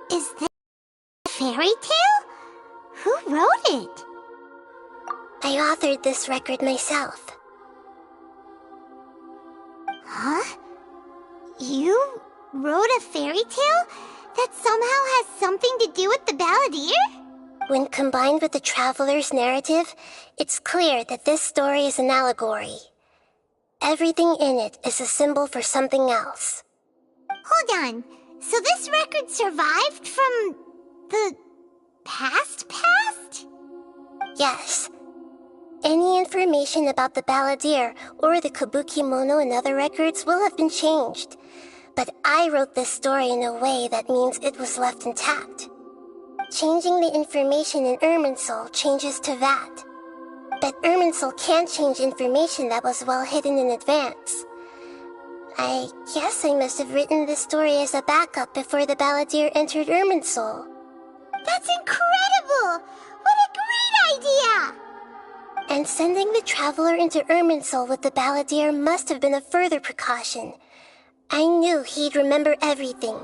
Is this a fairy tale? Who wrote it? I authored this record myself. Huh? You wrote a fairy tale that somehow has something to do with the Balladeer? When combined with the Traveler's narrative, it's clear that this story is an allegory. Everything in it is a symbol for something else. Hold on. So this record survived from the past? Yes. Any information about the Balladeer or the Kabuki Mono in other records will have been changed. But I wrote this story in a way that means it was left intact. Changing the information in Irminsul changes to that. But Irminsul can't change information that was well hidden in advance. I guess I must have written this story as a backup before the Balladeer entered Irminsul. That's incredible! What a great idea! And sending the Traveler into Irminsul with the Balladeer must have been a further precaution. I knew he'd remember everything.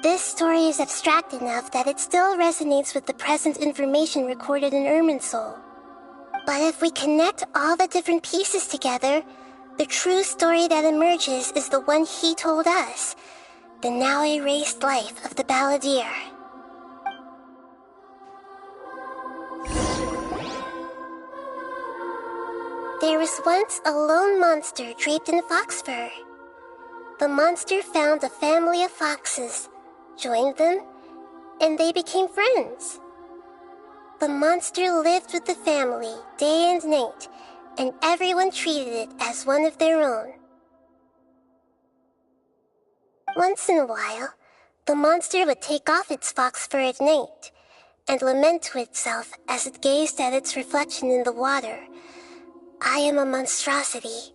This story is abstract enough that it still resonates with the present information recorded in Irminsul. But if we connect all the different pieces together, the true story that emerges is the one he told us, the now erased life of the Balladeer. There was once a lone monster draped in fox fur. The monster found a family of foxes, joined them, and they became friends. The monster lived with the family day and night, and everyone treated it as one of their own. Once in a while, the monster would take off its fox fur at night, and lament to itself as it gazed at its reflection in the water. I am a monstrosity,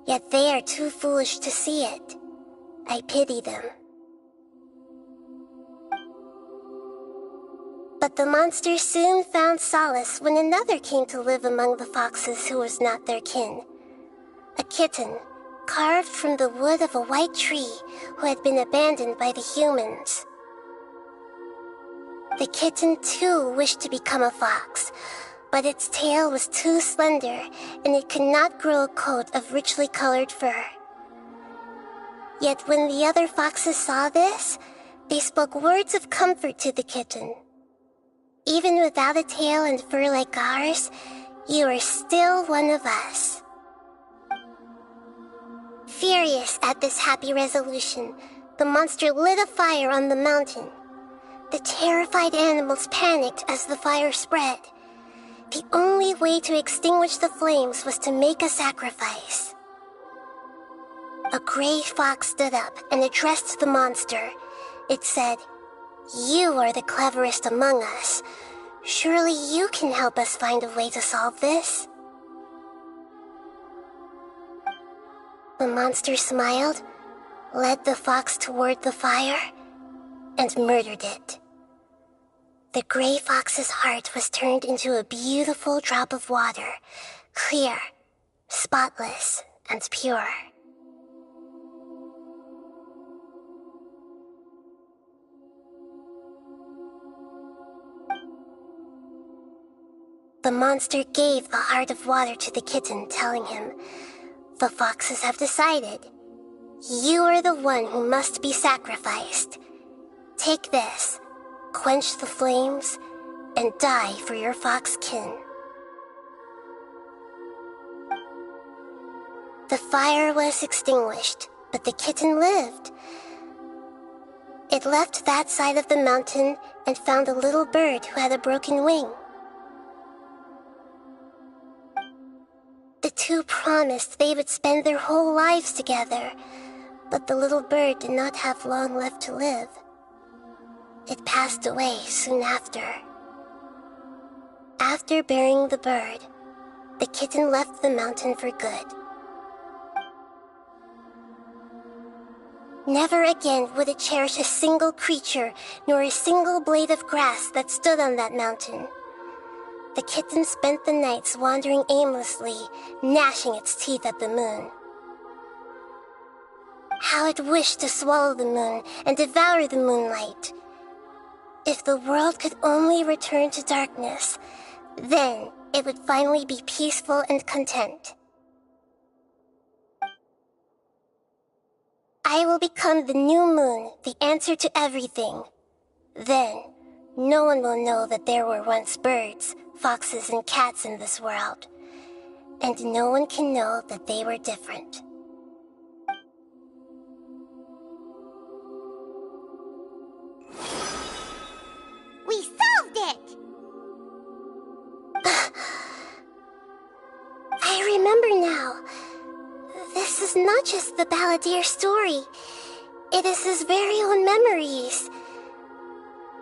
yet they are too foolish to see it. I pity them. But the monster soon found solace when another came to live among the foxes who was not their kin. A kitten, carved from the wood of a white tree who had been abandoned by the humans. The kitten too wished to become a fox, but its tail was too slender and it could not grow a coat of richly colored fur. Yet when the other foxes saw this, they spoke words of comfort to the kitten. Even without a tail and fur like ours, you are still one of us. Furious at this happy resolution, the monster lit a fire on the mountain. The terrified animals panicked as the fire spread. The only way to extinguish the flames was to make a sacrifice. A gray fox stood up and addressed the monster. It said, "You are the cleverest among us. Surely you can help us find a way to solve this." The monster smiled, led the fox toward the fire, and murdered it. The gray fox's heart was turned into a beautiful drop of water, clear, spotless, and pure. The monster gave the heart of water to the kitten, telling him, "The foxes have decided. You are the one who must be sacrificed. Take this, quench the flames, and die for your fox kin. The fire was extinguished, but the kitten lived. It left that side of the mountain and found a little bird who had a broken wing. The two promised they would spend their whole lives together, but the little bird did not have long left to live. It passed away soon after. After burying the bird, the kitten left the mountain for good. Never again would it cherish a single creature nor a single blade of grass that stood on that mountain. The kitten spent the nights wandering aimlessly, gnashing its teeth at the moon. How it wished to swallow the moon and devour the moonlight. If the world could only return to darkness, then it would finally be peaceful and content. I will become the new moon, the answer to everything. Then, no one will know that there were once birds, foxes, and cats in this world. And no one can know that they were different. We solved it! I remember now. This is not just the balladeer story. It is his very own memories.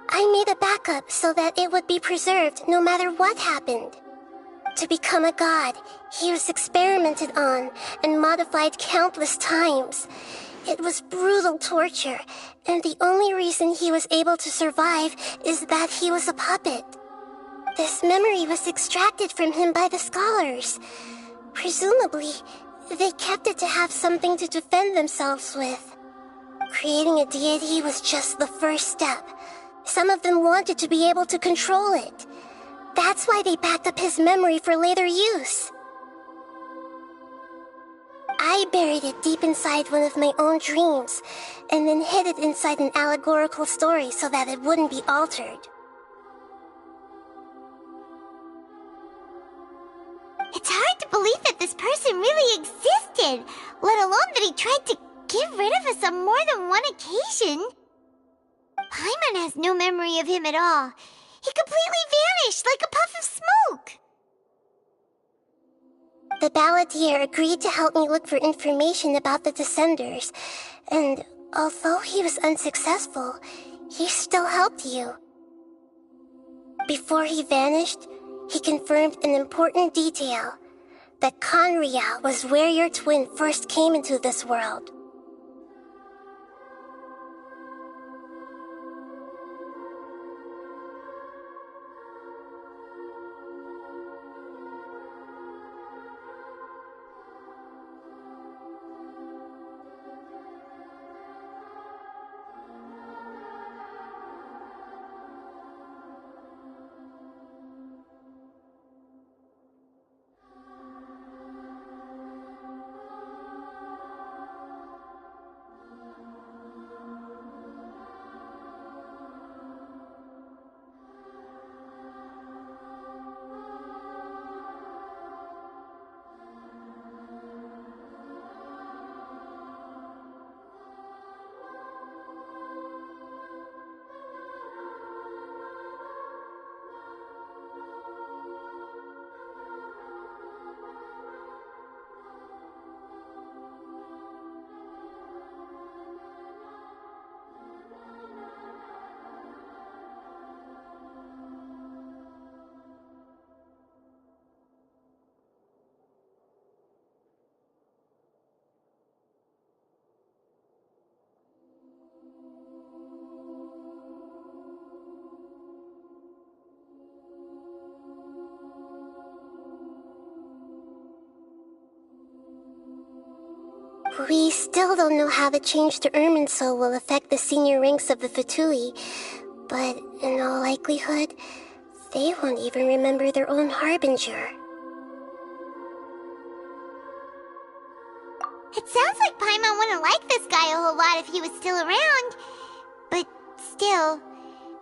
I made a backup so that it would be preserved no matter what happened. To become a god, he was experimented on and modified countless times. It was brutal torture, and the only reason he was able to survive is that he was a puppet. This memory was extracted from him by the scholars. Presumably, they kept it to have something to defend themselves with. Creating a deity was just the first step. Some of them wanted to be able to control it. That's why they backed up his memory for later use. I buried it deep inside one of my own dreams, and then hid it inside an allegorical story so that it wouldn't be altered. It's hard to believe that this person really existed, let alone that he tried to get rid of us on more than one occasion. Paimon has no memory of him at all. He completely vanished like a puff of smoke. The balladeer agreed to help me look for information about the Descenders, and although he was unsuccessful, he still helped you. Before he vanished, he confirmed an important detail, that Conria was where your twin first came into this world. We still don't know how the change to Irminsul will affect the senior ranks of the Fatui, but in all likelihood, they won't even remember their own Harbinger. It sounds like Paimon wouldn't like this guy a whole lot if he was still around. But still,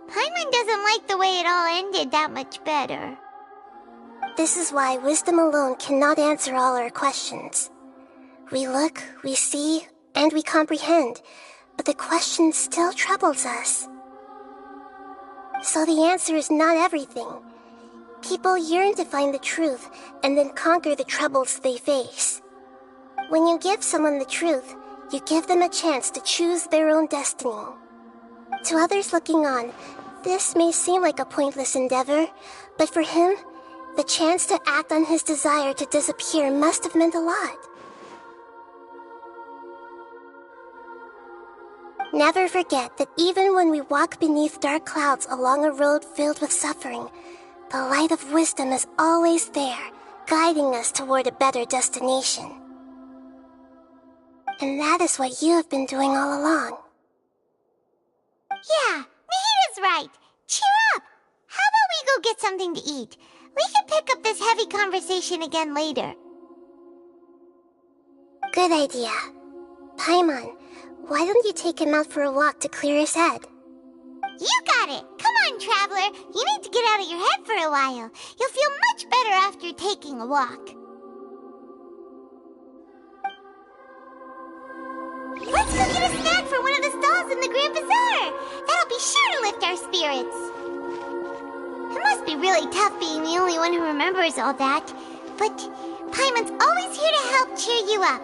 Paimon doesn't like the way it all ended that much better. This is why wisdom alone cannot answer all our questions. We look, we see, and we comprehend, but the question still troubles us. So the answer is not everything. People yearn to find the truth and then conquer the troubles they face. When you give someone the truth, you give them a chance to choose their own destiny. To others looking on, this may seem like a pointless endeavor, but for him, the chance to act on his desire to disappear must have meant a lot. Never forget that even when we walk beneath dark clouds along a road filled with suffering, the light of wisdom is always there, guiding us toward a better destination. And that is what you have been doing all along. Yeah, Nahida's right. Cheer up! How about we go get something to eat? We can pick up this heavy conversation again later. Good idea. Paimon, why don't you take him out for a walk to clear his head? You got it! Come on, Traveler! You need to get out of your head for a while. You'll feel much better after taking a walk. Let's go get a snack from one of the stalls in the Grand Bazaar! That'll be sure to lift our spirits. It must be really tough being the only one who remembers all that. But Paimon's always here to help cheer you up.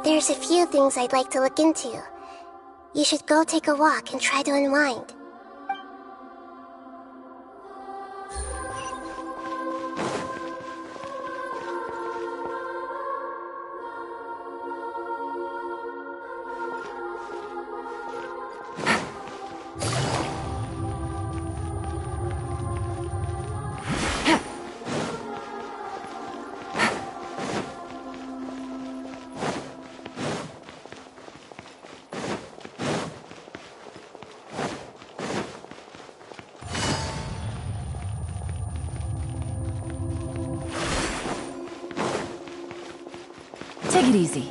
There's a few things I'd like to look into. You should go take a walk and try to unwind. Take it easy.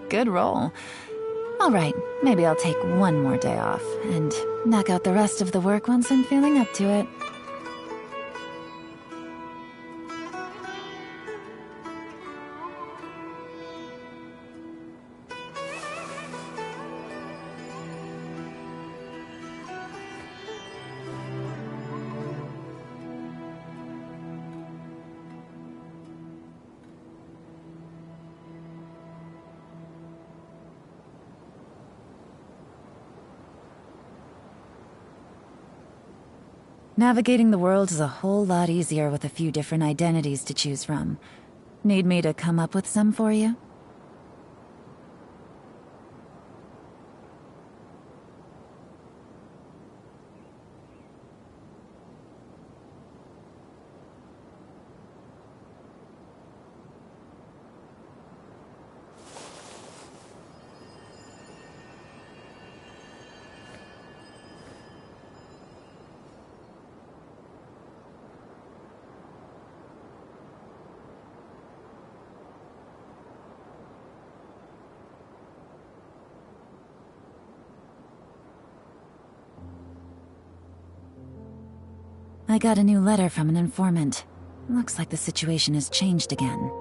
Good roll. All right, maybe I'll take one more day off and knock out the rest of the work once I'm feeling up to it. Navigating the world is a whole lot easier with a few different identities to choose from. Need me to come up with some for you? I got a new letter from an informant. Looks like the situation has changed again.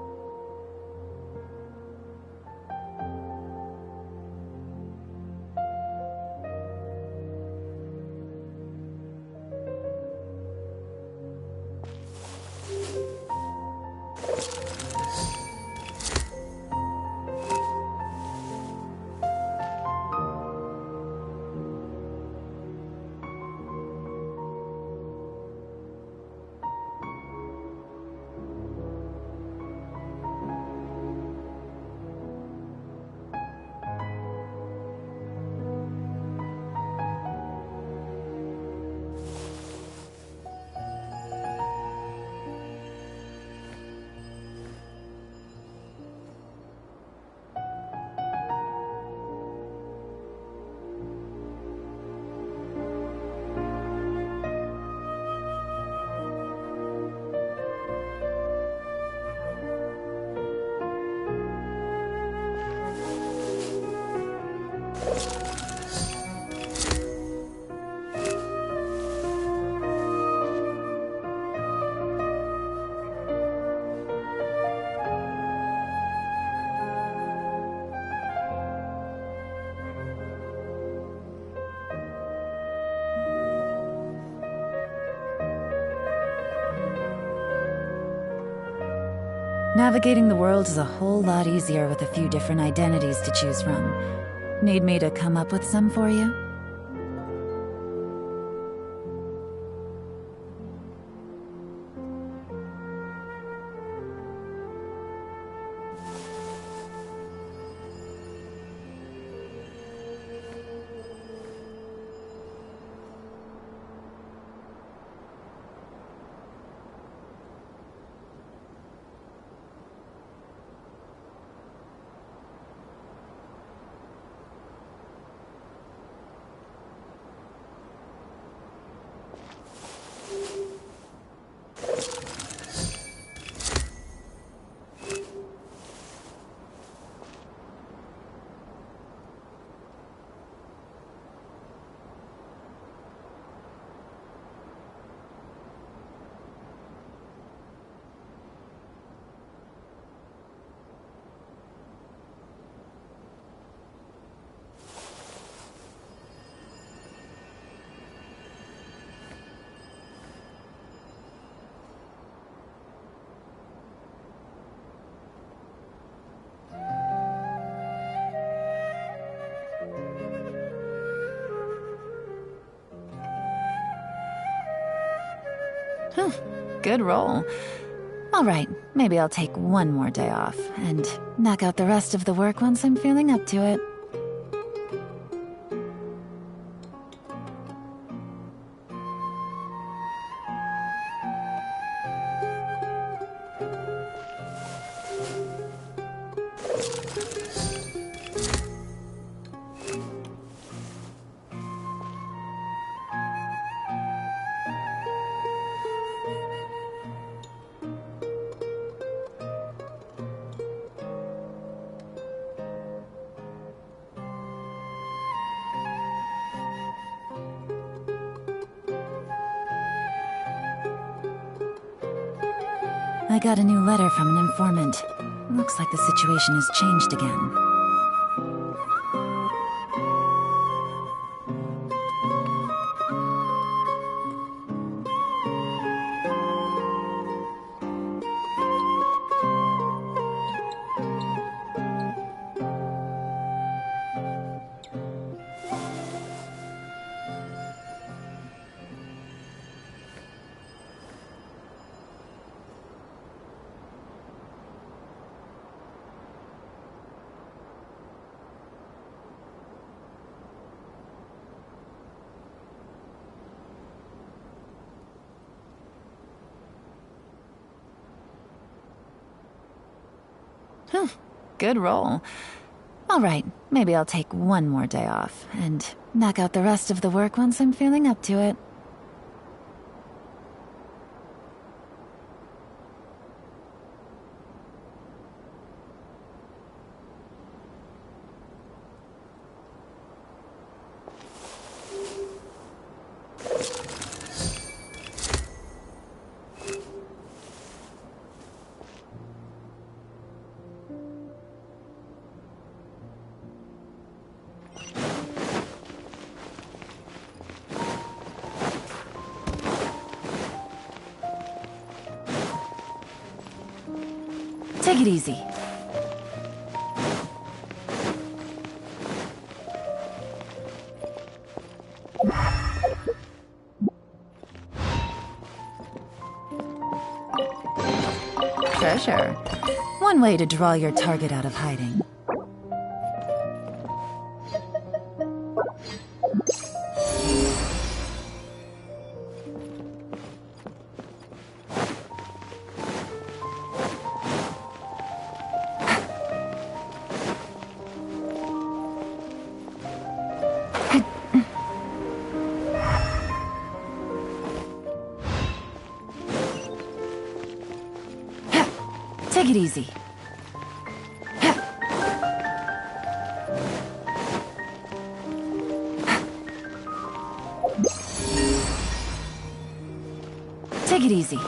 Navigating the world is a whole lot easier with a few different identities to choose from. Need me to come up with some for you? Good roll. Alright, maybe I'll take one more day off, and knock out the rest of the work once I'm feeling up to it. I got a new letter from an informant. Looks like the situation has changed again. Good roll. Alright, maybe I'll take one more day off, and knock out the rest of the work once I'm feeling up to it. Take it easy. Treasure. One way to draw your target out of hiding. Take it easy. Take it easy.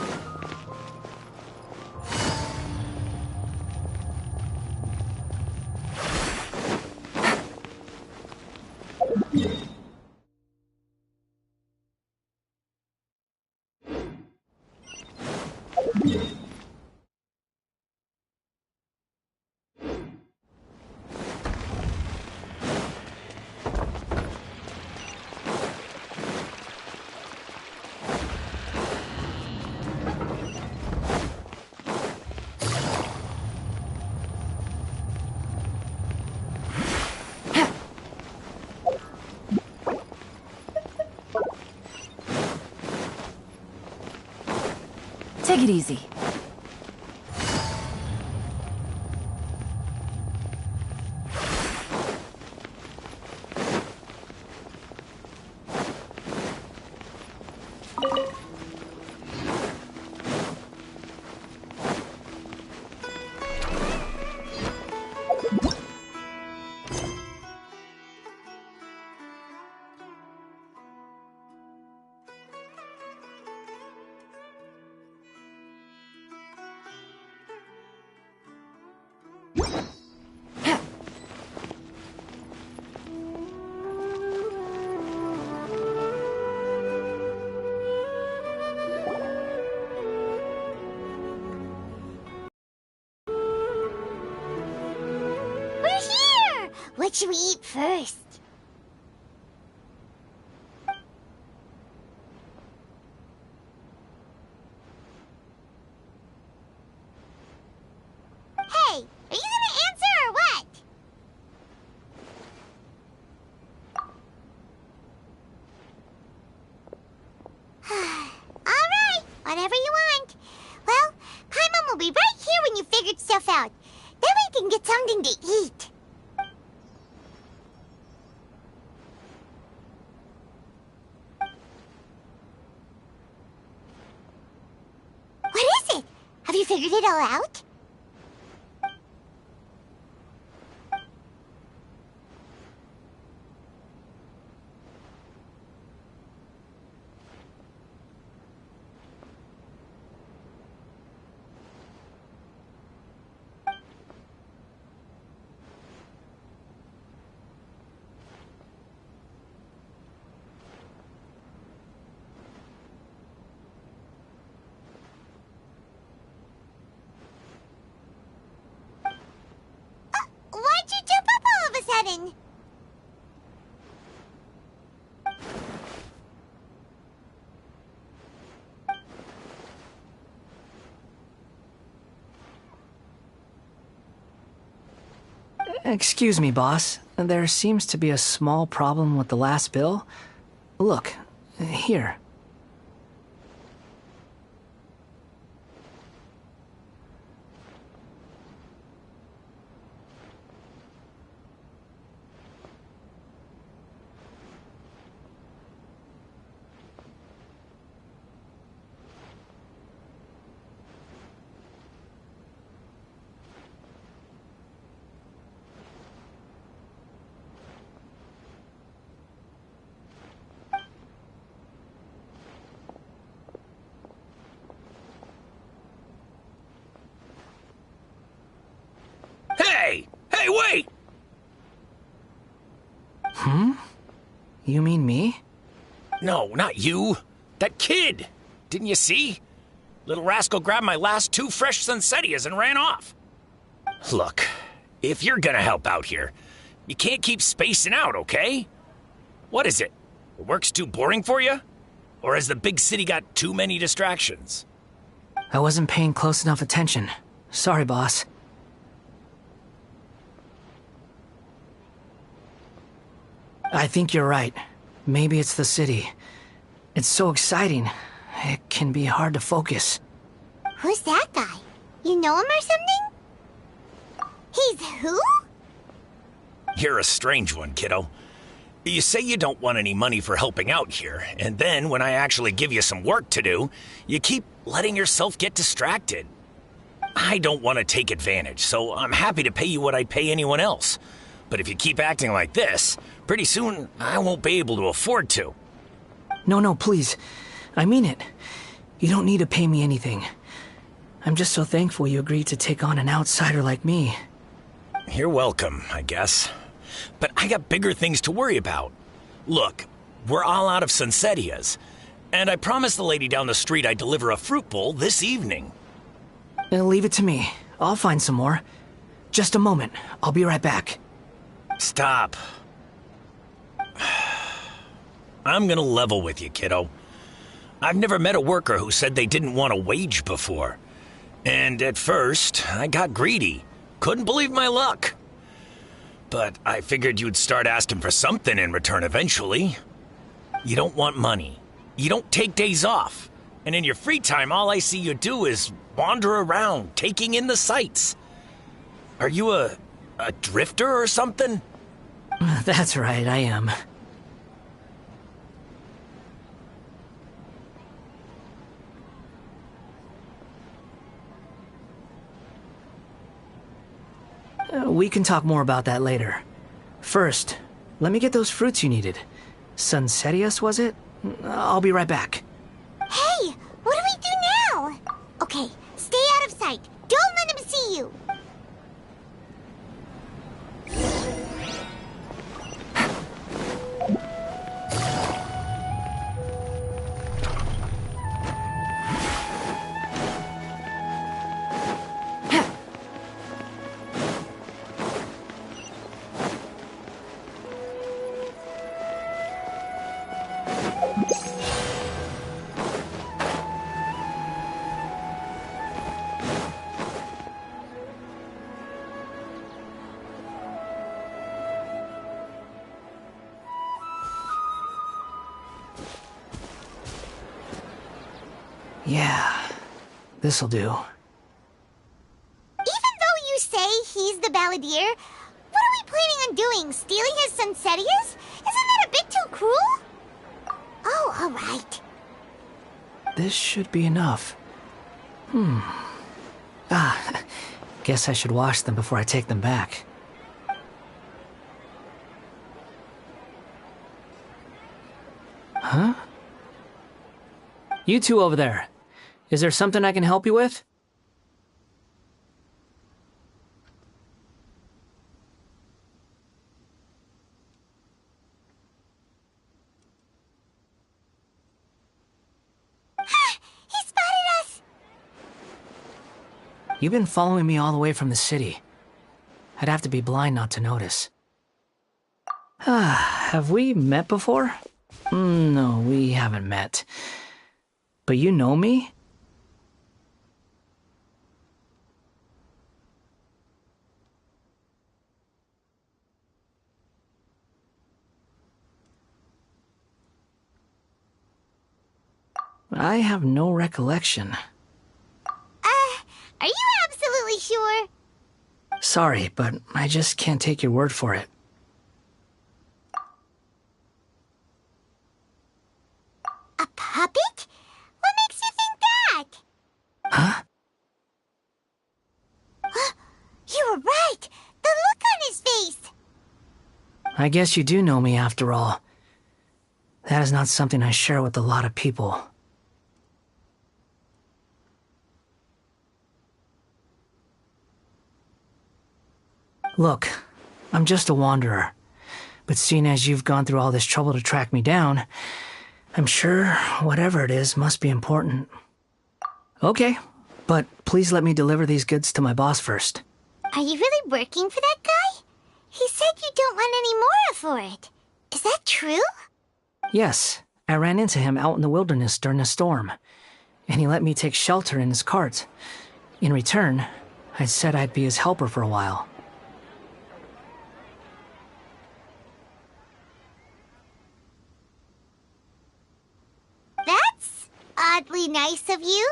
Take it easy. What should we eat first? Hey, are you gonna answer or what? Alright, whatever you want. Well, Paimon will be right here when you figured stuff out. Then we can get something to eat. Have you figured it all out? Why'd you jump up all of a sudden? Excuse me, boss. There seems to be a small problem with the last bill. Look, here. Hey, wait! Hmm? You mean me? No, not you. That kid! Didn't you see? Little rascal grabbed my last 2 fresh Sunsettias and ran off. Look, if you're gonna help out here, you can't keep spacing out, okay? What is it? Work's too boring for you? Or has the big city got too many distractions? I wasn't paying close enough attention. Sorry, boss. I think you're right. Maybe it's the city. It's so exciting. It can be hard to focus. Who's that guy? You know him or something? He's who? You're a strange one, kiddo. You say you don't want any money for helping out here, and then when I actually give you some work to do, you keep letting yourself get distracted. I don't want to take advantage, so I'm happy to pay you what I'd pay anyone else. But if you keep acting like this, pretty soon I won't be able to afford to. No, please. I mean it. You don't need to pay me anything. I'm just so thankful you agreed to take on an outsider like me. You're welcome, I guess. But I got bigger things to worry about. Look, we're all out of Sunsettias, and I promised the lady down the street I'd deliver a fruit bowl this evening. Leave it to me. I'll find some more. Just a moment. I'll be right back. Stop. I'm gonna level with you, kiddo. I've never met a worker who said they didn't want a wage before. And at first, I got greedy. Couldn't believe my luck. But I figured you'd start asking for something in return eventually. You don't want money. You don't take days off. And in your free time, all I see you do is wander around, taking in the sights. Are you a drifter or something? That's right, I am. We can talk more about that later. First, let me get those fruits you needed. Sunsettias, was it? I'll be right back. Hey, what do we do now? Okay, stay out of sight. Don't let him see you. Yeah, this'll do. Even though you say he's the balladeer, what are we planning on doing? Stealing his Sunsettias? Isn't that a bit too cruel? Oh, alright. This should be enough. Guess I should wash them before I take them back. Huh? You two over there. Is there something I can help you with? He spotted us! You've been following me all the way from the city. I'd have to be blind not to notice. Have we met before? No, we haven't met. But you know me? I have no recollection. Are you absolutely sure? Sorry, but I just can't take your word for it. A puppet? What makes you think that? Huh? You were right! The look on his face! I guess you do know me after all. That is not something I share with a lot of people. Look, I'm just a wanderer. But seeing as you've gone through all this trouble to track me down, I'm sure whatever it is must be important. Okay, but please let me deliver these goods to my boss first. Are you really working for that guy? He said you don't want any more for it. Is that true? Yes, I ran into him out in the wilderness during a storm, and he let me take shelter in his cart. In return, I said I'd be his helper for a while. That's oddly nice of you.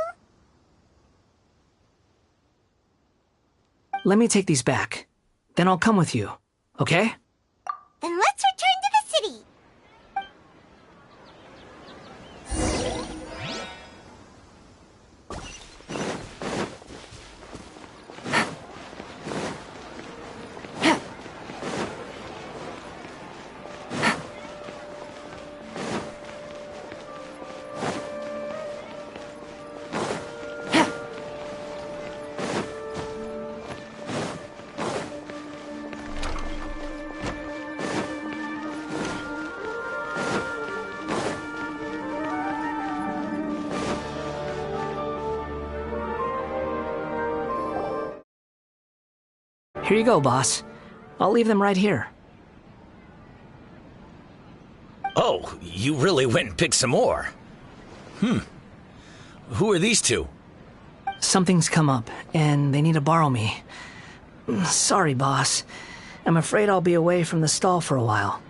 Let me take these back. Then I'll come with you, okay? Then let's return to the city. Here you go, boss. I'll leave them right here. Oh, you really went and picked some more. Who are these two? Something's come up, and they need to borrow me. Sorry, boss. I'm afraid I'll be away from the stall for a while.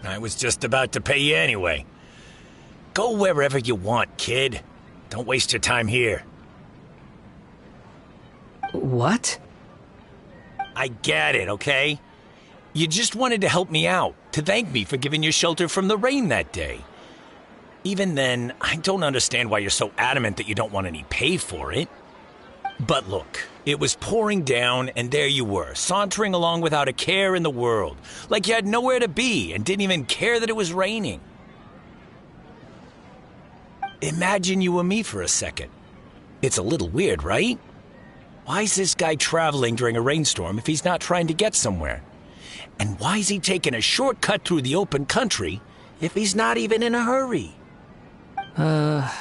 I was just about to pay you anyway. Go wherever you want, kid. Don't waste your time here. What? I get it, okay? You just wanted to help me out, to thank me for giving you shelter from the rain that day. Even then, I don't understand why you're so adamant that you don't want any pay for it. But look, it was pouring down, and there you were, sauntering along without a care in the world, like you had nowhere to be and didn't even care that it was raining. Imagine you were me for a second. It's a little weird, right? Why's this guy traveling during a rainstorm if he's not trying to get somewhere? And why's he taking a shortcut through the open country if he's not even in a hurry? But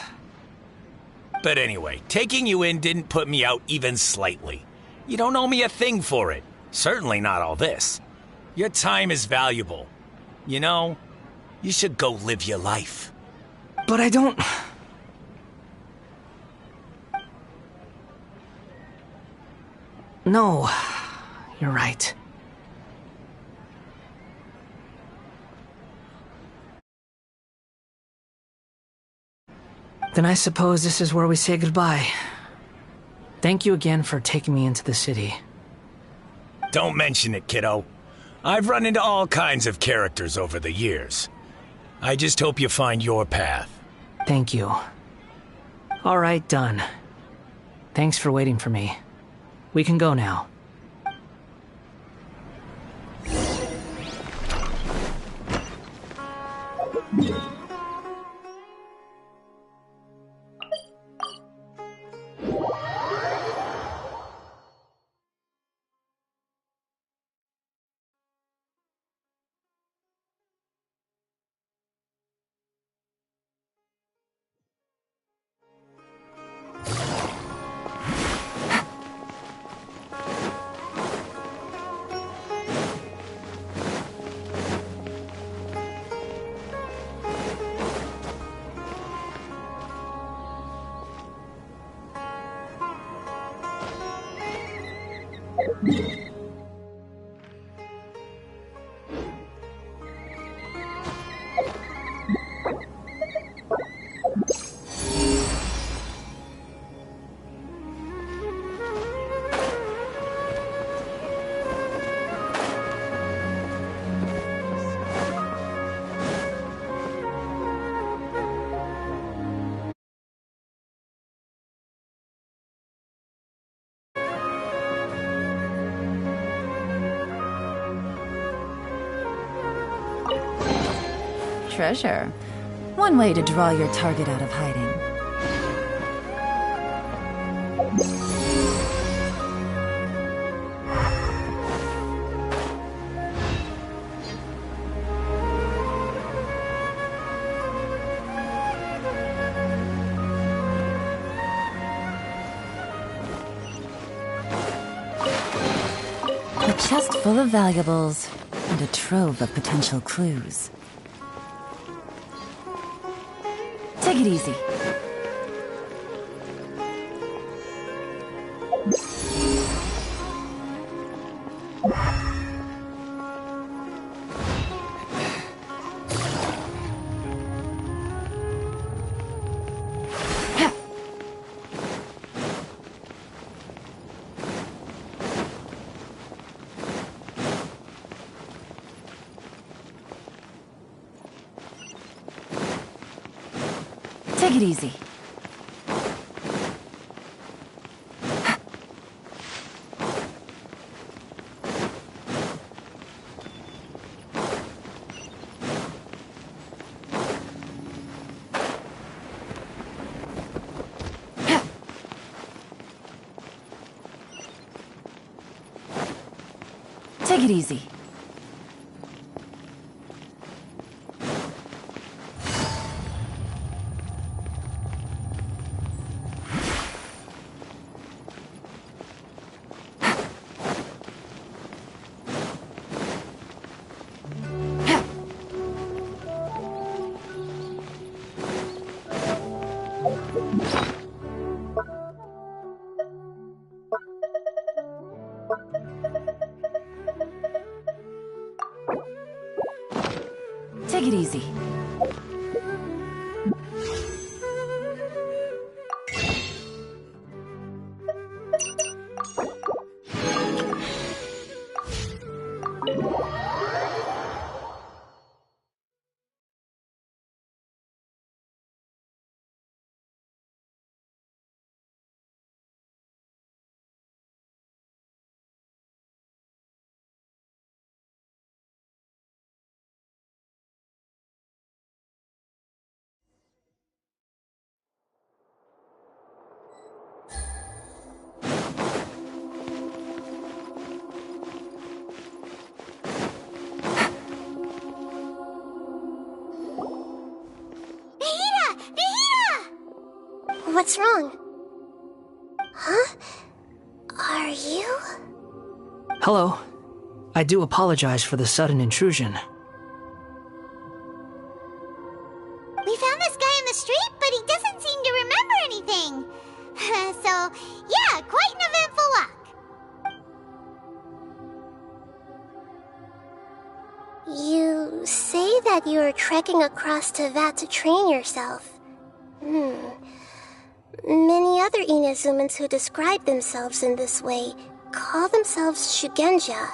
anyway, taking you in didn't put me out even slightly. You don't owe me a thing for it. Certainly not all this. Your time is valuable. You know, you should go live your life. But I don't... No, you're right. Then I suppose this is where we say goodbye. Thank you again for taking me into the city. Don't mention it, kiddo. I've run into all kinds of characters over the years. I just hope you find your path. Thank you. All right, done. Thanks for waiting for me. We can go now. Treasure. One way to draw your target out of hiding. chest full of valuables and a trove of potential clues. Take it easy. Take it easy. Take it easy. Take it easy. What's wrong? Huh? Are you? Hello. I do apologize for the sudden intrusion. We found this guy in the street, but he doesn't seem to remember anything. So, yeah, quite an eventful walk. You say that you are trekking across to Vat to train yourself. Many other Inazumans who describe themselves in this way call themselves Shugenja.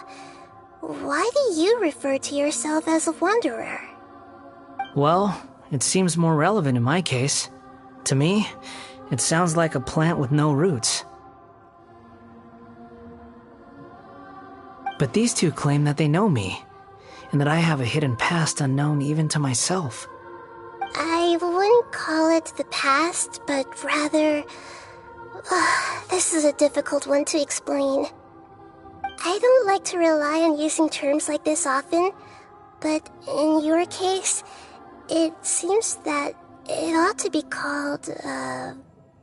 Why do you refer to yourself as a wanderer? Well, it seems more relevant in my case. To me, it sounds like a plant with no roots. But these two claim that they know me, and that I have a hidden past unknown even to myself. I wouldn't call it the past, but rather... this is a difficult one to explain. I don't like to rely on using terms like this often, but in your case, it seems that it ought to be called,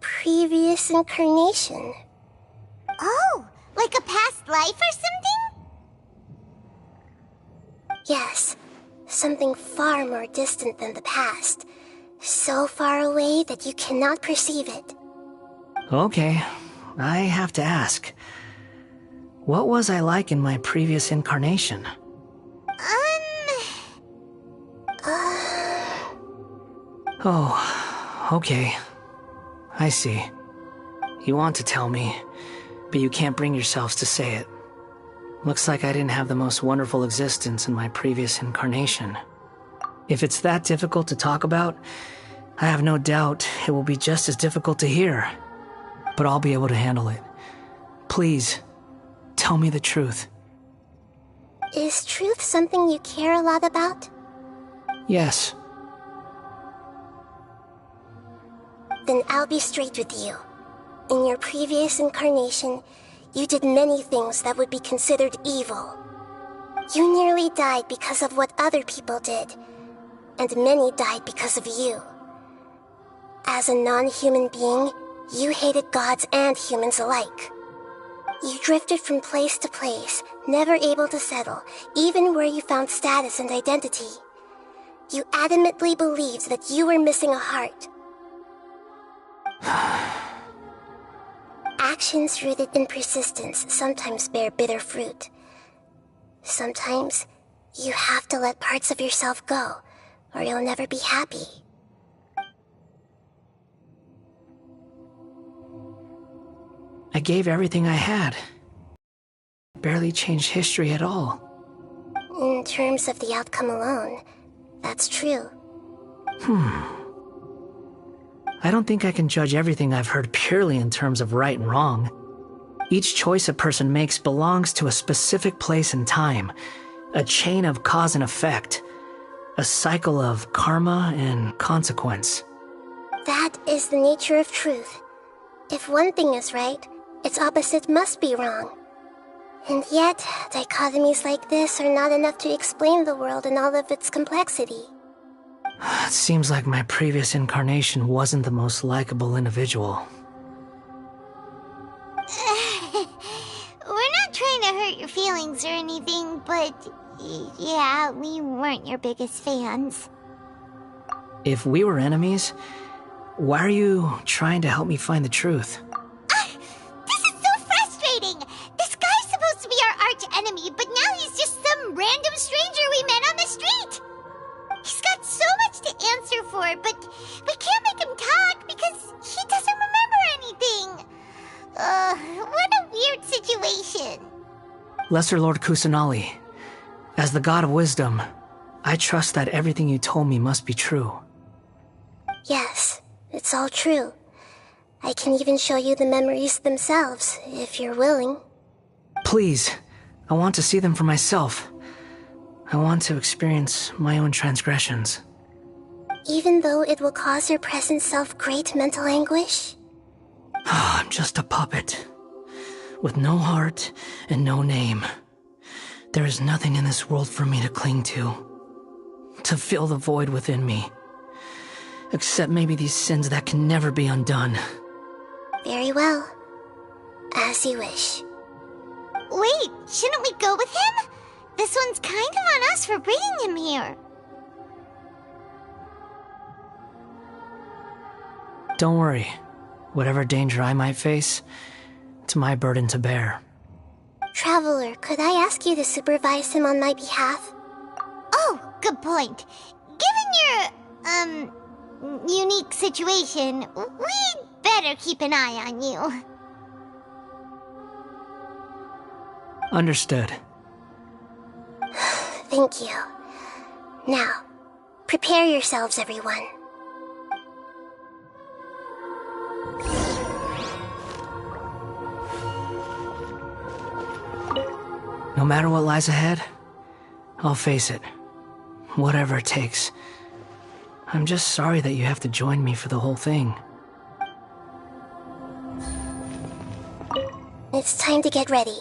previous incarnation. Oh, like a past life or something? Yes. Something far more distant than the past. So far away that you cannot perceive it. Okay, I have to ask. What was I like in my previous incarnation? Oh, okay. I see. You want to tell me, but you can't bring yourselves to say it. Looks like I didn't have the most wonderful existence in my previous incarnation. If it's that difficult to talk about, I have no doubt it will be just as difficult to hear. But I'll be able to handle it. Please, tell me the truth. Is truth something you care a lot about? Yes. Then I'll be straight with you. In your previous incarnation, you did many things that would be considered evil. You nearly died because of what other people did, and many died because of you. As a non-human being, you hated gods and humans alike. You drifted from place to place, never able to settle, even where you found status and identity. You adamantly believed that you were missing a heart. Actions rooted in persistence sometimes bear bitter fruit. Sometimes, you have to let parts of yourself go, or you'll never be happy. I gave everything I had. Barely changed history at all. In terms of the outcome alone, that's true. I don't think I can judge everything I've heard purely in terms of right and wrong. Each choice a person makes belongs to a specific place and time, a chain of cause and effect, a cycle of karma and consequence. That is the nature of truth. If one thing is right, its opposite must be wrong. And yet, dichotomies like this are not enough to explain the world in all of its complexity. It seems like my previous incarnation wasn't the most likable individual. We're not trying to hurt your feelings or anything, but yeah, we weren't your biggest fans. If we were enemies, why are you trying to help me find the truth? This is so frustrating! This guy's supposed to be our arch enemy, but now he's just some random stranger we met on the street! He's got so much to answer for, but we can't make him talk because he doesn't remember anything. What a weird situation. Lesser Lord Kusanali, as the god of wisdom, I trust that everything you told me must be true. Yes, it's all true. I can even show you the memories themselves, if you're willing. Please, I want to see them for myself. I want to experience my own transgressions. Even though it will cause your present self great mental anguish? I'm just a puppet, with no heart and no name. There is nothing in this world for me to cling to fill the void within me. Except maybe these sins that can never be undone. Very well. As you wish. Wait, shouldn't we go with him? This one's kind of on us for bringing him here. Don't worry. Whatever danger I might face, it's my burden to bear. Traveler, could I ask you to supervise him on my behalf? Oh, good point. Given your, unique situation, we'd better keep an eye on you. Understood. Thank you. Now, prepare yourselves, everyone. No matter what lies ahead, I'll face it. Whatever it takes. I'm just sorry that you have to join me for the whole thing. It's time to get ready.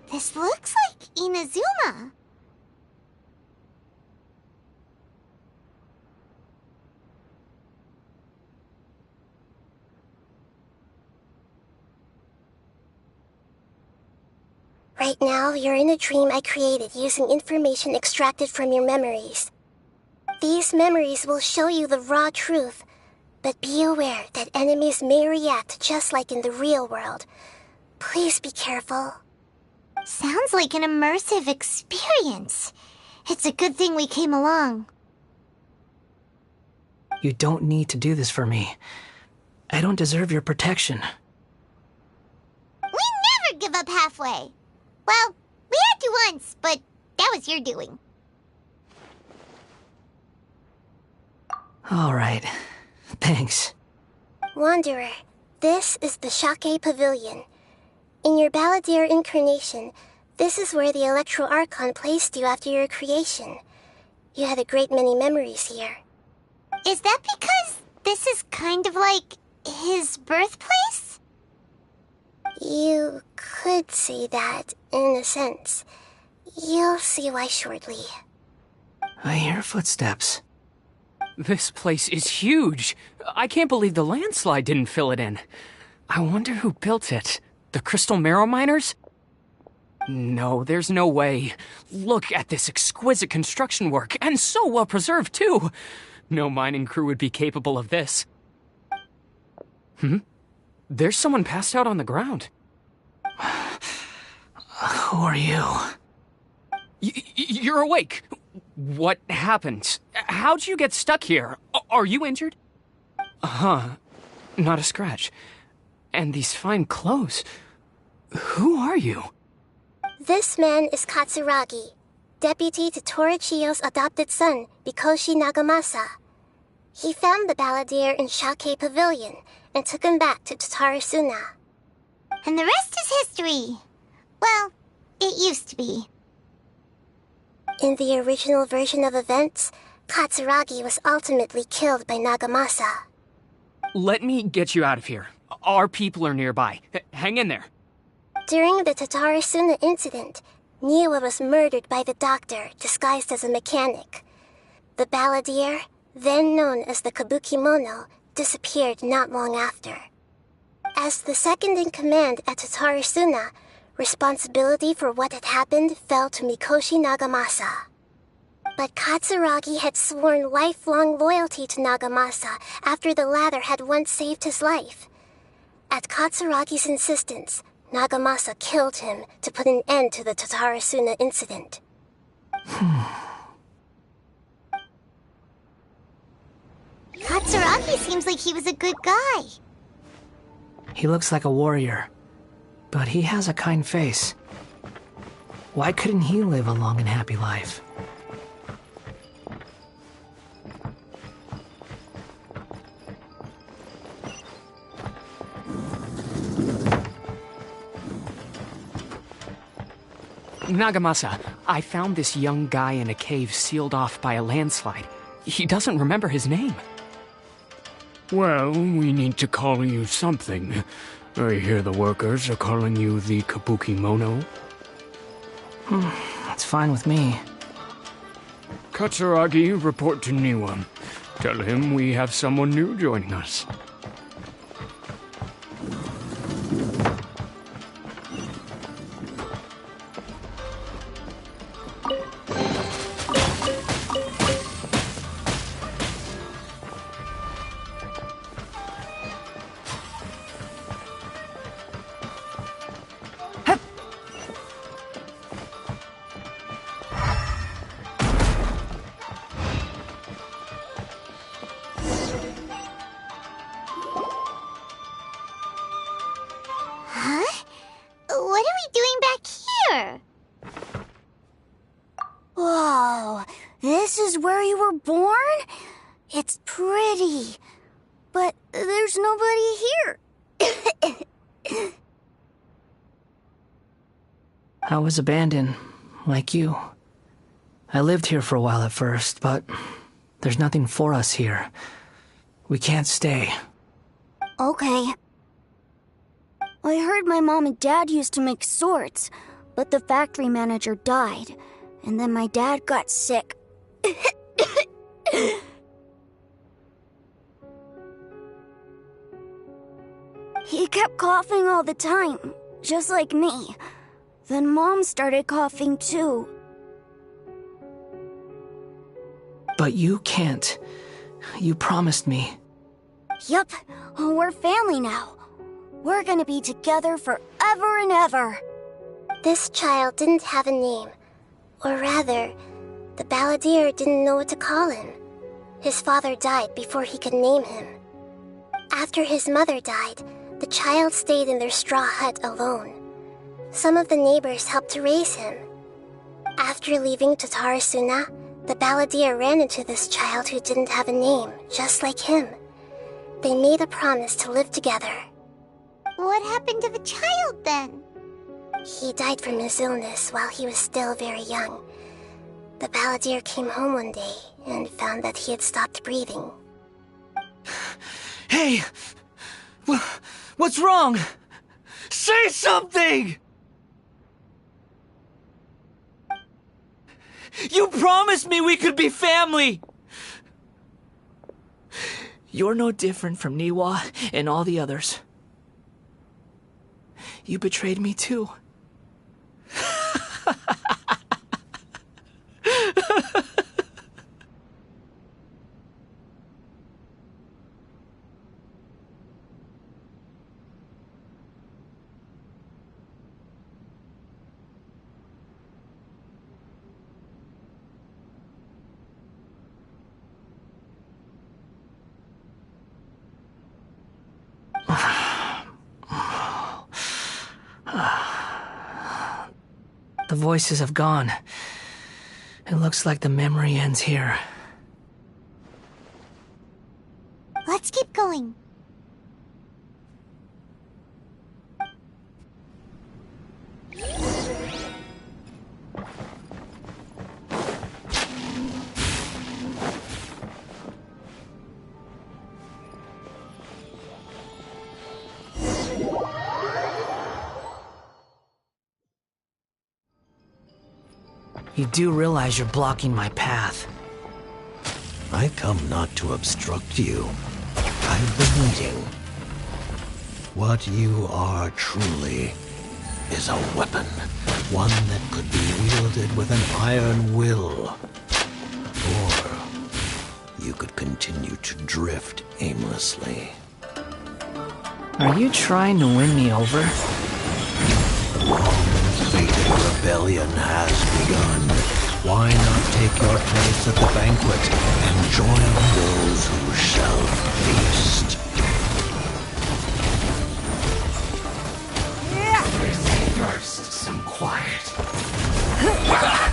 This looks like Inazuma. Right now, you're in a dream I created using information extracted from your memories. These memories will show you the raw truth, but be aware that enemies may react just like in the real world. Please be careful. Sounds like an immersive experience. It's a good thing we came along. You don't need to do this for me. I don't deserve your protection. We never give up halfway. Well, we had to once, but that was your doing. Alright. Thanks. Wanderer, this is the Shake Pavilion. In your Balladeer incarnation, this is where the Electro Archon placed you after your creation. You had a great many memories here. Is that because this is kind of like his birthplace? You could say that, in a sense. You'll see why shortly. I hear footsteps. This place is huge. I can't believe the landslide didn't fill it in. I wonder who built it. The Crystal Marrow Miners? No, there's no way. Look at this exquisite construction work, and so well preserved, too. No mining crew would be capable of this. There's someone passed out on the ground. Who are you? You're awake. What happened? How'd you get stuck here? Are you injured? Not a scratch. And these fine clothes. Who are you? This man is Katsuragi, deputy to Torichiyo's adopted son, Mikoshi Nagamasa. He found the Balladeer in Shake Pavilion and took him back to Tatarasuna. And the rest is history. Well, it used to be. In the original version of events, Katsuragi was ultimately killed by Nagamasa. Let me get you out of here. Our people are nearby. Hang in there. During the Tatarasuna incident, Niwa was murdered by the doctor disguised as a mechanic. The Balladeer, then known as the Kabukimono, disappeared not long after. As the second in command at Tatarasuna, responsibility for what had happened fell to Mikoshi Nagamasa. But Katsuragi had sworn lifelong loyalty to Nagamasa after the latter had once saved his life. At Katsuragi's insistence, Nagamasa killed him to put an end to the Tatarasuna incident. Katsuragi seems like he was a good guy. He looks like a warrior, but he has a kind face. Why couldn't he live a long and happy life? Nagamasa, I found this young guy in a cave sealed off by a landslide. He doesn't remember his name. Well, we need to call you something. I hear the workers are calling you the Kabukimono. That's fine with me. Katsuragi, report to Niwa. Tell him we have someone new joining us. What are we doing back here? Whoa, this is where you were born? It's pretty, but there's nobody here. I was abandoned, like you. I lived here for a while at first, but there's nothing for us here. We can't stay. Okay. I heard my mom and dad used to make swords, but the factory manager died, and then my dad got sick. He kept coughing all the time, just like me. Then Mom started coughing too. But you can't. You promised me. Yup, we're family now. We're gonna be together forever and ever. This child didn't have a name. Or rather, the Balladeer didn't know what to call him. His father died before he could name him. After his mother died, the child stayed in their straw hut alone. Some of the neighbors helped to raise him. After leaving Tatarasuna, The balladeer ran into this child who didn't have a name, just like him. They made a promise to live together. What happened to the child then? He died from his illness while he was still very young. The balladeer came home one day and found that he had stopped breathing. Hey! What's wrong? Say something! You promised me we could be family! You're no different from Niwa and all the others. You betrayed me too. The voices have gone. It looks like the memory ends here. Let's keep going. You do realize you're blocking my path. I come not to obstruct you. I've been waiting. What you are truly is a weapon. One that could be wielded with an iron will. Or you could continue to drift aimlessly. Are you trying to win me over? Long-fated rebellion has begun. Why not take your place at the banquet and join those who shall feast? First, some quiet.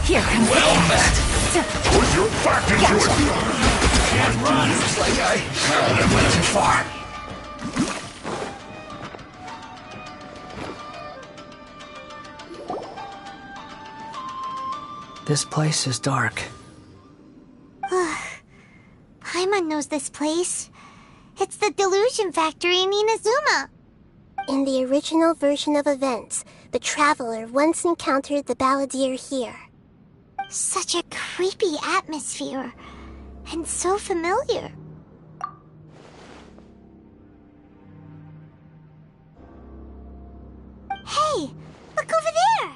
Here comes Well the met. Put your back into it. Can't run. Looks like I went too far. This place is dark. Paimon knows this place. It's the Delusion Factory in Inazuma. In the original version of events, the Traveler once encountered the balladeer here. Such a creepy atmosphere. And so familiar. Hey, look over there!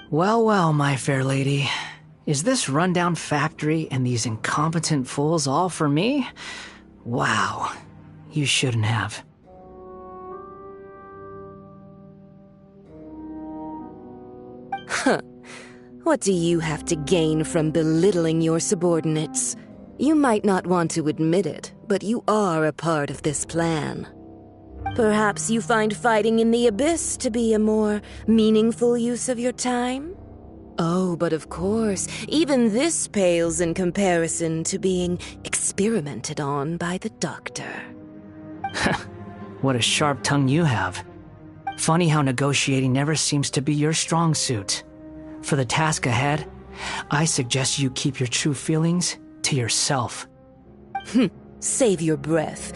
Well, well, my fair lady. Is this rundown factory and these incompetent fools all for me? Wow. You shouldn't have. Huh. What do you have to gain from belittling your subordinates? You might not want to admit it, but you are a part of this plan. Perhaps you find fighting in the abyss to be a more meaningful use of your time? Oh, but of course, even this pales in comparison to being experimented on by the doctor. What a sharp tongue you have. Funny how negotiating never seems to be your strong suit. For the task ahead, I suggest you keep your true feelings to yourself. Save your breath.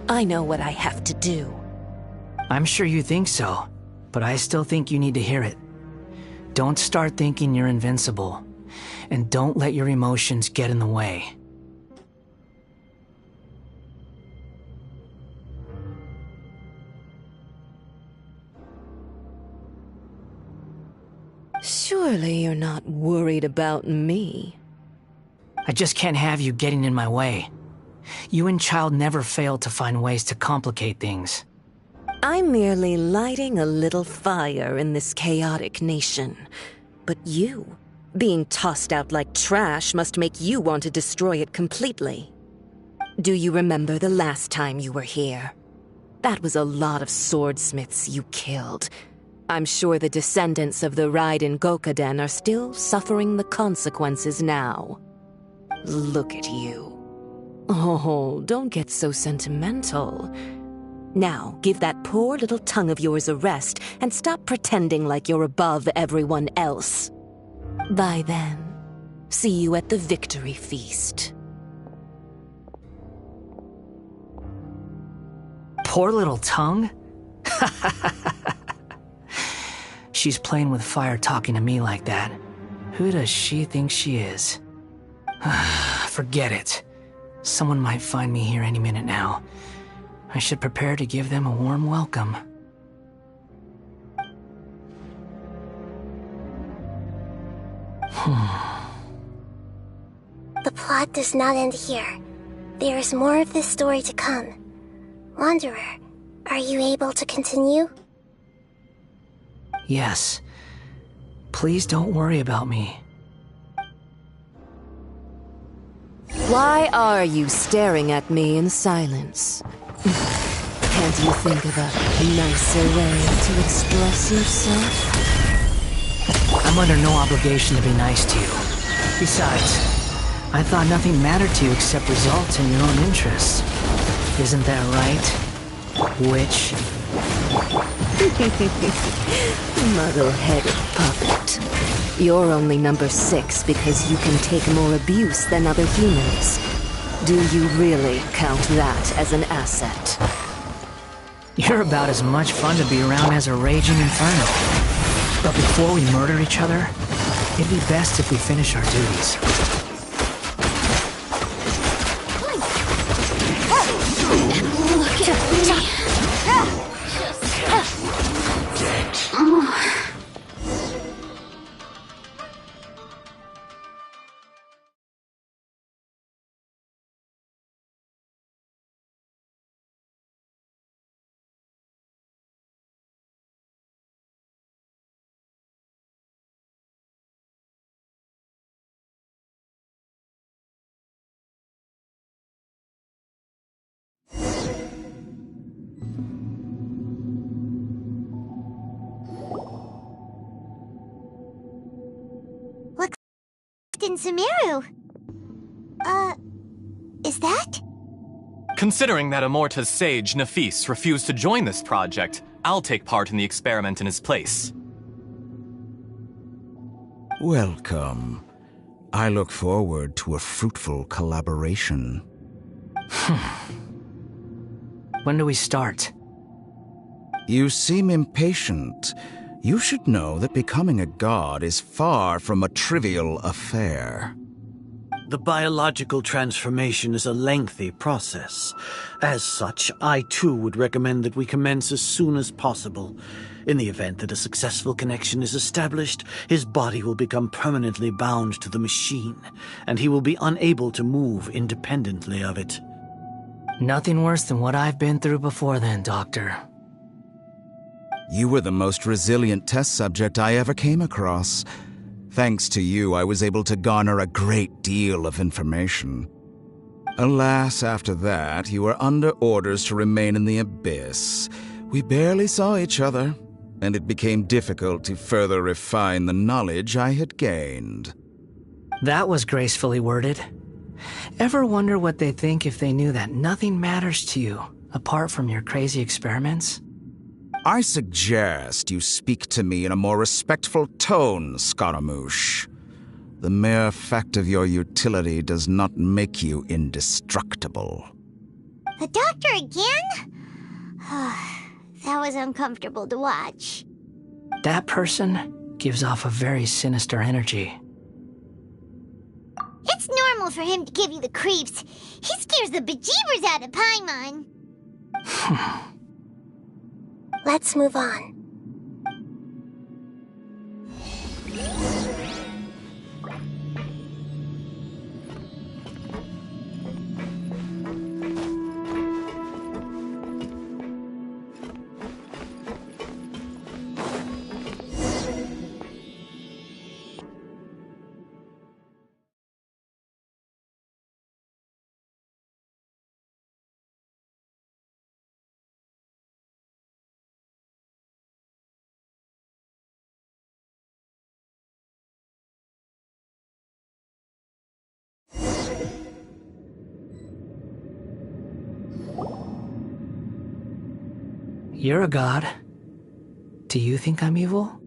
I know what I have to do. I'm sure you think so, but I still think you need to hear it. Don't start thinking you're invincible, and don't let your emotions get in the way. Surely you're not worried about me. I just can't have you getting in my way. You and Child never fail to find ways to complicate things. I'm merely lighting a little fire in this chaotic nation. But you, being tossed out like trash, must make you want to destroy it completely. Do you remember the last time you were here? That was a lot of swordsmiths you killed. I'm sure the descendants of the Raiden Gokaden are still suffering the consequences now. Look at you. Oh, don't get so sentimental. Now, give that poor little tongue of yours a rest and stop pretending like you're above everyone else. Bye then. See you at the victory feast. Poor little tongue? She's playing with fire talking to me like that. Who does she think she is? Forget it. Someone might find me here any minute now. I should prepare to give them a warm welcome. The plot does not end here. There is more of this story to come. Wanderer, are you able to continue? Yes. Please don't worry about me. Why are you staring at me in silence? Can't you think of a nicer way to express yourself? I'm under no obligation to be nice to you. Besides, I thought nothing mattered to you except results and your own interests. Isn't that right? Witch? Muddle-headed puppet. You're only number 6 because you can take more abuse than other humans. Do you really count that as an asset? You're about as much fun to be around as a raging inferno. But before we murder each other, it'd be best if we finish our duties. Look at me. In Sumeru. Is that? Considering that Amorta's sage, Nafis, refused to join this project, I'll take part in the experiment in his place. Welcome. I look forward to a fruitful collaboration. When do we start? You seem impatient. You should know that becoming a god is far from a trivial affair. The biological transformation is a lengthy process. As such, I too would recommend that we commence as soon as possible. In the event that a successful connection is established, his body will become permanently bound to the machine, and he will be unable to move independently of it. Nothing worse than what I've been through before then, Doctor. You were the most resilient test subject I ever came across. Thanks to you, I was able to garner a great deal of information. Alas, after that, you were under orders to remain in the abyss. We barely saw each other, and it became difficult to further refine the knowledge I had gained. That was gracefully worded. Ever wonder what they think if they knew that nothing matters to you, apart from your crazy experiments? I suggest you speak to me in a more respectful tone, Scaramouche. The mere fact of your utility does not make you indestructible. The doctor again? That was uncomfortable to watch. That person gives off a very sinister energy. It's normal for him to give you the creeps. He scares the bejeebers out of Paimon. Let's move on. You're a god. Do you think I'm evil?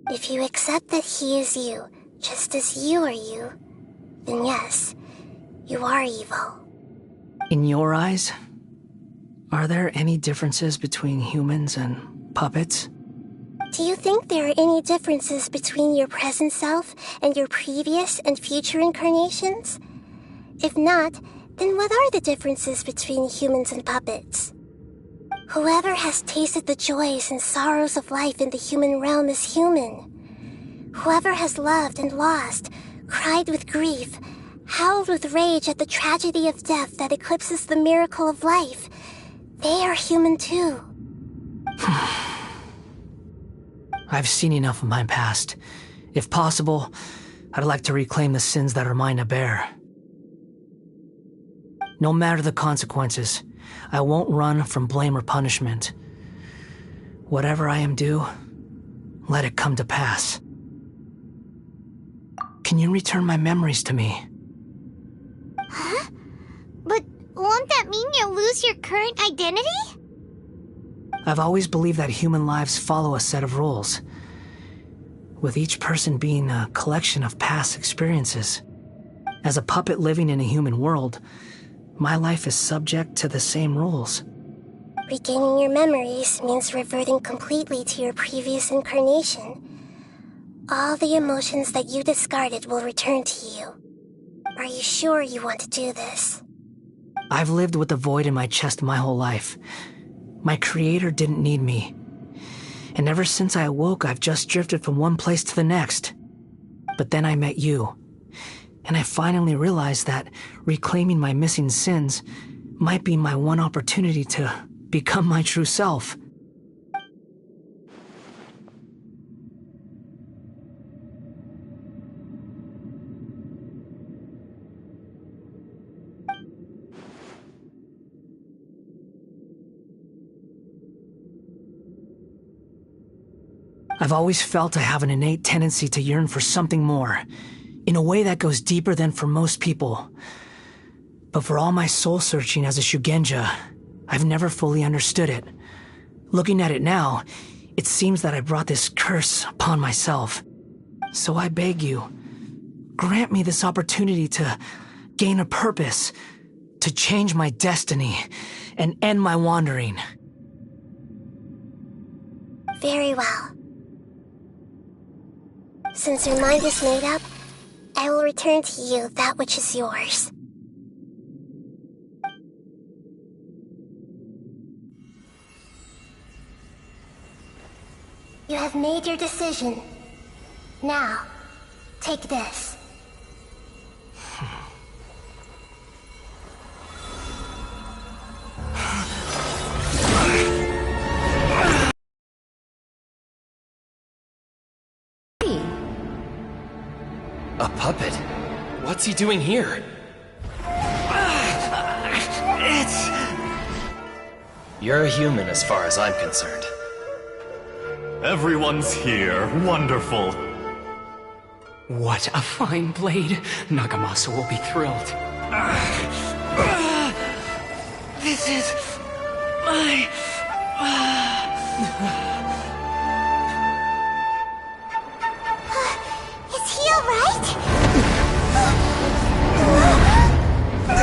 If you accept that he is you, just as you are you, then yes, you are evil. In your eyes, are there any differences between humans and puppets? Do you think there are any differences between your present self and your previous and future incarnations? If not, then what are the differences between humans and puppets? Whoever has tasted the joys and sorrows of life in the human realm is human. Whoever has loved and lost, cried with grief, howled with rage at the tragedy of death that eclipses the miracle of life, they are human too. I've seen enough of my past. If possible, I'd like to reclaim the sins that are mine to bear. No matter the consequences, I won't run from blame or punishment. Whatever I am due, let it come to pass. Can you return my memories to me? Huh? But won't that mean you'll lose your current identity? I've always believed that human lives follow a set of rules, with each person being a collection of past experiences. As a puppet living in a human world, my life is subject to the same rules. Regaining your memories means reverting completely to your previous incarnation. All the emotions that you discarded will return to you. Are you sure you want to do this? I've lived with the void in my chest my whole life. My creator didn't need me. And ever since I awoke, I've just drifted from one place to the next. But then I met you. And I finally realized that reclaiming my missing sins might be my one opportunity to become my true self. I've always felt I have an innate tendency to yearn for something more, in a way that goes deeper than for most people. But for all my soul-searching as a Shugenja, I've never fully understood it. Looking at it now, it seems that I brought this curse upon myself. So I beg you, grant me this opportunity to gain a purpose, to change my destiny, and end my wandering. Very well. Since your mind is made up, I will return to you that which is yours. You have made your decision. Now, take this. A puppet? What's he doing here? You're a human as far as I'm concerned. Everyone's here. Wonderful. What a fine blade. Nagamasa will be thrilled. This is my... Is he alright? No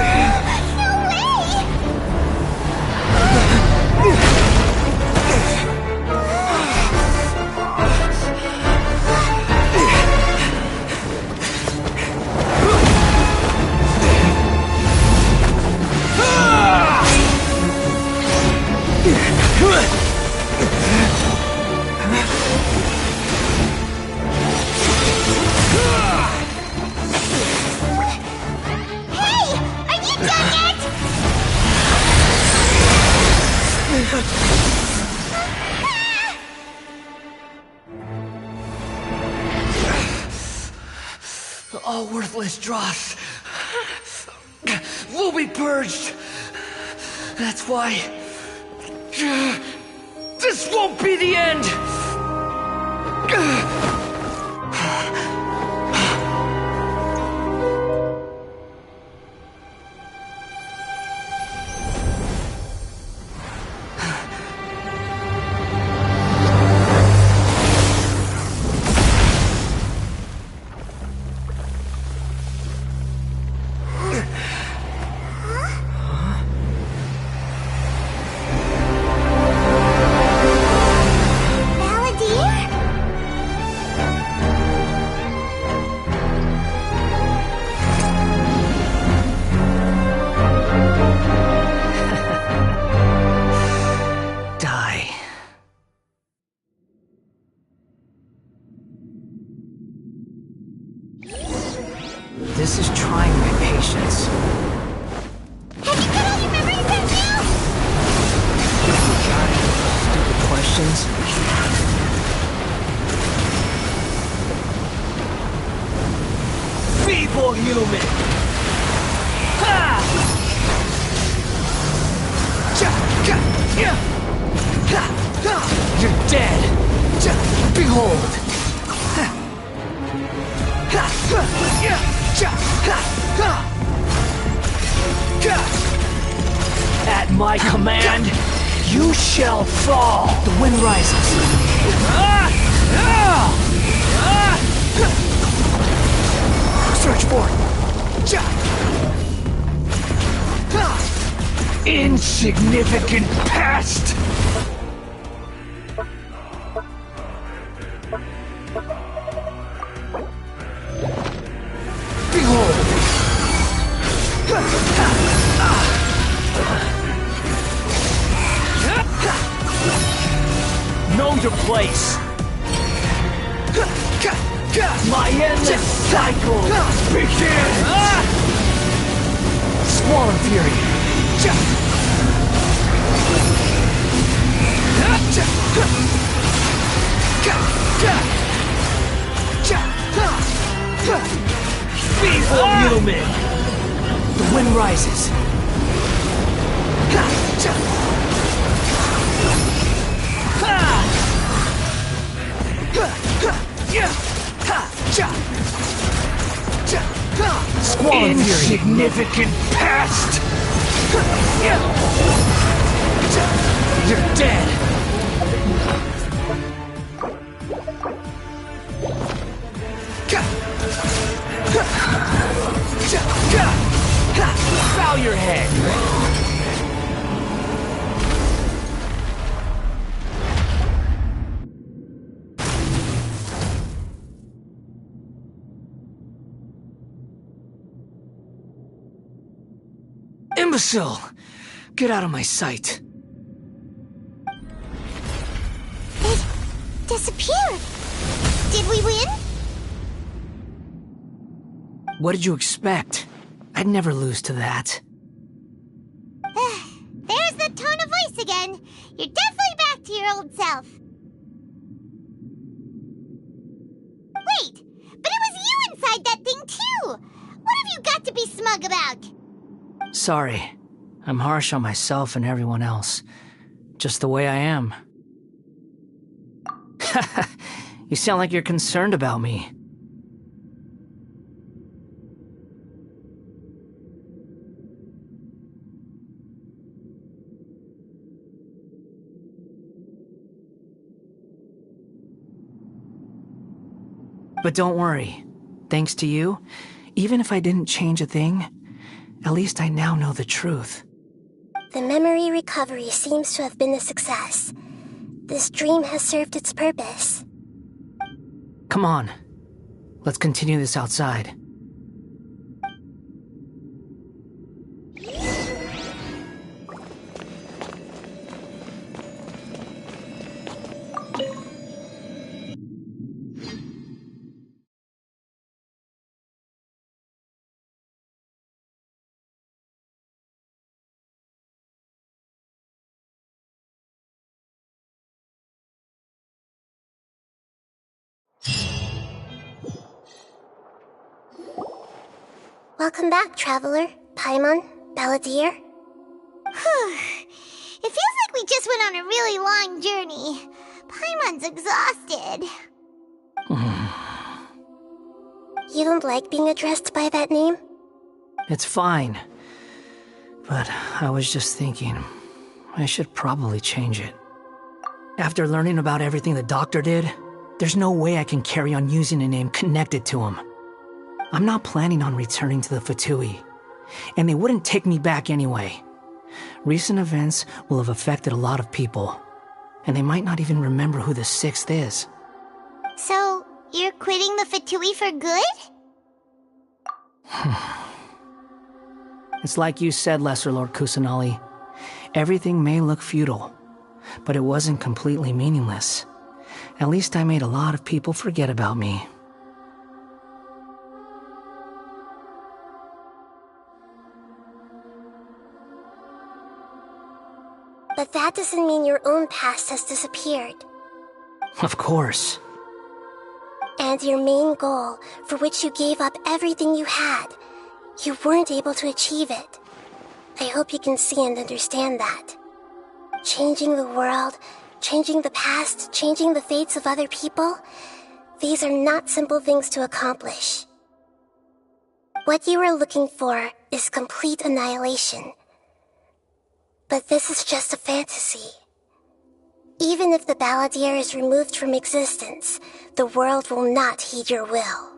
way! All worthless dross will be purged. That's why this won't be the end. This is trying my patience. Have you got all your memories back now? Stupid questions. Feeble human! Ha! You're dead! Behold! At my command, you shall fall! The wind rises. Search for it! Insignificant pest! Behold! Know your place! My endless cycle begins! Swallow Fury! Feeble human! The wind rises. Squall Insignificant pest! You're dead! Bow your head! Imbecile! Get out of my sight. It disappeared. Did we win? What did you expect? I'd never lose to that. There's the tone of voice again. You're definitely back to your old self. Wait, but it was you inside that thing too. What have you got to be smug about? Sorry. I'm harsh on myself and everyone else. Just the way I am. You sound like you're concerned about me. But don't worry. Thanks to you, even if I didn't change a thing, at least I now know the truth. The memory recovery seems to have been a success. This dream has served its purpose. Come on. Let's continue this outside. Welcome back, Traveler, Paimon, Balladeer. It feels like we just went on a really long journey. Paimon's exhausted. You don't like being addressed by that name? It's fine. But I was just thinking, I should probably change it. After learning about everything the doctor did, there's no way I can carry on using a name connected to him. I'm not planning on returning to the Fatui, and they wouldn't take me back anyway. Recent events will have affected a lot of people, and they might not even remember who the 6th is. So, you're quitting the Fatui for good? It's like you said, Lesser Lord Kusanali. Everything may look futile, but it wasn't completely meaningless. At least I made a lot of people forget about me. that doesn't mean your own past has disappeared. Of course. And your main goal, for which you gave up everything you had, you weren't able to achieve it. I hope you can see and understand that. Changing the world, changing the past, changing the fates of other people, these are not simple things to accomplish. What you are looking for is complete annihilation. But this is just a fantasy. Even if the Balladeer is removed from existence, the world will not heed your will.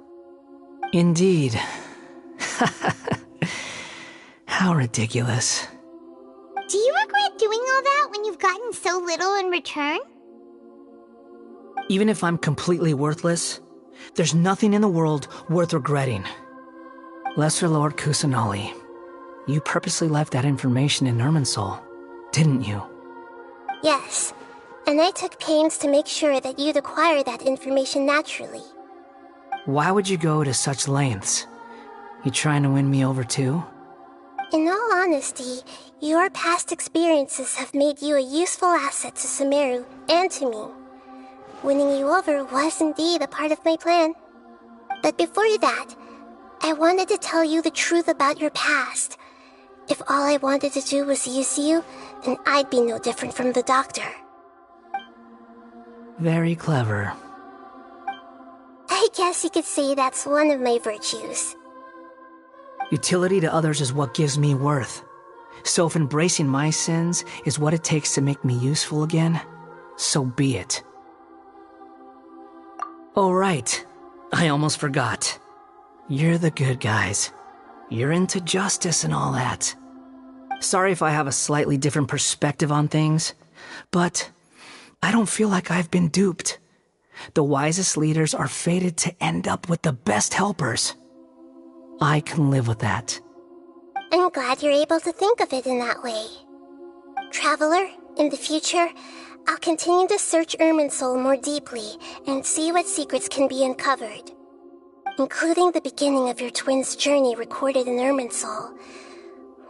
Indeed. How ridiculous. Do you regret doing all that when you've gotten so little in return? Even if I'm completely worthless, there's nothing in the world worth regretting. Lesser Lord Kusanali, you purposely left that information in Irminsul, didn't you? Yes, and I took pains to make sure that you'd acquire that information naturally. Why would you go to such lengths? You trying to win me over too? In all honesty, your past experiences have made you a useful asset to Sumeru and to me. Winning you over was indeed a part of my plan. But before that, I wanted to tell you the truth about your past. If all I wanted to do was use you, then I'd be no different from the doctor. Very clever. I guess you could say that's one of my virtues. Utility to others is what gives me worth. So if embracing my sins is what it takes to make me useful again, so be it. Oh right, I almost forgot. You're the good guys. You're into justice and all that. Sorry if I have a slightly different perspective on things, but I don't feel like I've been duped. The wisest leaders are fated to end up with the best helpers. I can live with that. I'm glad you're able to think of it in that way. Traveler, in the future, I'll continue to search Irminsul more deeply and see what secrets can be uncovered, including the beginning of your twins' journey recorded in Irminsul.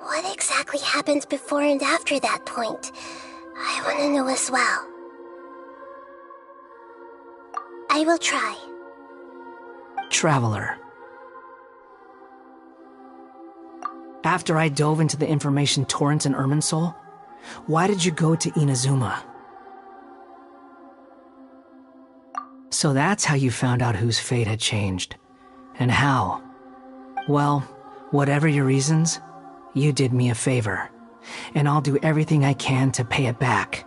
What exactly happened before and after that point? I want to know as well. I will try. Traveler. After I dove into the information torrents in Irminsul, why did you go to Inazuma? So that's how you found out whose fate had changed. And how? Well, whatever your reasons, you did me a favor, and I'll do everything I can to pay it back.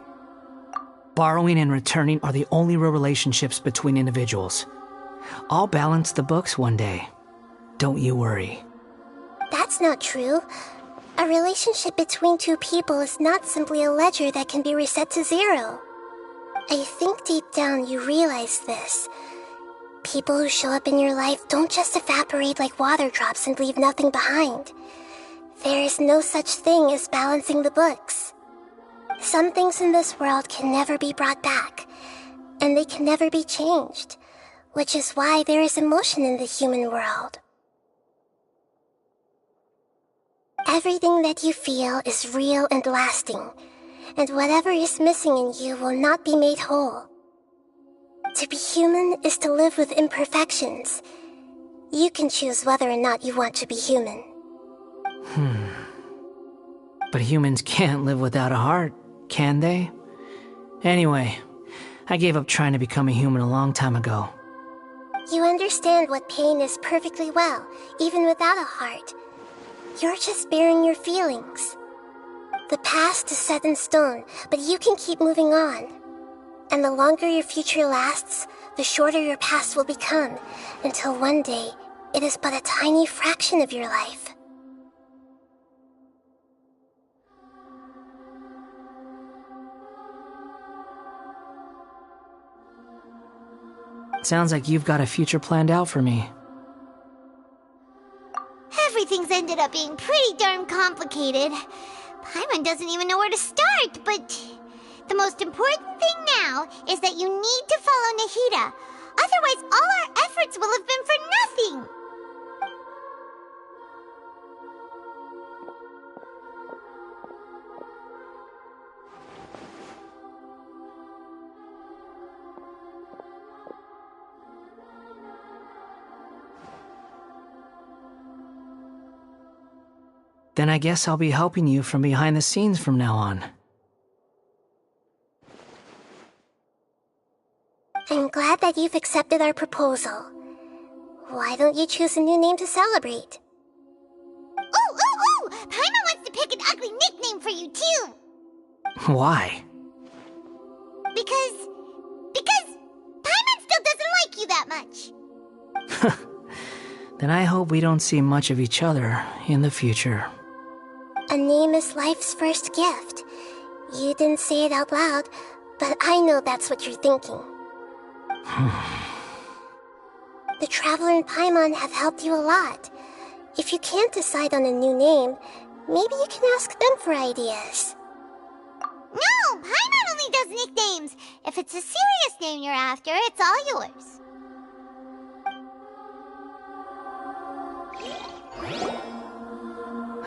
Borrowing and returning are the only real relationships between individuals. I'll balance the books one day. Don't you worry. That's not true. A relationship between two people is not simply a ledger that can be reset to zero. I think deep down you realize this. People who show up in your life don't just evaporate like water drops and leave nothing behind. There is no such thing as balancing the books. Some things in this world can never be brought back, and they can never be changed, which is why there is emotion in the human world. Everything that you feel is real and lasting, and whatever is missing in you will not be made whole. To be human is to live with imperfections. You can choose whether or not you want to be human. But humans can't live without a heart, can they? Anyway, I gave up trying to become a human a long time ago. You understand what pain is perfectly well, even without a heart. You're just bearing your feelings. The past is set in stone, but you can keep moving on. And the longer your future lasts, the shorter your past will become, until one day, it is but a tiny fraction of your life. Sounds like you've got a future planned out for me. Everything's ended up being pretty darn complicated. Paimon doesn't even know where to start, but the most important thing now is that you need to follow Nahida. Otherwise, all our efforts will have been for nothing. Then I guess I'll be helping you from behind the scenes from now on. I'm glad that you've accepted our proposal. Why don't you choose a new name to celebrate? Ooh! Paimon wants to pick an ugly nickname for you, too! Why? Because Paimon still doesn't like you that much. Then I hope we don't see much of each other in the future. A name is life's first gift. You didn't say it out loud, but I know that's what you're thinking. The Traveler and Paimon have helped you a lot. If you can't decide on a new name, maybe you can ask them for ideas. No! Paimon only does nicknames! If it's a serious name you're after, it's all yours.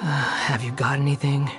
Have you got anything?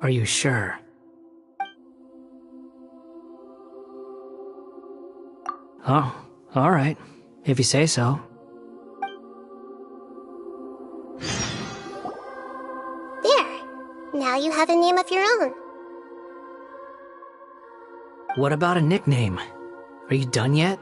Are you sure? Oh, alright. If you say so. There. Now you have a name of your own. What about a nickname? Are you done yet?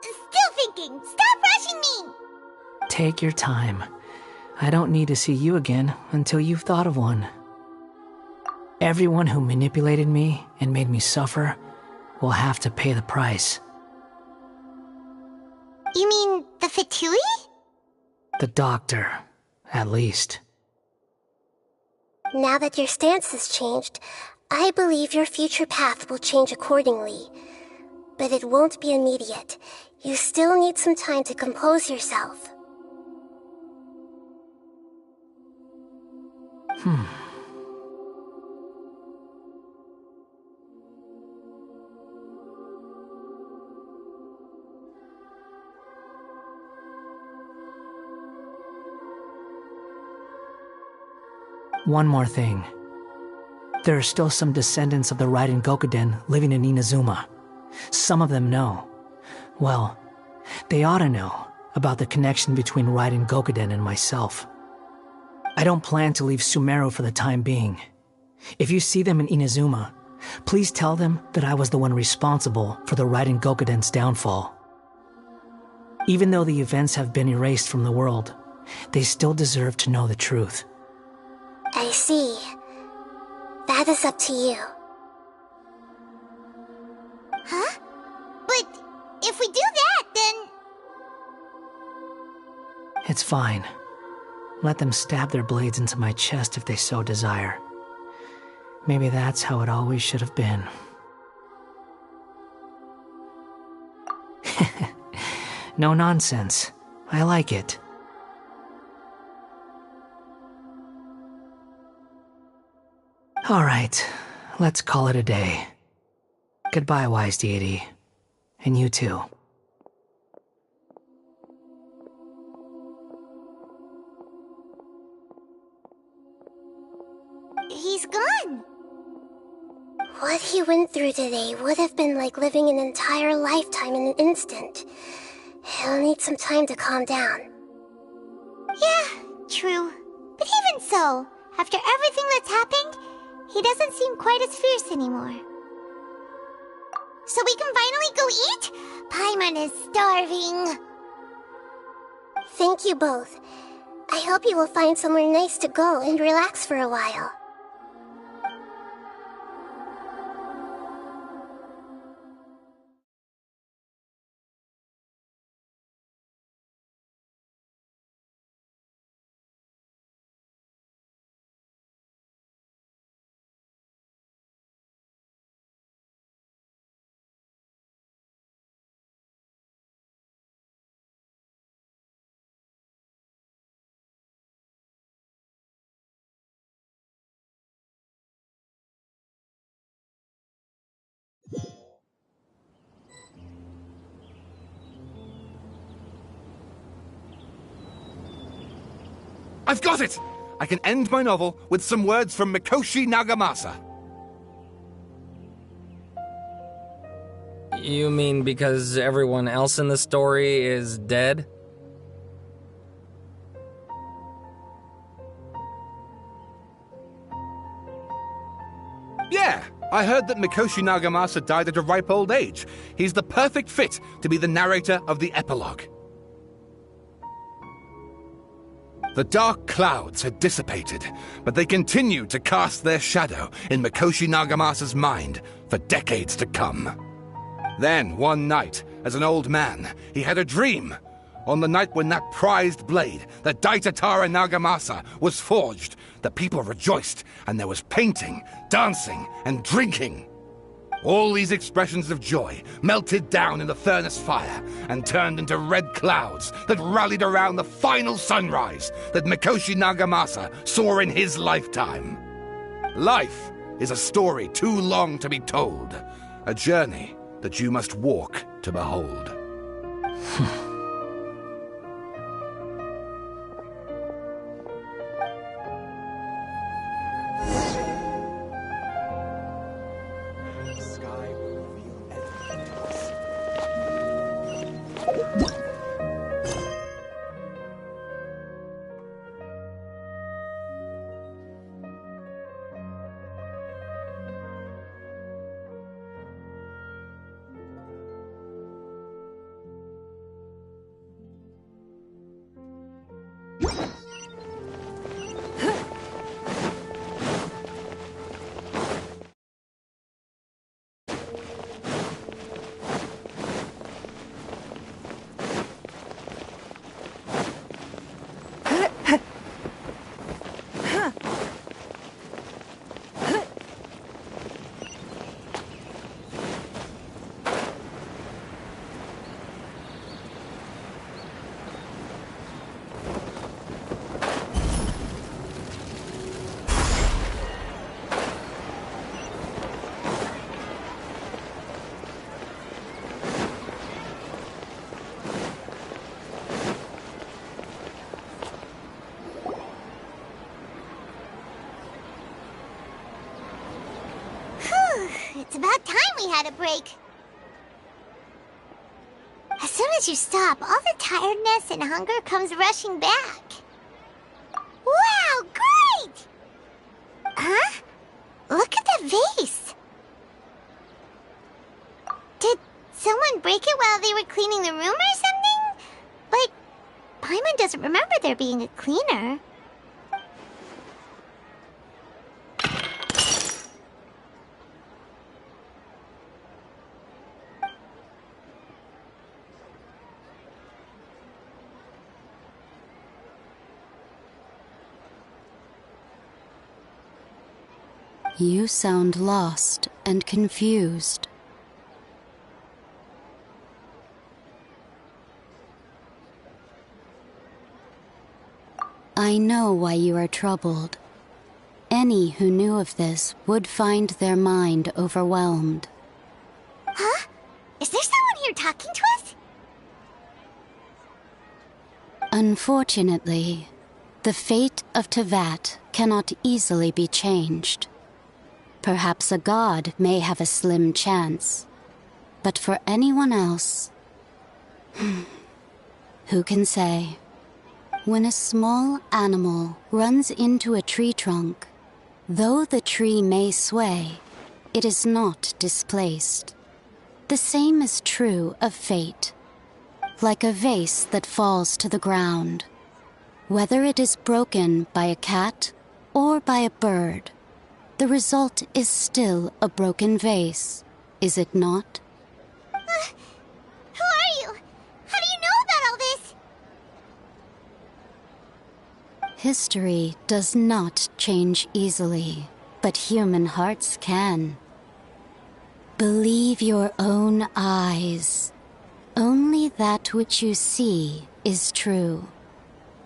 Still thinking. Stop rushing me! Take your time. I don't need to see you again until you've thought of one. Everyone who manipulated me and made me suffer will have to pay the price. You mean the Fatui? The doctor, at least. Now that your stance has changed, I believe your future path will change accordingly. But it won't be immediate. You still need some time to compose yourself. One more thing. There are still some descendants of the Raiden Gokuden living in Inazuma. Some of them know. Well, they ought to know about the connection between Raiden Gokuden and myself. I don't plan to leave Sumeru for the time being. If you see them in Inazuma, please tell them that I was the one responsible for the Raiden Gokuden's downfall. Even though the events have been erased from the world, they still deserve to know the truth. I see. That is up to you. Huh? But if we do that, then... It's fine. Let them stab their blades into my chest if they so desire. Maybe that's how it always should have been. No nonsense. I like it. Alright, let's call it a day. Goodbye, wise deity. And you too. He's gone. What he went through today would have been like living an entire lifetime in an instant. He'll need some time to calm down. Yeah, true. But even so, after everything that's happened, he doesn't seem quite as fierce anymore. So we can finally go eat? Paimon is starving. Thank you both. I hope you will find somewhere nice to go and relax for a while. I've got it! I can end my novel with some words from Mikoshi Nagamasa. You mean because everyone else in the story is dead? Yeah, I heard that Mikoshi Nagamasa died at a ripe old age. He's the perfect fit to be the narrator of the epilogue. The dark clouds had dissipated, but they continued to cast their shadow in Mikoshi Nagamasa's mind for decades to come. Then, one night, as an old man, he had a dream. On the night when that prized blade, the Daitatara Nagamasa, was forged, the people rejoiced, and there was painting, dancing, and drinking. All these expressions of joy melted down in the furnace fire and turned into red clouds that rallied around the final sunrise that Mikoshi Nagamasa saw in his lifetime. Life is a story too long to be told, a journey that you must walk to behold. It's about time we had a break. As soon as you stop, all the tiredness and hunger comes rushing back. Wow, great! Huh? Look at the vase. Did someone break it while they were cleaning the room or something? But Paimon doesn't remember there being a cleaner. You sound lost and confused. I know why you are troubled. Any who knew of this would find their mind overwhelmed. Huh? Is there someone here talking to us? Unfortunately, the fate of Tevat cannot easily be changed. Perhaps a god may have a slim chance, but for anyone else, who can say? When a small animal runs into a tree trunk, though the tree may sway, it is not displaced. The same is true of fate, like a vase that falls to the ground. Whether it is broken by a cat or by a bird, the result is still a broken vase, is it not? Who are you? How do you know about all this? History does not change easily, but human hearts can. Believe your own eyes. Only that which you see is true.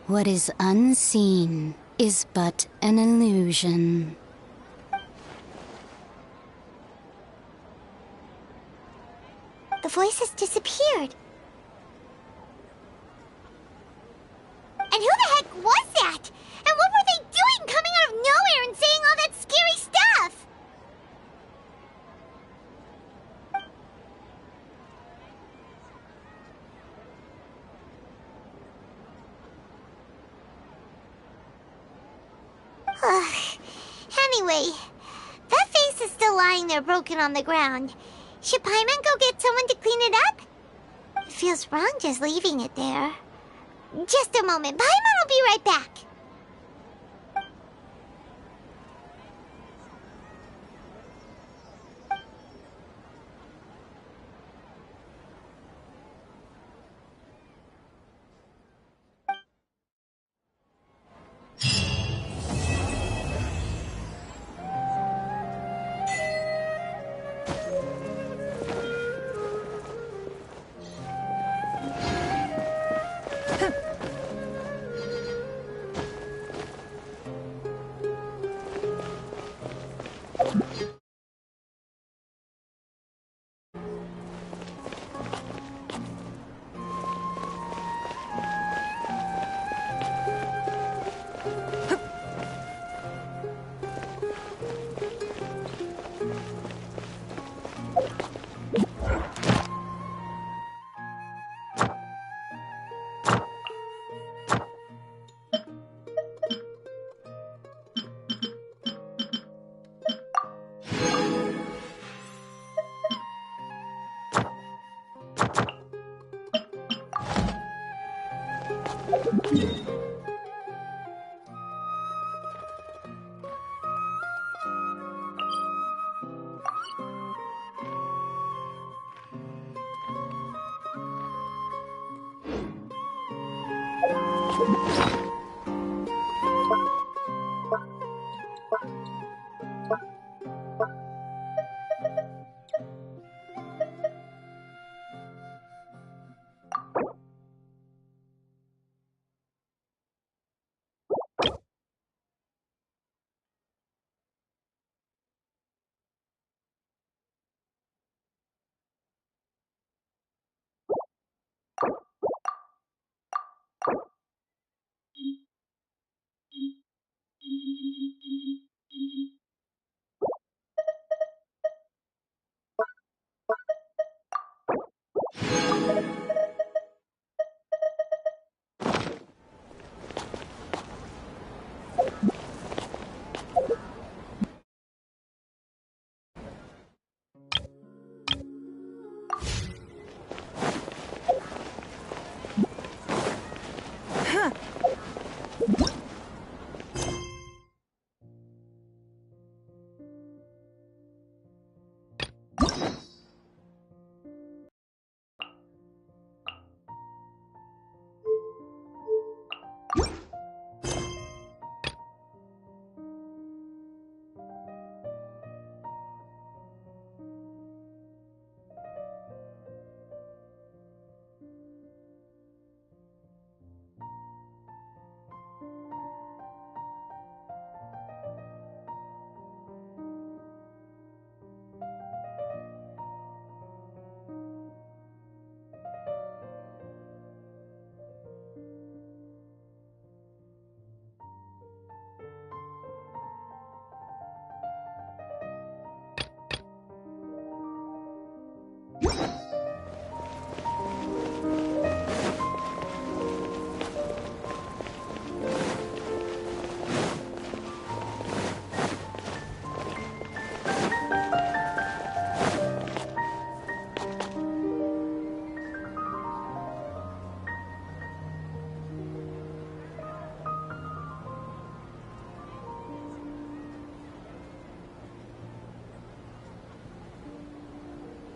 What is unseen is but an illusion. The voice has disappeared. And who the heck was that? And what were they doing coming out of nowhere and saying all that scary stuff? Anyway, that vase is still lying there broken on the ground. Should Paimon go get someone to clean it up? It feels wrong just leaving it there. Just a moment. Paimon will be right back.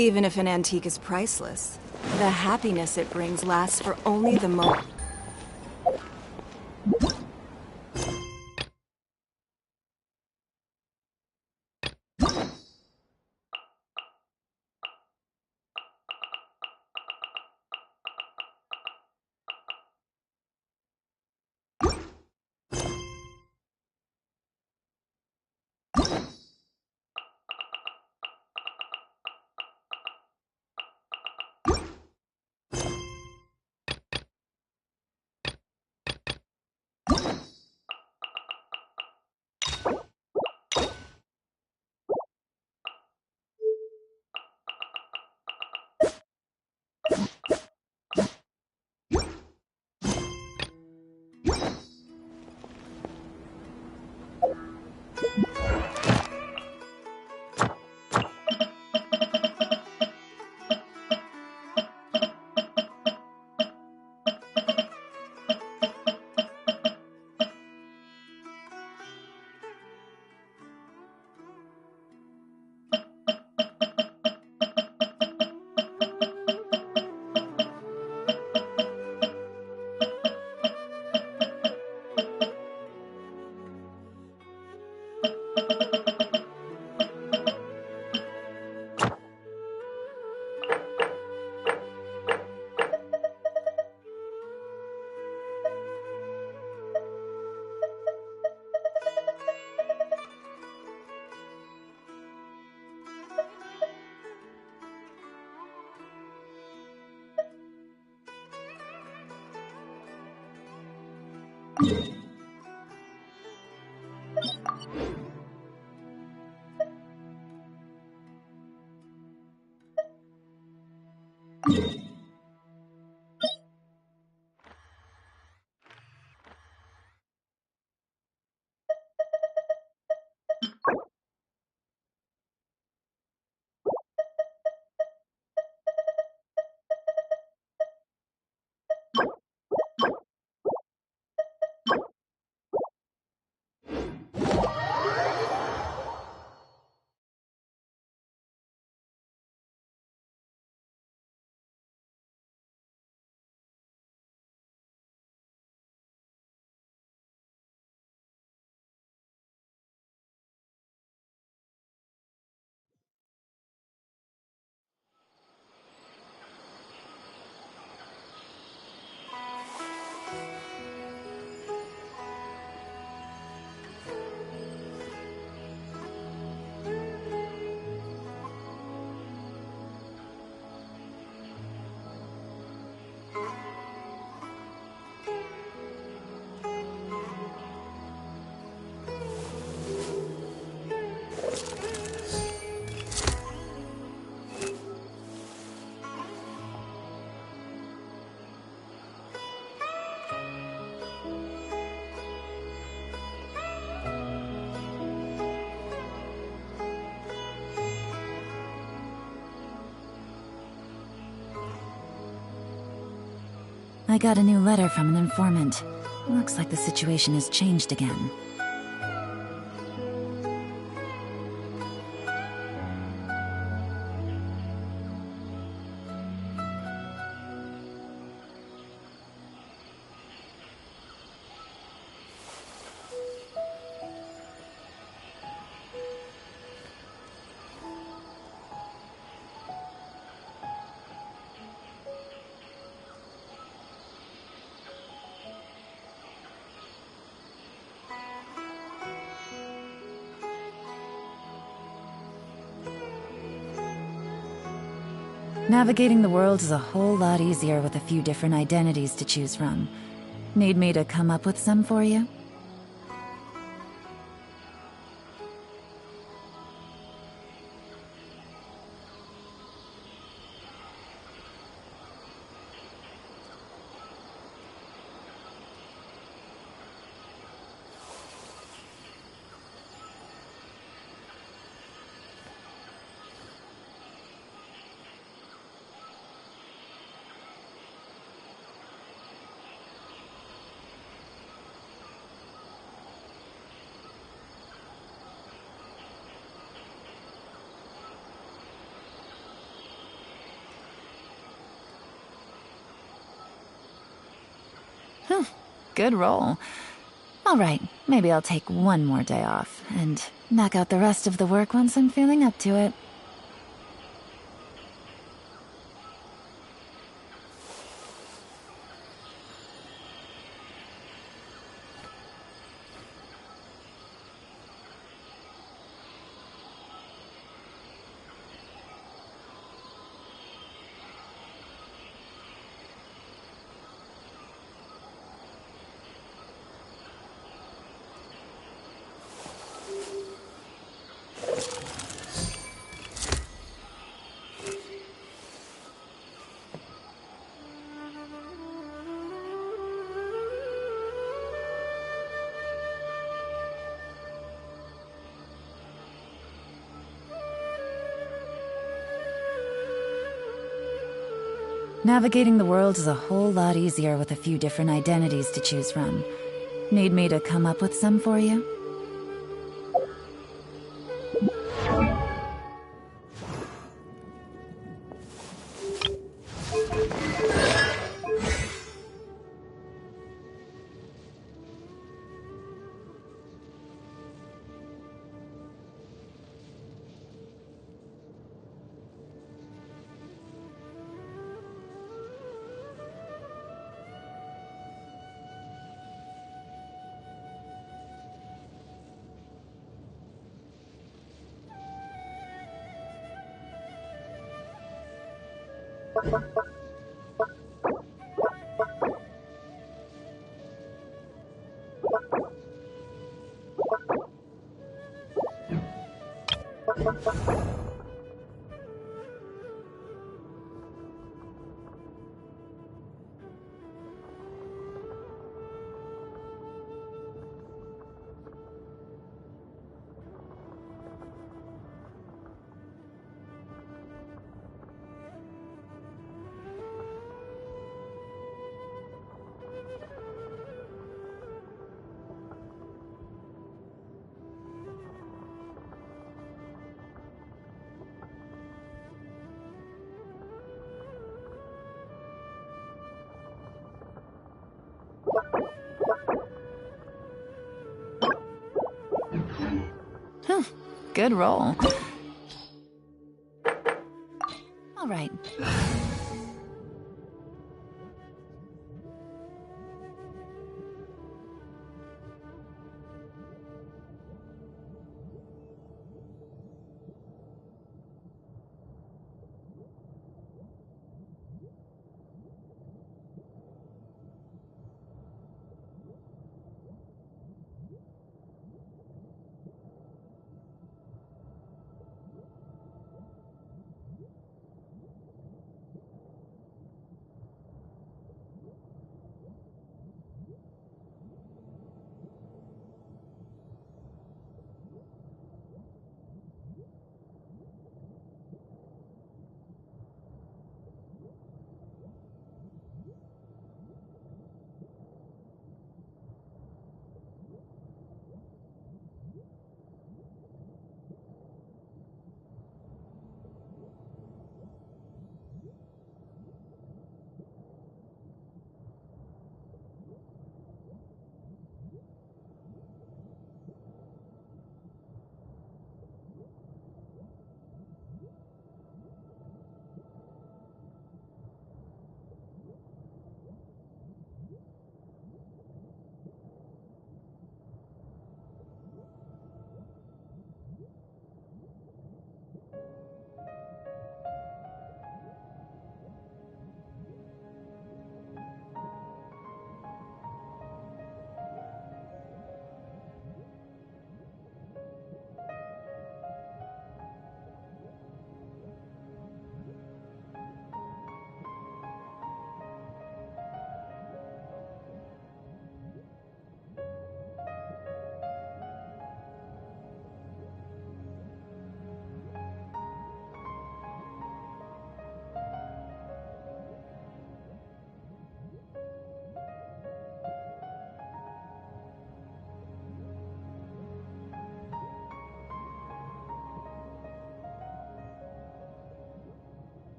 Even if an antique is priceless, the happiness it brings lasts for only the moment. I got a new letter from an informant. Looks like the situation has changed again. Navigating the world is a whole lot easier with a few different identities to choose from. Need me to come up with some for you? Good roll. Alright, maybe I'll take one more day off, and knock out the rest of the work once I'm feeling up to it. Navigating the world is a whole lot easier with a few different identities to choose from. Need me to come up with some for you? Good roll. All right.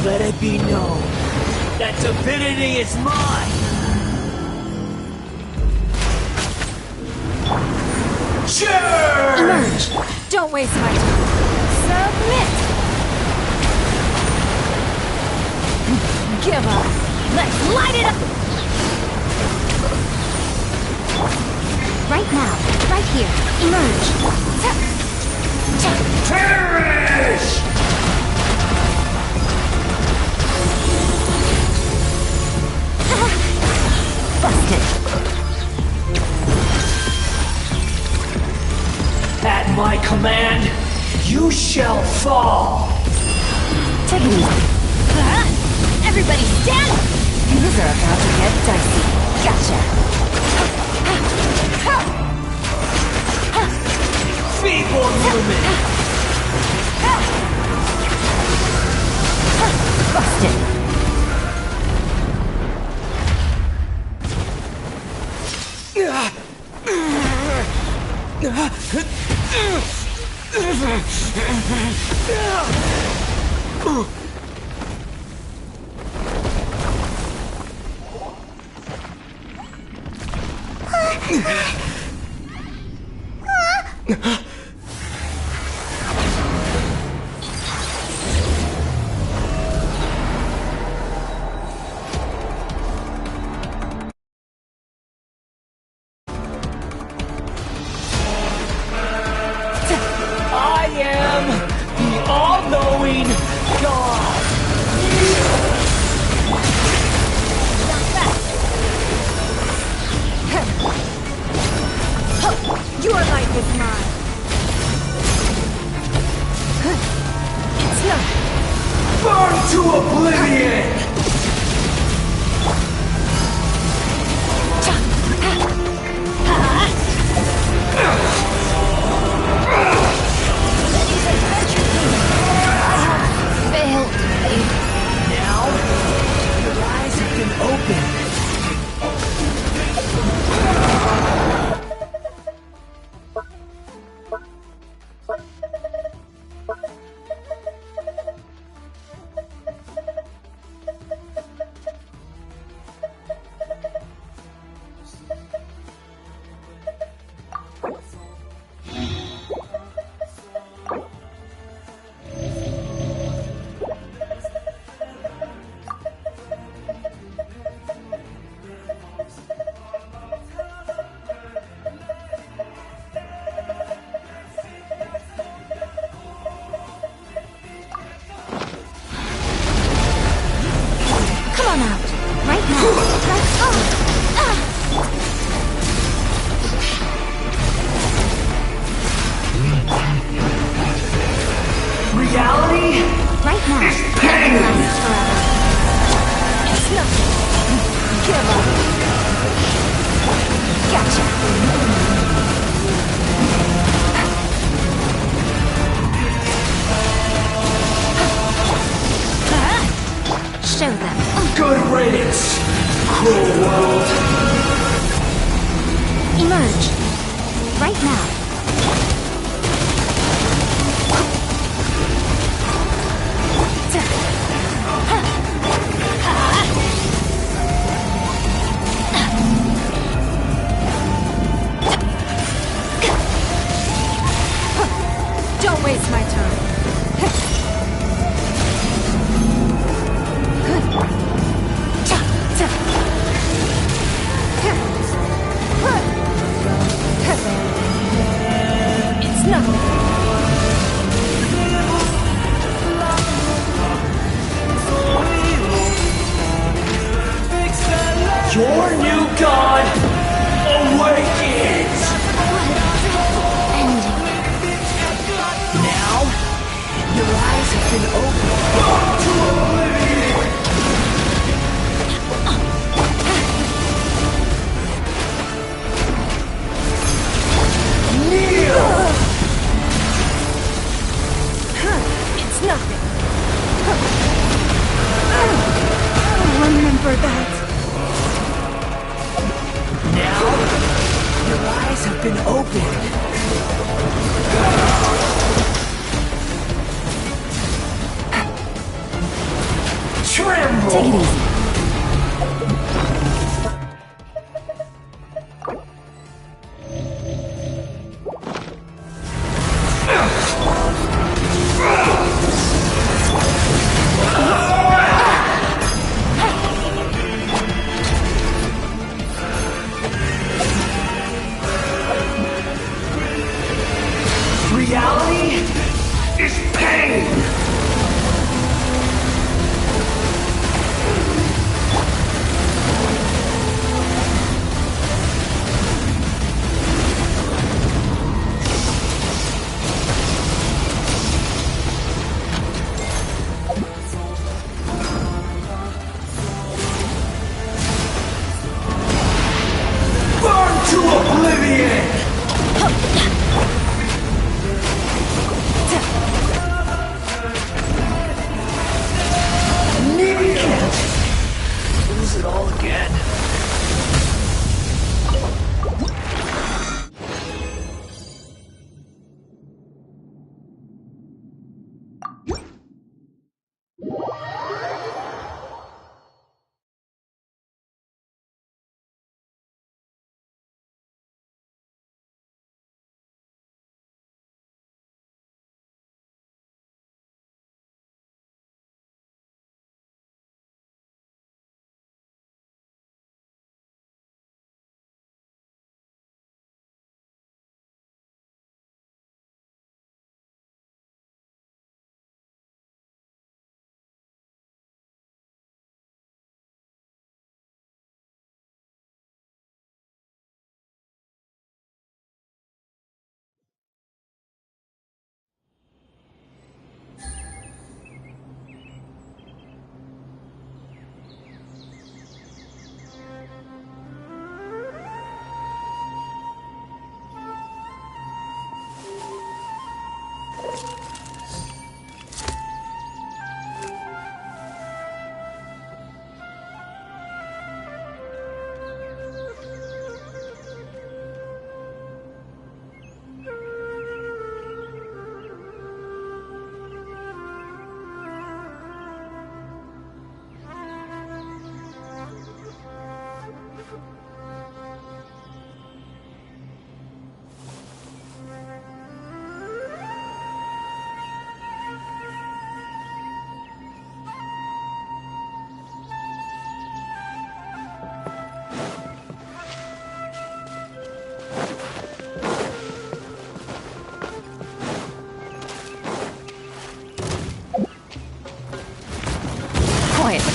Let it be known that divinity is mine! Sure! Emerge! Don't waste my time. Submit! Give up! Let's light it up! Right now, right here. Emerge. Perish! Busted. At my command, you shall fall! Take it easy. Everybody stand! These are about to get dicey. Gotcha. Feeble human! Busted. I am the all-knowing God! Your life is mine! It's not... Burn to oblivion! Failed. Now, your eyes have been opened. Reality? Right now. Is pain! Lasts forever. It's nothing. Give up. Gotcha. Show them. Good riddance, cruel world. Emerge. Right now. Don't waste my time. It's nothing. Your new god awakens! Now, your eyes have been opened to oblivion! Kneel! It's nothing. I'll remember that. Now, your eyes have been opened. Tremble! Take it easy. Reality is pain! Burn to oblivion! Lose it all again. Quietly.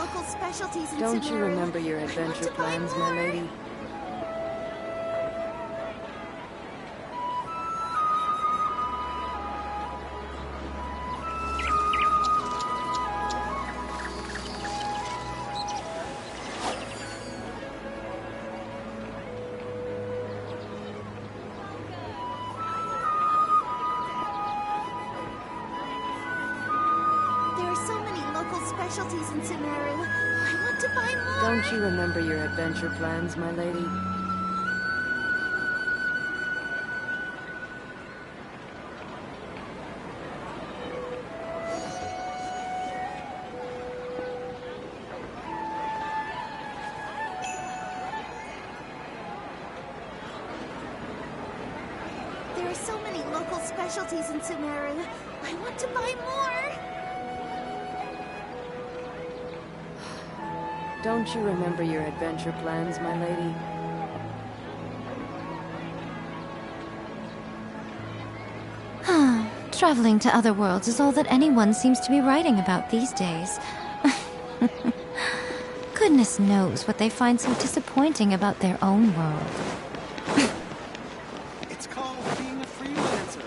local specialties in Don't you Sumeru. remember your I want adventure to buy plans, more. my lady? There are so many local specialties in Sumeru. I want to buy more. Don't you remember your adventure plans, my lady? There are so many local specialties in Sumeru. I want to buy more. Don't you remember your adventure plans, my lady? Traveling to other worlds is all that anyone seems to be writing about these days. Goodness knows what they find so disappointing about their own world. It's called being a freelancer.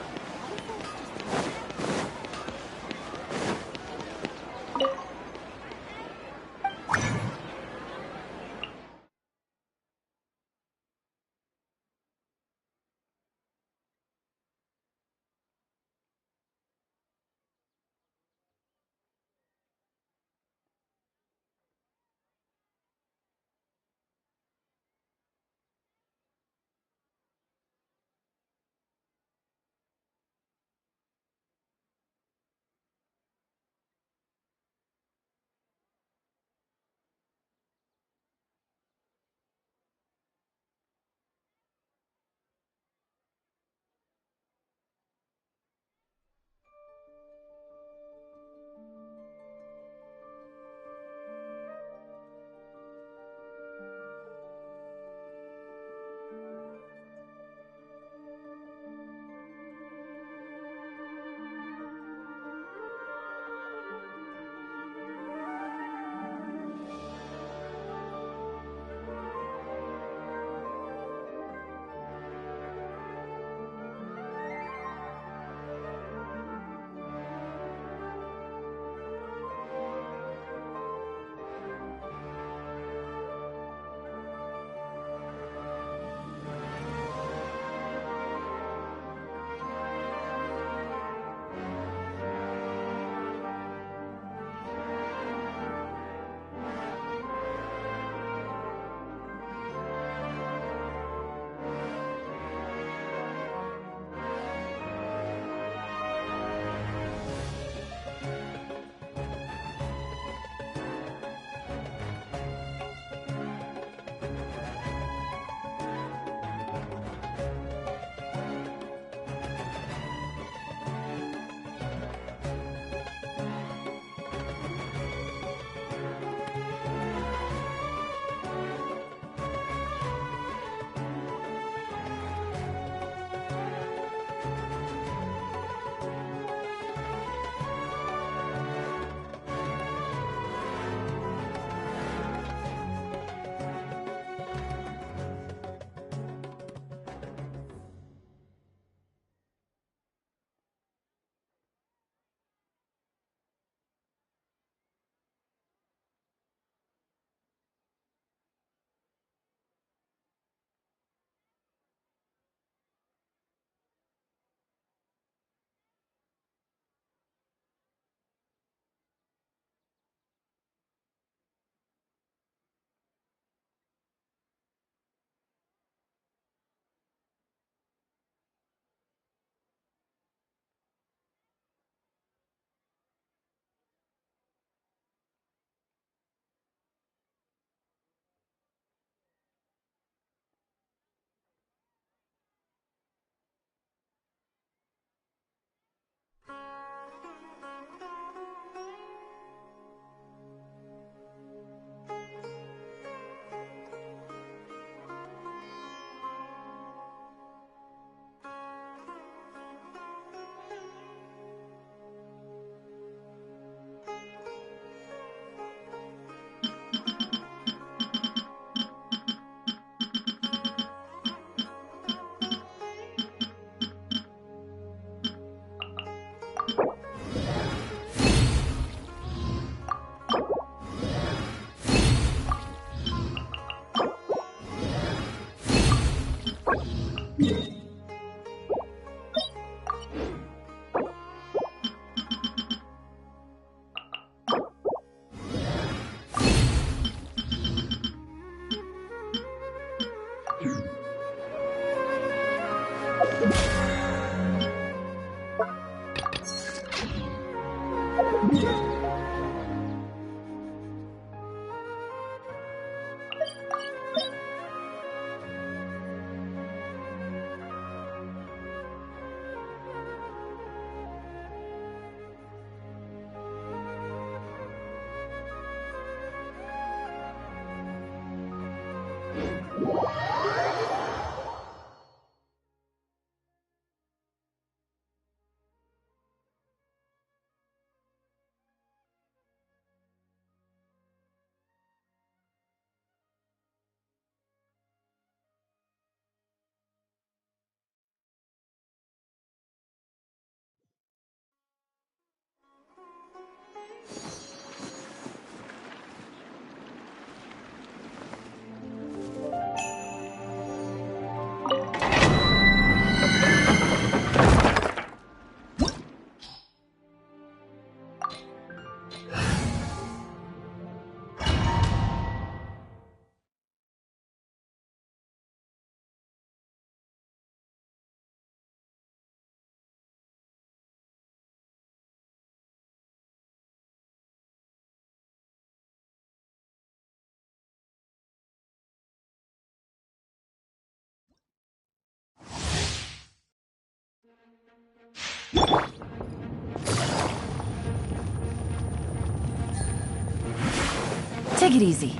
Take it easy.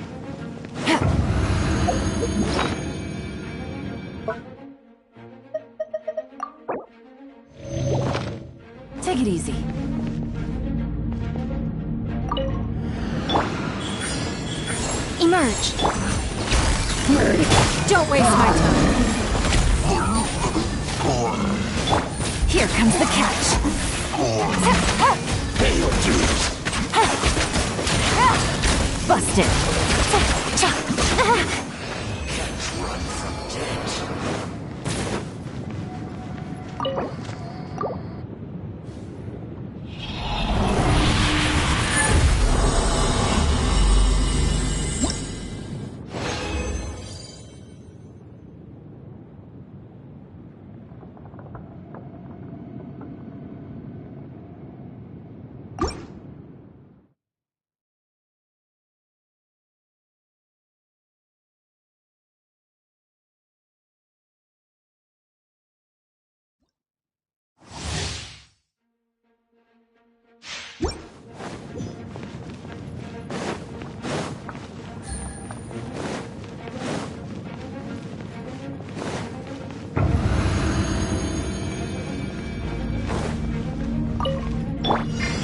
Take it easy. Emerge. Don't waste my time. Here comes the catch. Pay your dues. Busted. Can't run from death.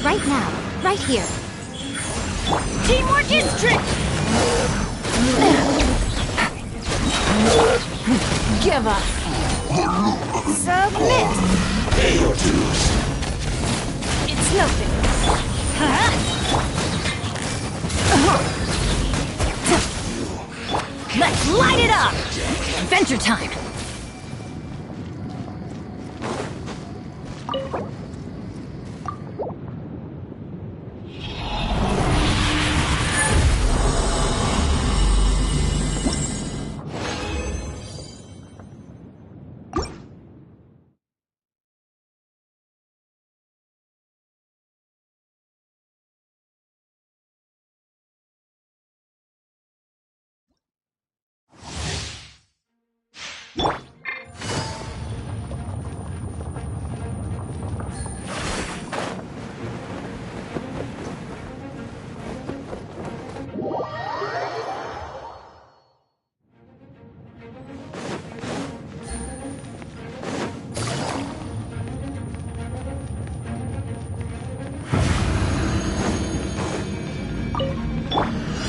Right now. Right here. Teamwork is trick! Give up. Submit! Pay your dues. It's nothing. Let's light it up! Adventure time!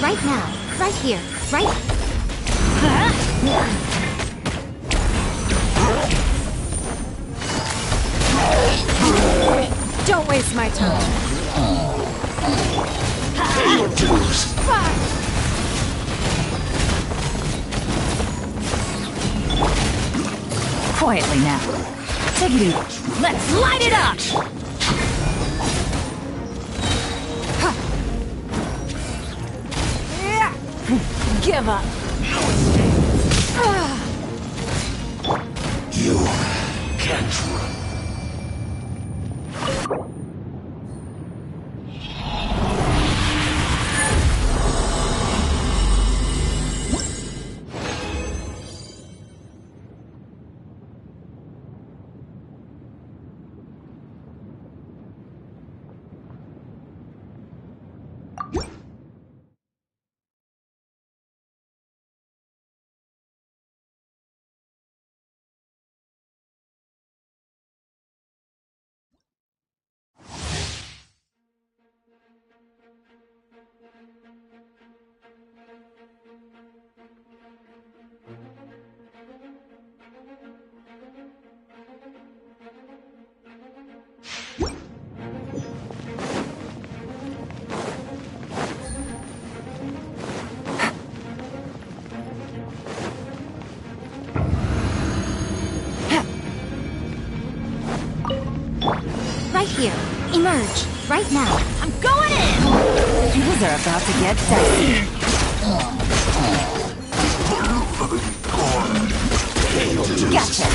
Right now. Right here. Right. Don't waste my time. Pay your dues. Quietly now. Take it easy. Let's light it up! Give up. You can't run. Right here. Emerge. Right now. I'm going in! Things are about to get dicey. Gotcha!